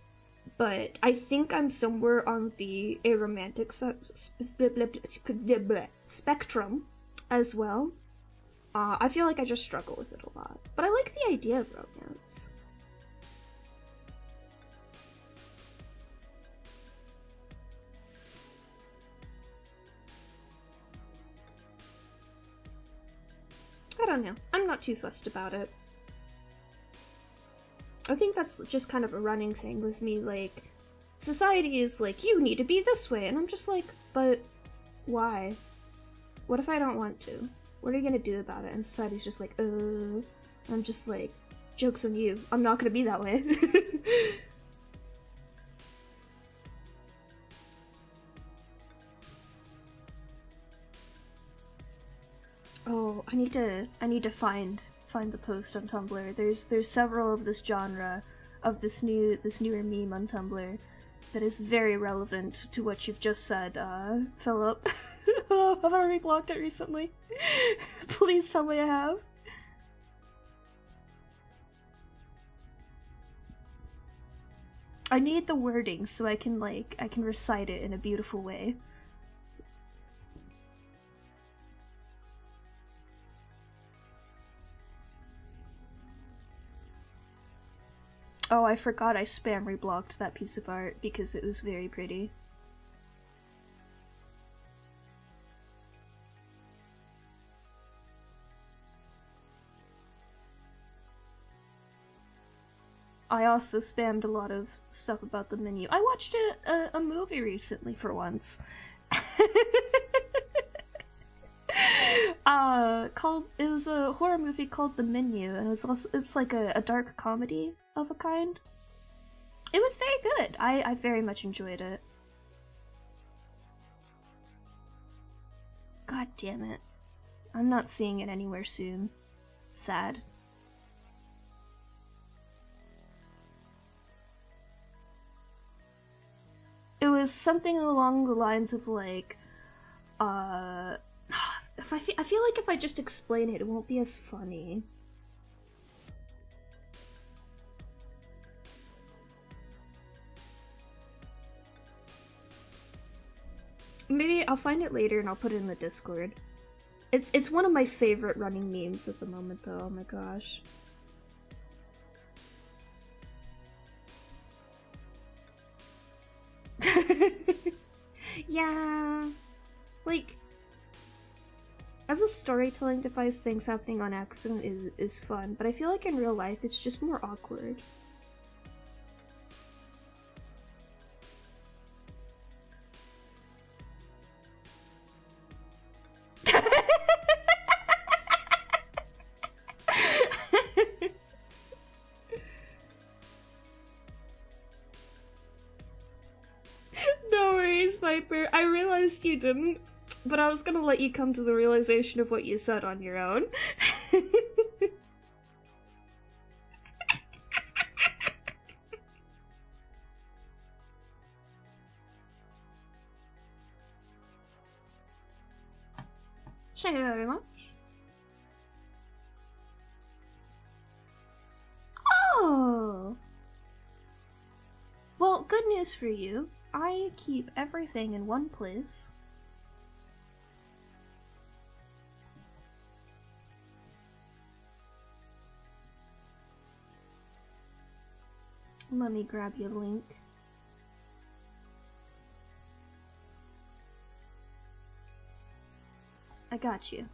But I think I'm somewhere on the aromantic spectrum as well. I feel like I just struggle with it a lot. But I like the idea of romance. I don't know. I'm not too fussed about it. I think that's just kind of a running thing with me, like, society is like, you need to be this way, and I'm just like, but why? What if I don't want to? What are you gonna do about it? And society's just like, I'm just like, joke's on you, I'm not gonna be that way. Oh, I need to find the post on Tumblr. There's several of this genre, of this newer meme on Tumblr that is very relevant to what you've just said, Philip. Oh, I've already blocked it recently. Please tell me I have. I need the wording so I can recite it in a beautiful way. Oh, I forgot I spam reblocked that piece of art because it was very pretty. I also spammed a lot of stuff about the menu. I watched a movie recently for once. It was a horror movie called The Menu, and it's like a dark comedy of a kind. It was very good. I very much enjoyed it. God damn it. I'm not seeing it anywhere soon. Sad. It was something along the lines of like, I feel like if I just explain it, it won't be as funny. Maybe I'll find it later and I'll put it in the Discord. It's one of my favorite running memes at the moment, though. Oh my gosh. Yeah, like, as a storytelling device, things happening on accident is fun, but I feel like in real life it's just more awkward. No worries, Viper. I realized you didn't, but I was gonna let you come to the realization of what you said on your own. Thank you very much. Oh! Well, good news for you. I keep everything in one place. Let me grab you a link. I got you.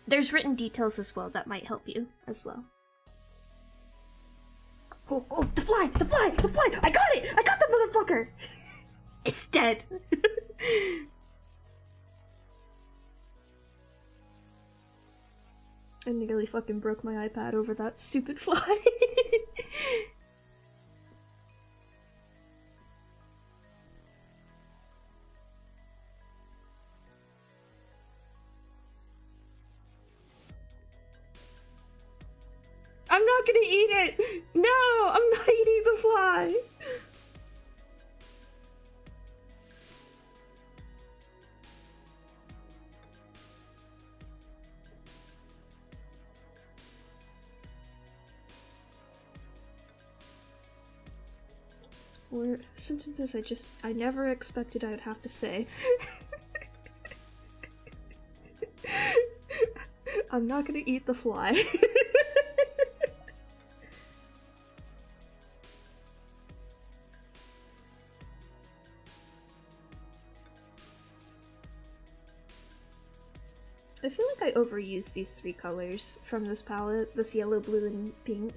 There's written details as well that might help you as well. Oh, the fly! The fly! The fly! I got it! I got the motherfucker! It's dead! I nearly fucking broke my iPad over that stupid fly. I'm not gonna eat it! No! I'm not eating the fly! Or sentences I never expected I would have to say. I'm not gonna eat the fly. I feel like I overused these three colors from this palette, this yellow, blue, and pink.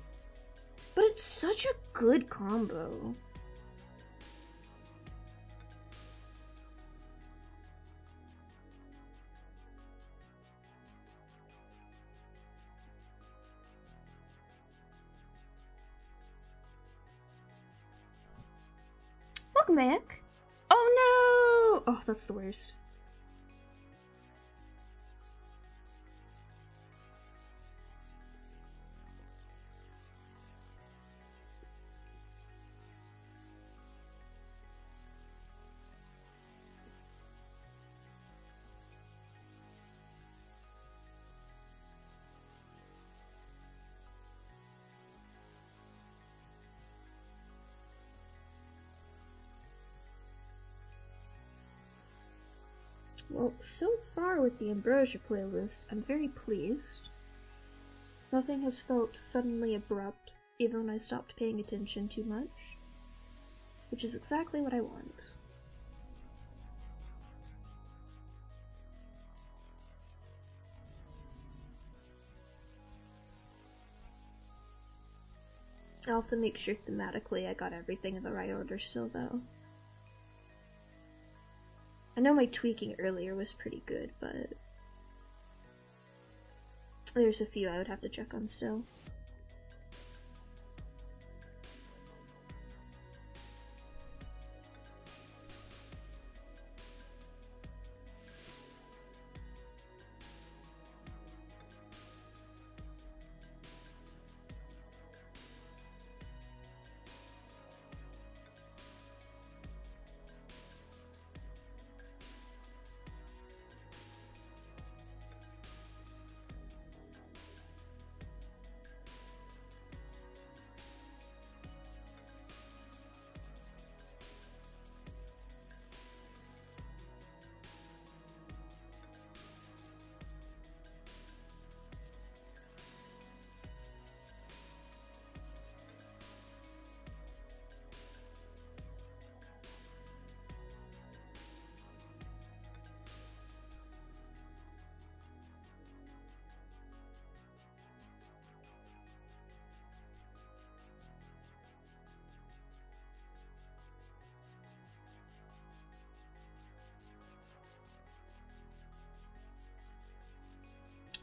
But it's such a good combo. Welcome back. Oh no! Oh, that's the worst. Well, so far with the Ambrosia playlist, I'm very pleased. Nothing has felt suddenly abrupt, even when I stopped paying attention too much. Which is exactly what I want. I'll have to make sure thematically I got everything in the right order still, though. I know my tweaking earlier was pretty good, but there's a few I would have to check on still.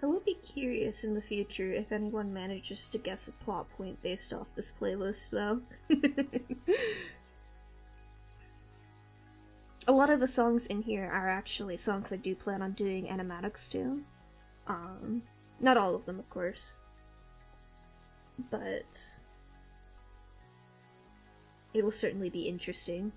I would be curious in the future if anyone manages to guess a plot point based off this playlist, though. A lot of the songs in here are actually songs I do plan on doing animatics to. Not all of them, of course. But it will certainly be interesting.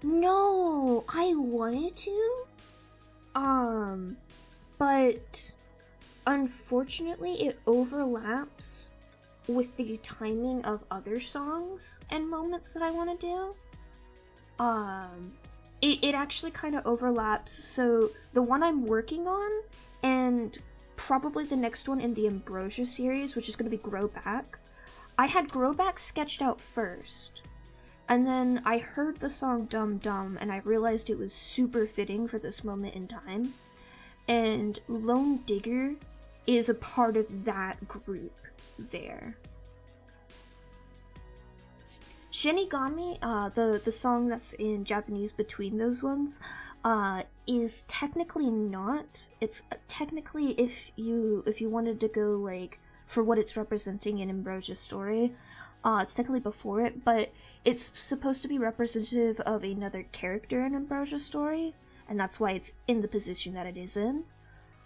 No, I wanted to, but unfortunately it overlaps with the timing of other songs and moments that I want to do. It actually kind of overlaps, so the one I'm working on, and probably the next one in the Ambrosia series, which is going to be Grow Back, I had Grow Back sketched out first. And then I heard the song Dum Dum, and I realized it was super fitting for this moment in time. And Lone Digger is a part of that group there. Shinigami, the song that's in Japanese between those ones, is technically not. It's technically, if you wanted to go like for what it's representing in Ambrosia's story, it's technically before it, but it's supposed to be representative of another character in Ambrosia's story, and that's why it's in the position that it is in.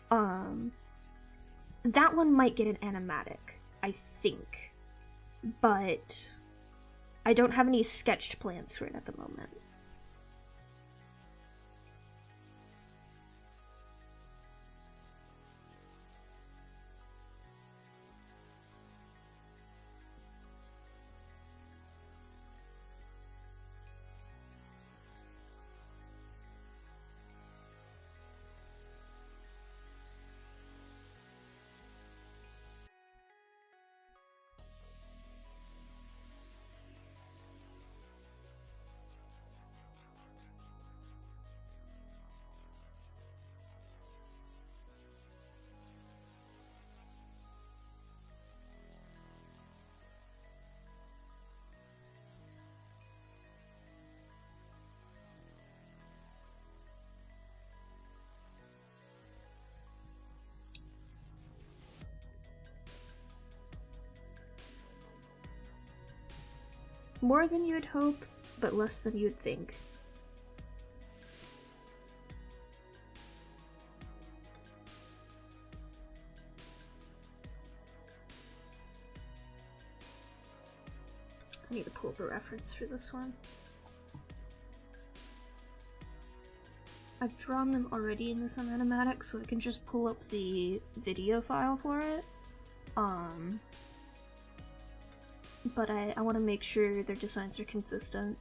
That one might get an animatic, I think, but I don't have any sketched plans for it at the moment. More than you'd hope, but less than you'd think. I need to pull up a reference for this one. I've drawn them already in this animatic, so I can just pull up the video file for it. But I want to make sure their designs are consistent.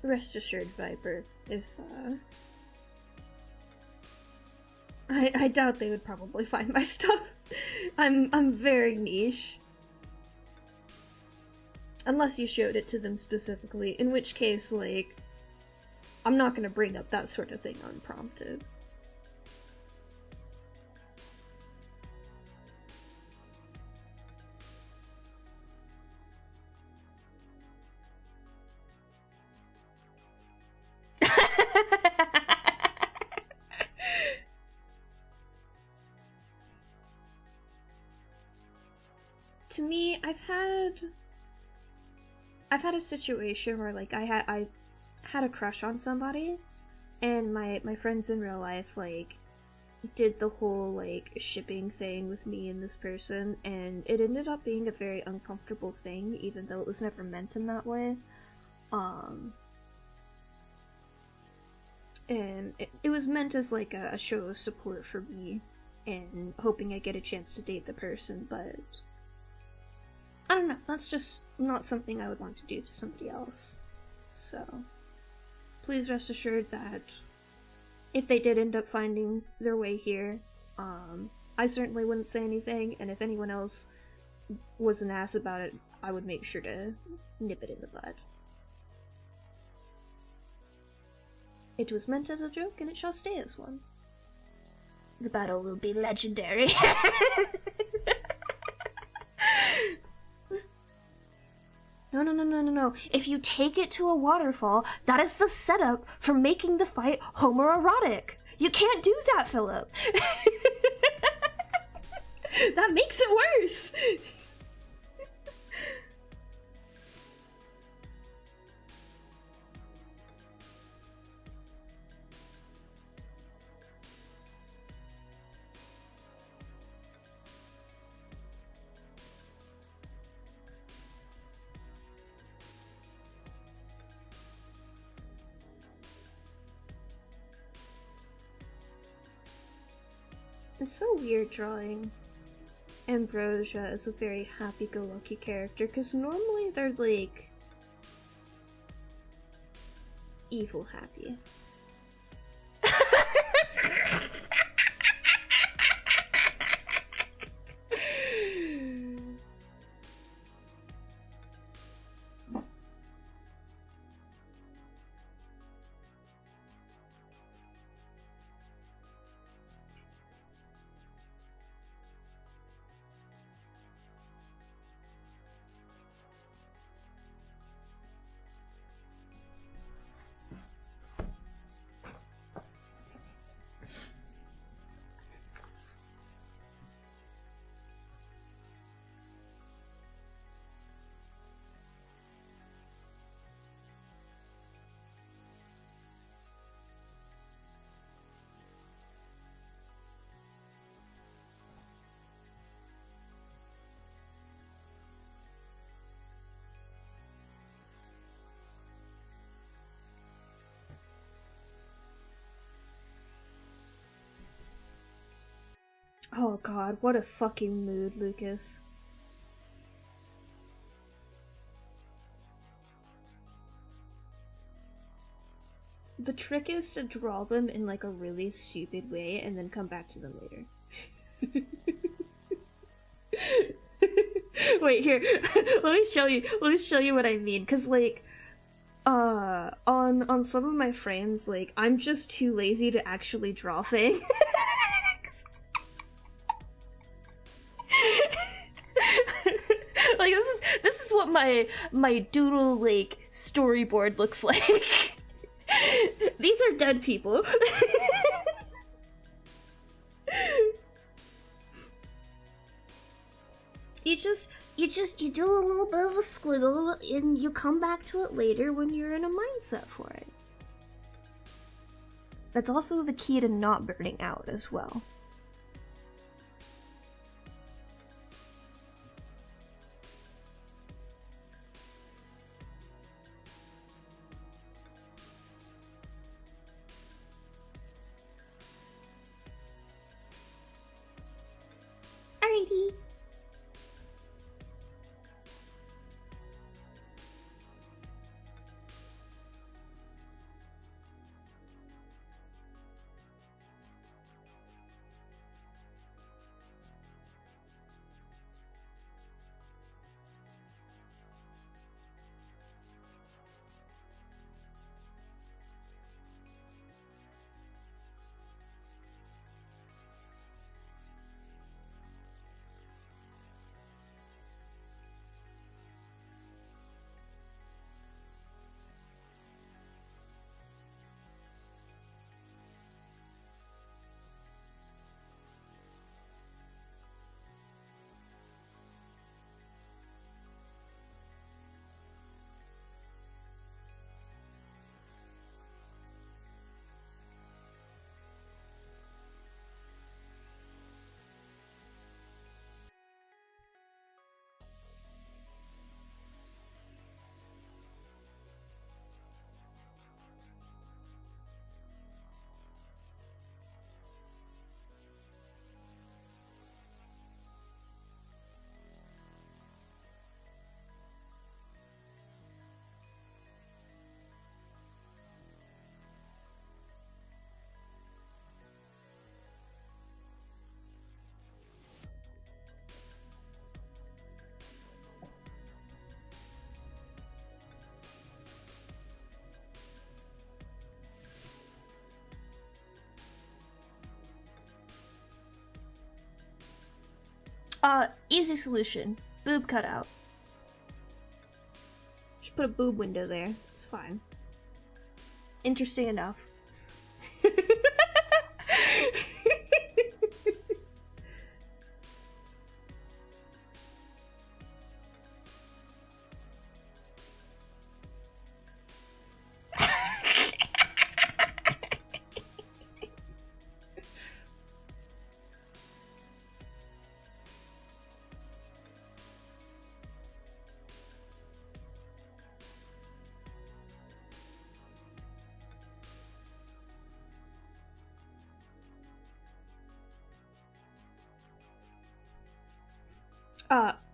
Rest assured, Viper, if, I doubt they would probably find my stuff. I'm very niche. Unless you showed it to them specifically, in which case, like, I'm not gonna bring up that sort of thing unprompted. To me, I've had a situation where, like, I had a crush on somebody, and my friends in real life, like, did the whole, like, shipping thing with me and this person, and it ended up being a very uncomfortable thing, even though it was never meant in that way. And it was meant as, like, a show of support for me, and hoping I get a chance to date the person, but I don't know, that's just not something I would want to do to somebody else. So, please rest assured that if they did end up finding their way here, I certainly wouldn't say anything, and if anyone else was an ass about it, I would make sure to nip it in the bud. It was meant as a joke, and it shall stay as one. The battle will be legendary. No. If you take it to a waterfall, that is the setup for making the fight homoerotic. You can't do that, Philip. That makes it worse. It's so weird drawing Ambrosia as a very happy-go-lucky character, because normally they're, like, evil happy. Oh god, what a fucking mood, Lucas. The trick is to draw them in, like, a really stupid way and then come back to them later. Wait, here. Let me show you what I mean, cuz, like, on some of my frames, like, I'm just too lazy to actually draw things. Like, this is what my doodle, like, storyboard looks like. These are dead people. You do a little bit of a squiggle and you come back to it later when you're in a mindset for it. That's also the key to not burning out as well. Alrighty. Easy solution. Boob cutout. Just put a boob window there. It's fine. Interesting enough.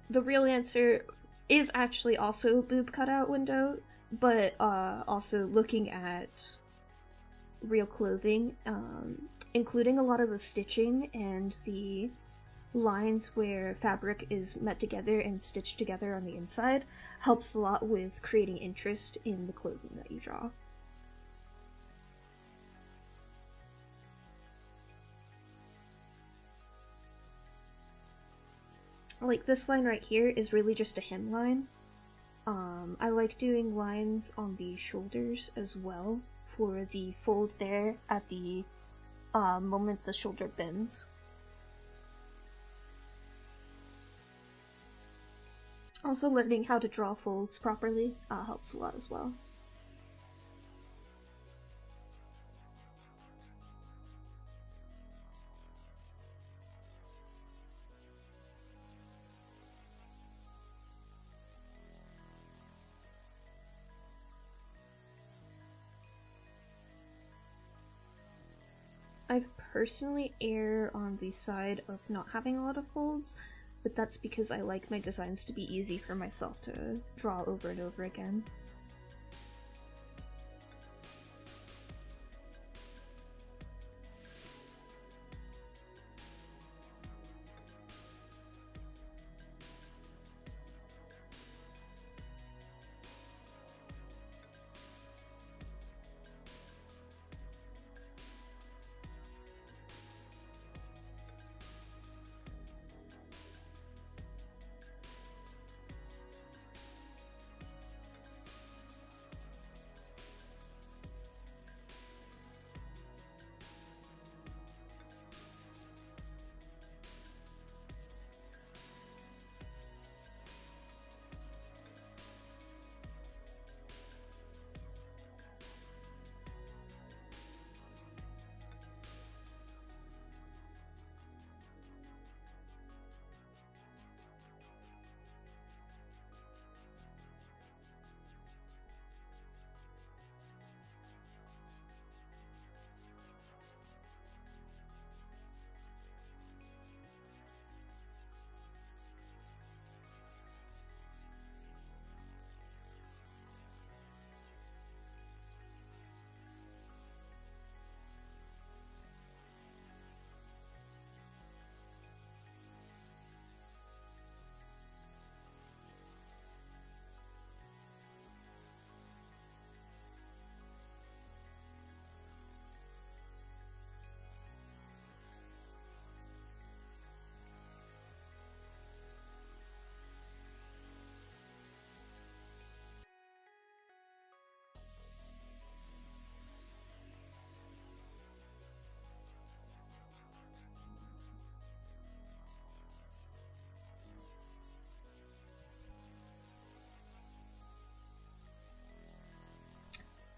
The real answer is actually also boob cutout window, but also looking at real clothing, including a lot of the stitching and the lines where fabric is met together and stitched together on the inside, helps a lot with creating interest in the clothing that you draw. Like this line right here is really just a hemline. I like doing lines on the shoulders as well for the fold there at the moment the shoulder bends. Also, learning how to draw folds properly helps a lot as well. I personally err on the side of not having a lot of folds, but that's because I like my designs to be easy for myself to draw over and over again.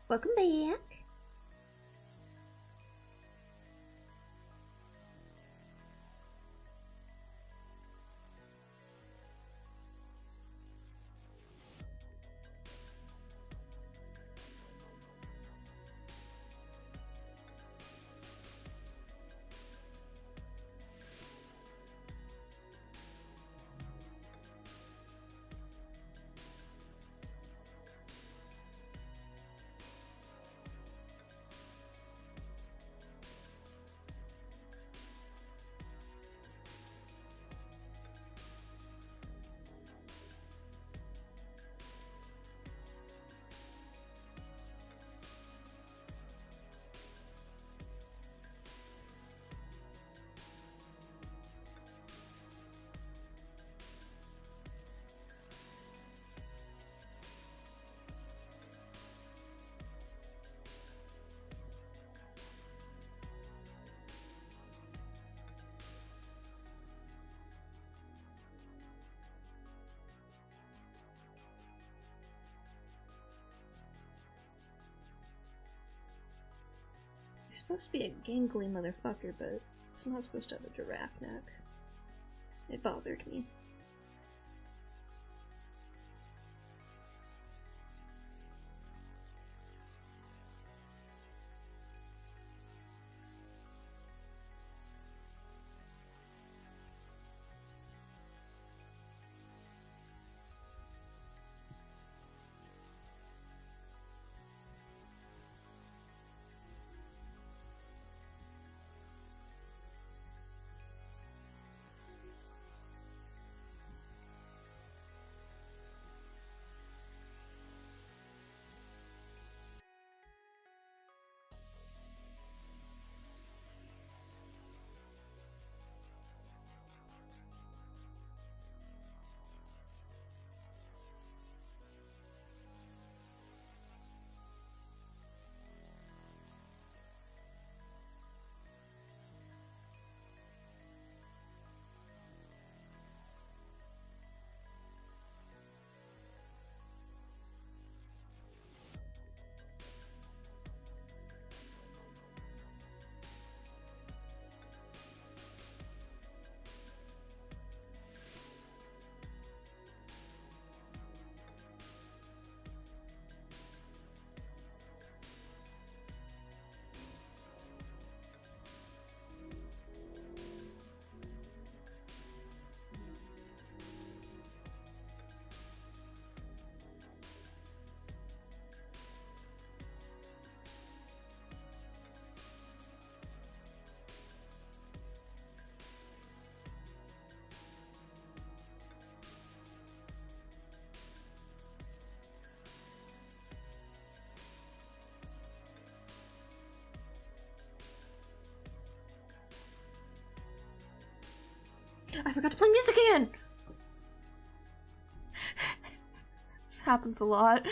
Welcome back! supposed to be a gangly motherfucker, but it's not supposed to have a giraffe neck. It bothered me. I forgot to play music again! This happens a lot.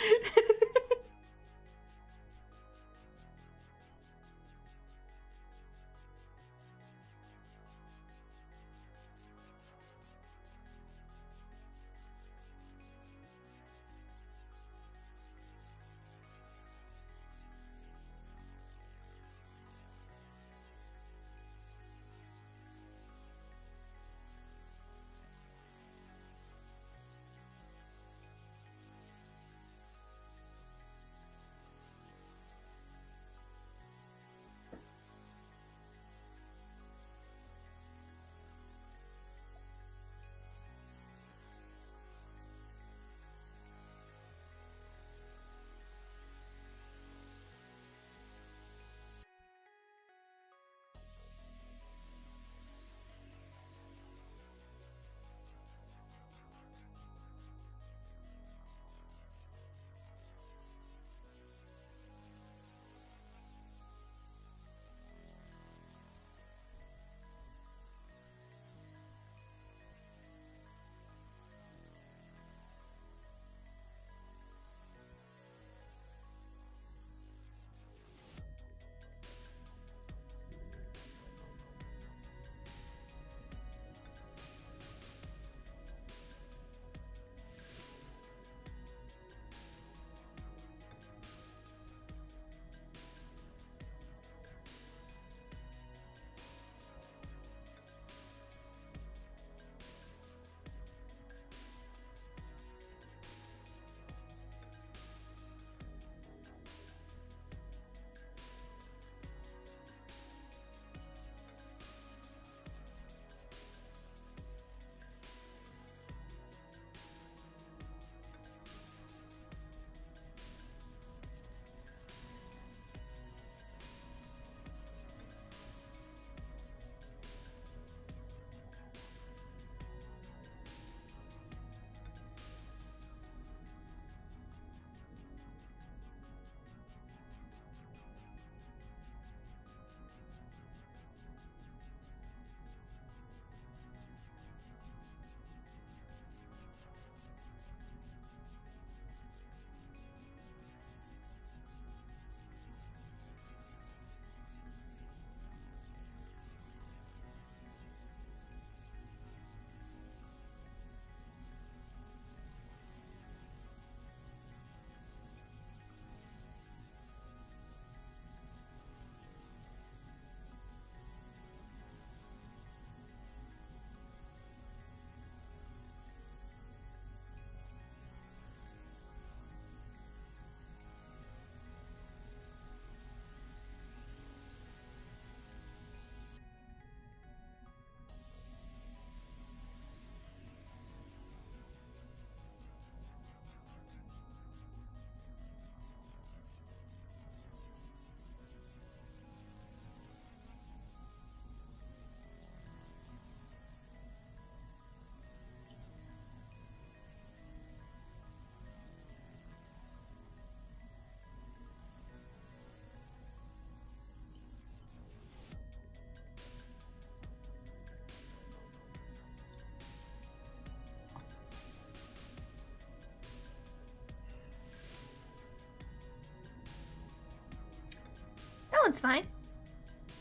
one's fine.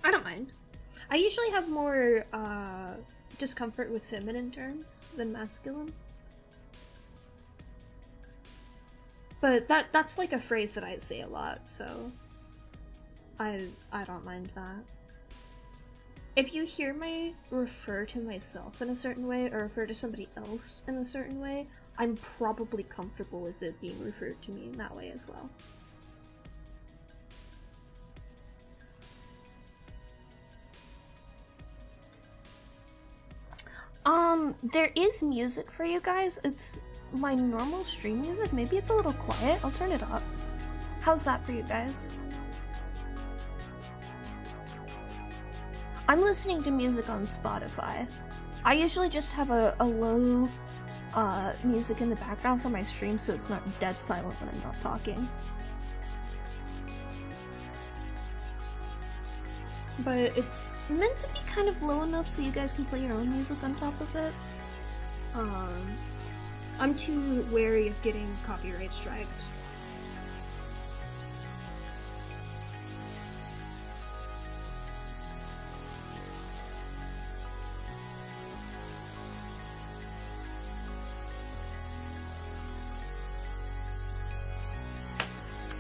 I don't mind. I usually have more discomfort with feminine terms than masculine. But that's like a phrase that I say a lot, so I don't mind that. If you hear me refer to myself in a certain way or refer to somebody else in a certain way, I'm probably comfortable with it being referred to me in that way as well. There is music for you guys. It's my normal stream music. Maybe it's a little quiet. I'll turn it up. How's that for you guys? I'm listening to music on Spotify. I usually just have a low music in the background for my stream so it's not dead silent when I'm not talking. But it's meant to be kind of low enough so you guys can play your own music on top of it. I'm too wary of getting copyright striked.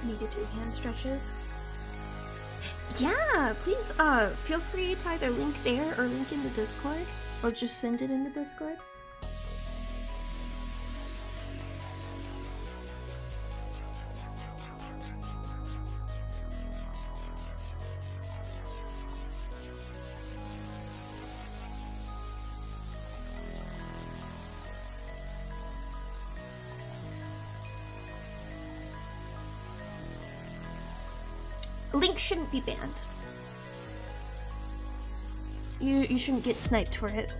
Need to do hand stretches. Yeah, please feel free to either link there or link in the Discord, or just send it in the Discord. Link shouldn't be banned. You shouldn't get sniped for it.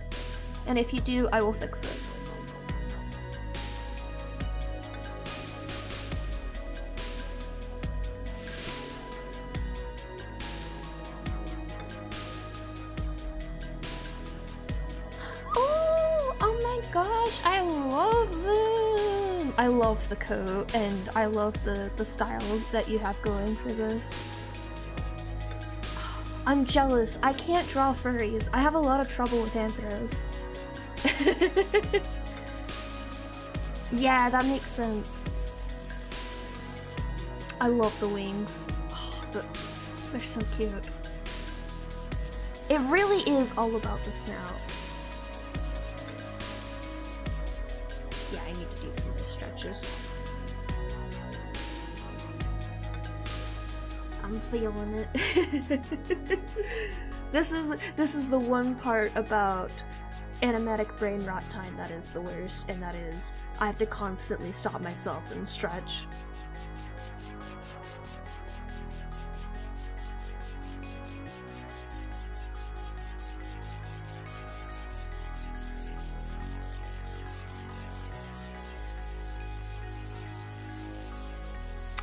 And if you do, I will fix it. Oh my gosh, I love them! I love the coat, and I love the style that you have going for this. I'm jealous. I can't draw furries. I have a lot of trouble with anthros. Yeah, that makes sense. I love the wings. Oh, they're so cute. It really is all about the snout. Yeah, I need to do some more stretches. I'm feeling it. This is the one part about animatic brain rot time that is the worst, and that is I have to constantly stop myself and stretch.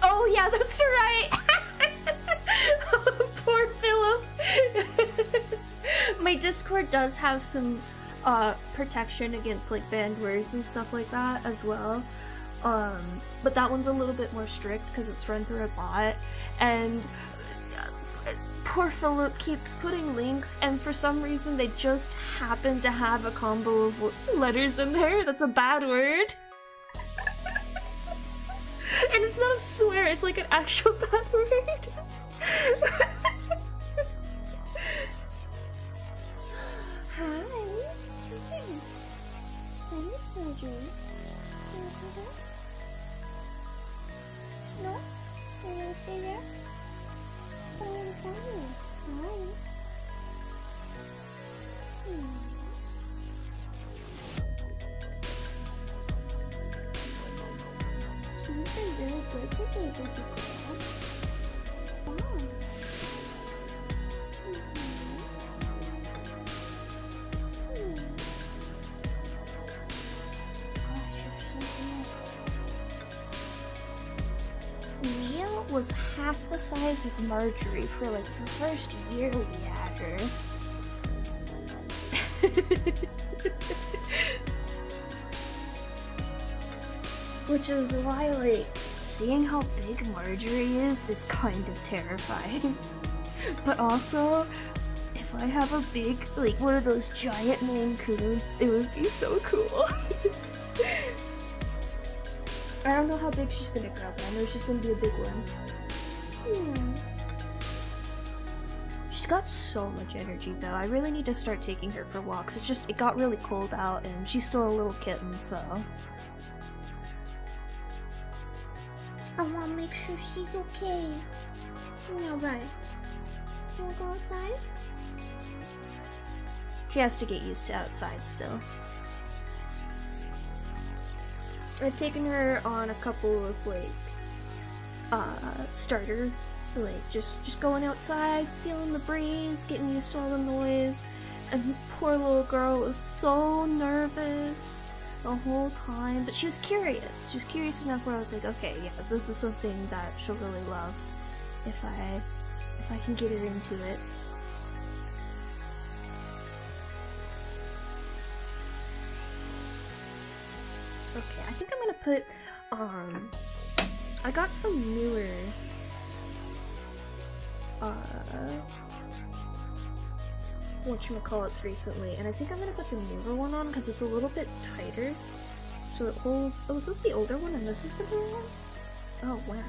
Oh yeah, that's right. Poor Philip. My Discord does have some protection against like banned words and stuff like that as well. But that one's a little bit more strict because it's run through a bot, and poor Philip keeps putting links, and for some reason they just happen to have a combo of letters in there that's a bad word. And it's not a swear, it's like an actual bad word. Hi. No? You want to stay there? I'm gonna find you. Hi. You've been really good today, baby girl. Wow. Gosh, you're so good. Mia was half the size of Marjorie for like the first year we had her. Which is why, like, seeing how big Marjorie is kind of terrifying. But also, if I have a big, like, one of those giant Maine Coons, it would be so cool. I don't know how big she's gonna grow, but I know she's gonna be a big one. Yeah. She's got so much energy, though. I really need to start taking her for walks. It's just, it got really cold out, and she's still a little kitten, so... I want to make sure she's okay. Yeah, right. You want to go outside? She has to get used to outside still. I've taken her on a couple of, like, starter, like, just going outside, feeling the breeze, getting used to all the noise, and the poor little girl was so nervous the whole time, but she was curious. She was curious enough where I was like, okay, yeah, this is something that she'll really love if I can get her into it. Okay, I think I'm gonna put, I got some newer, whatchamacallits recently, and I think I'm gonna put the newer one on because it's a little bit tighter, so it holds. Oh, is this the older one and this is the newer one? Oh, wow.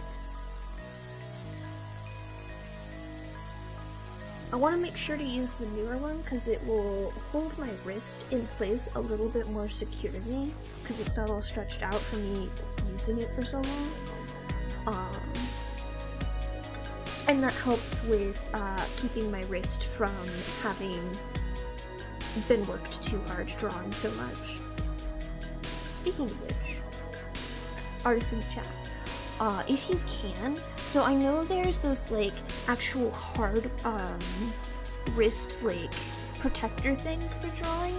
I want to make sure to use the newer one because it will hold my wrist in place a little bit more securely because it's not all stretched out from me using it for so long. And that helps with keeping my wrist from having been worked too hard drawing so much. Speaking of which, artisan chat, if you can, so I know there's those like actual hard wrist like protector things for drawing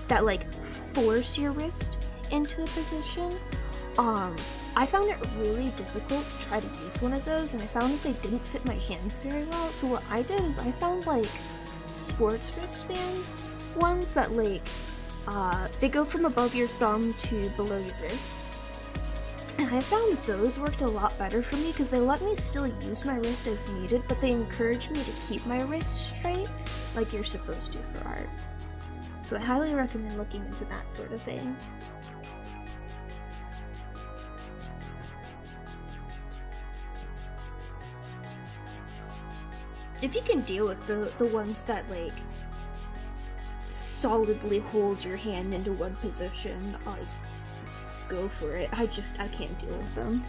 that like force your wrist into a position. I found it really difficult to try to use one of those, and I found that they didn't fit my hands very well. So what I did is I found like sports wristband ones that like they go from above your thumb to below your wrist. And I found those worked a lot better for me because they let me still use my wrist as needed, but they encourage me to keep my wrist straight like you're supposed to for art. So I highly recommend looking into that sort of thing. If you can deal with the ones that like solidly hold your hand into one position, like go for it. I can't deal with them.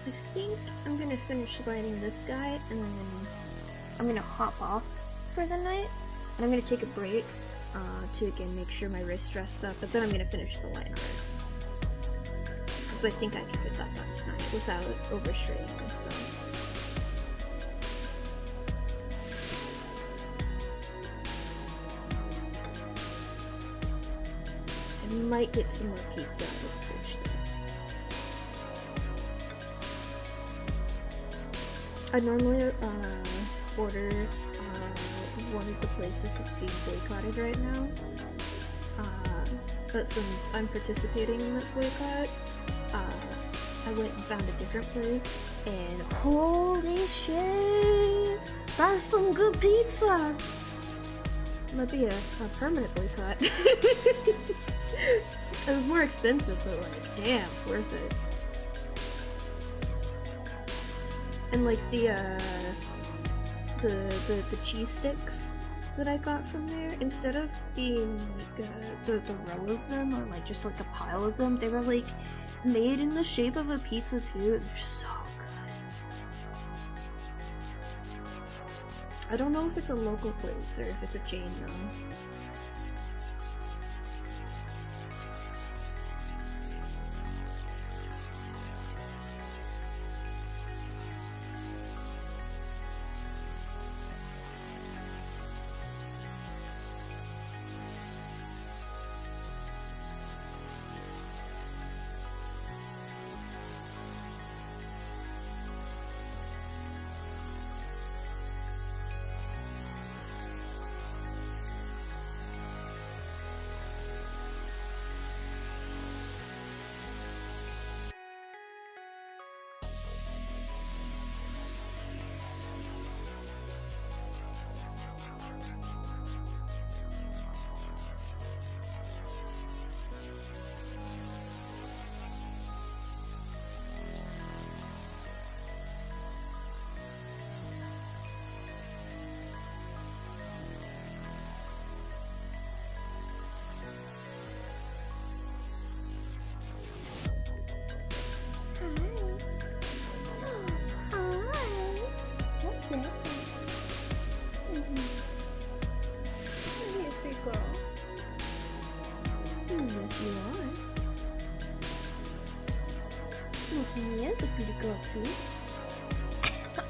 I think I'm gonna finish lighting this guy, and then I'm gonna hop off for the night, and I'm gonna take a break to again make sure my wrist rests up, but then I'm gonna finish the line art. Because I think I can get that done tonight without overstraining and stuff. I might get some more pizza out of the fridge though. I normally order one of the places that's being boycotted right now, but since I'm participating in that boycott, I went and found a different place, and holy shit, that's some good pizza! Might be a permanent boycott. It was more expensive, but like, damn, worth it. And like the cheese sticks that I got from there, instead of being like the row of them or like just like a pile of them, they were like made in the shape of a pizza too. They're so good. I don't know if it's a local place or if it's a chain though. Yes, you are. Miss Mia's a pretty girl too.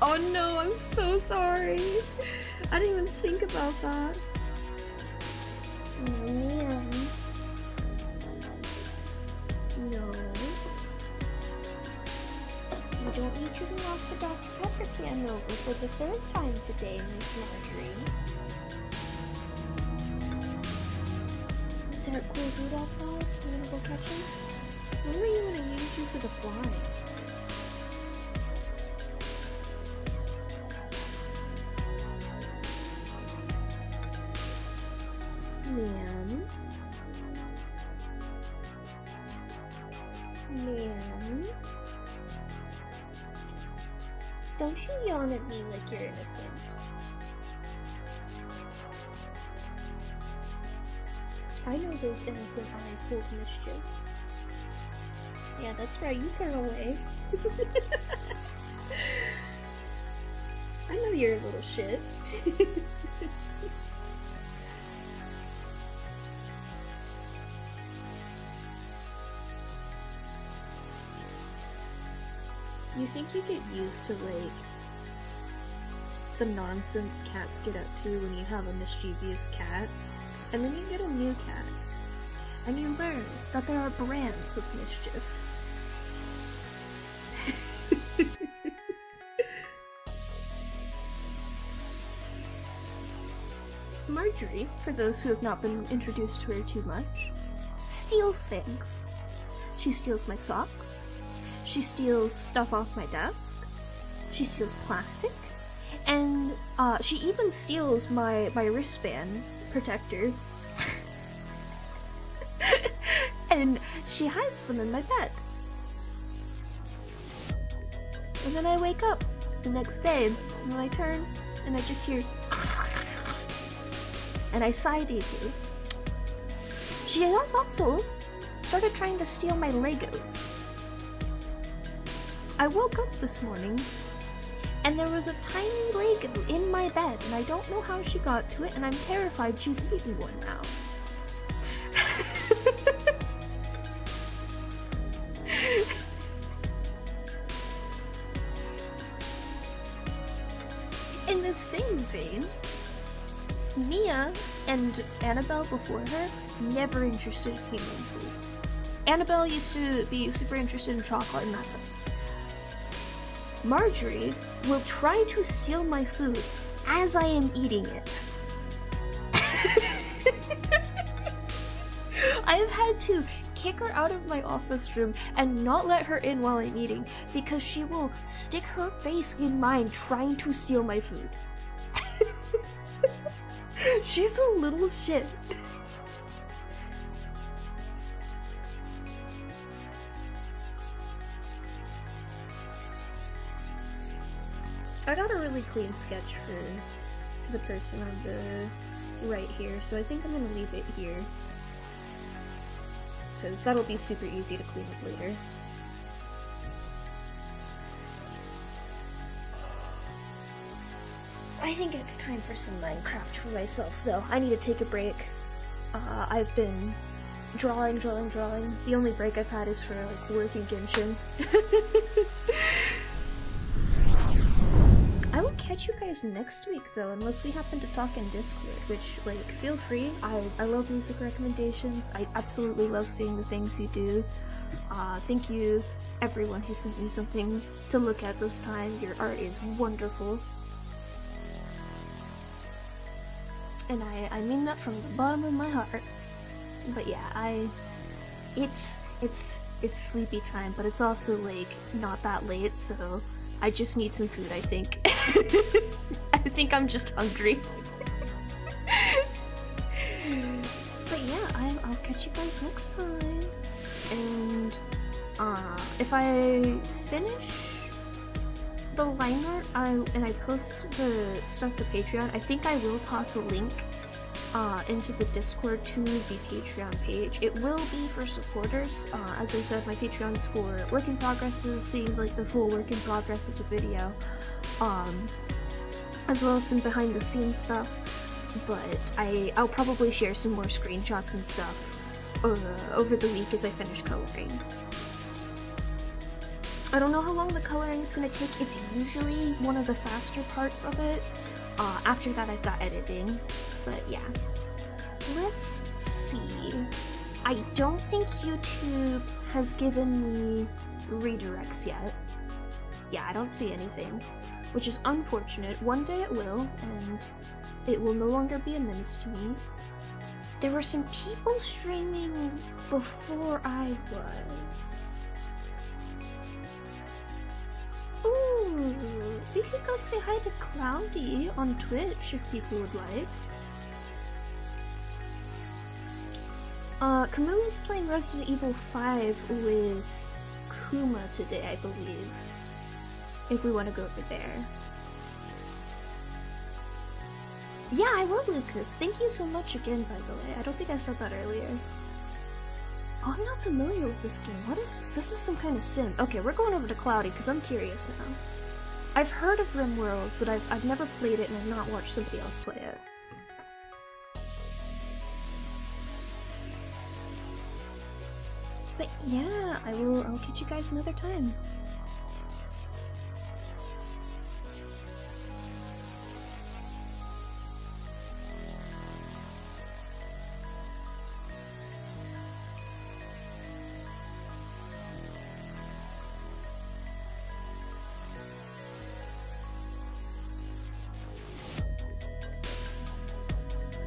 Oh no, I'm so sorry. I didn't even think about that. Mia. No. We don't need you to knock the Dr. Pepper can over for the third time today, Miss Marjorie. Is there a cool dude outside? You wanna go catch him? Where were you when I needed you for the fly? Man. Don't you yawn at me like you're innocent. I know those innocent eyes hold mischief. Yeah, that's right, you turn away. I know you're a little shit. You think you get used to, like, the nonsense cats get up to when you have a mischievous cat, and then you get a new cat, and you learn that there are brands of mischief. Marjorie, for those who have not been introduced to her too much, steals things. She steals my socks. She steals stuff off my desk. She steals plastic. And she even steals my wristband protector. And she hides them in my bed. And then I wake up the next day, and then I turn, and I just hear... And I side you. She has also started trying to steal my Legos. I woke up this morning, and there was a tiny Lego in my bed, and I don't know how she got to it, and I'm terrified she's eaten one now. In the same vein, Mia and Annabelle before her, never interested in human food. Annabelle used to be super interested in chocolate, and that's it. Marjorie will try to steal my food as I am eating it. I have had to kick her out of my office room and not let her in while I'm eating because she will stick her face in mine trying to steal my food. She's a little shit. I got a really clean sketch for the person on the right here, so I think I'm gonna leave it here. Because that'll be super easy to clean up later. I think it's time for some Minecraft for myself, though. I need to take a break. I've been drawing. The only break I've had is for, like, working Genshin. I will catch you guys next week, though, unless we happen to talk in Discord, which, like, feel free. I love music recommendations. I absolutely love seeing the things you do. Thank you, everyone who sent me something to look at this time. Your art is wonderful. And I mean that from the bottom of my heart. But yeah, it's sleepy time, but it's also, like, not that late, so I just need some food, I think. I think I'm just hungry. But yeah, I'll catch you guys next time. And if I finish the line art and I post the stuff to Patreon, I think I will toss a link into the Discord to the Patreon page. It will be for supporters. As I said, my Patreon's for work in progresses, seeing like the full work in progress as a video, as well as some behind the scenes stuff. But I'll probably share some more screenshots and stuff over the week as I finish coloring. I don't know how long the coloring is going to take. It's usually one of the faster parts of it. After that I've got editing. But yeah. Let's see. I don't think YouTube has given me redirects yet. Yeah, I don't see anything, which is unfortunate. One day it will, and it will no longer be a menace to me. There were some people streaming before I was. Ooh, we could go say hi to Cloudy on Twitch if people would like. Kamui's playing Resident Evil 5 with Kuma today, I believe. If we want to go over there. Yeah, I will, Lucas. Thank you so much again, by the way. I don't think I said that earlier. Oh, I'm not familiar with this game. What is this? This is some kind of sim. Okay, we're going over to Cloudy, because I'm curious now. I've heard of RimWorld, but I've never played it and I've not watched somebody else play it. But yeah, I'll catch you guys another time.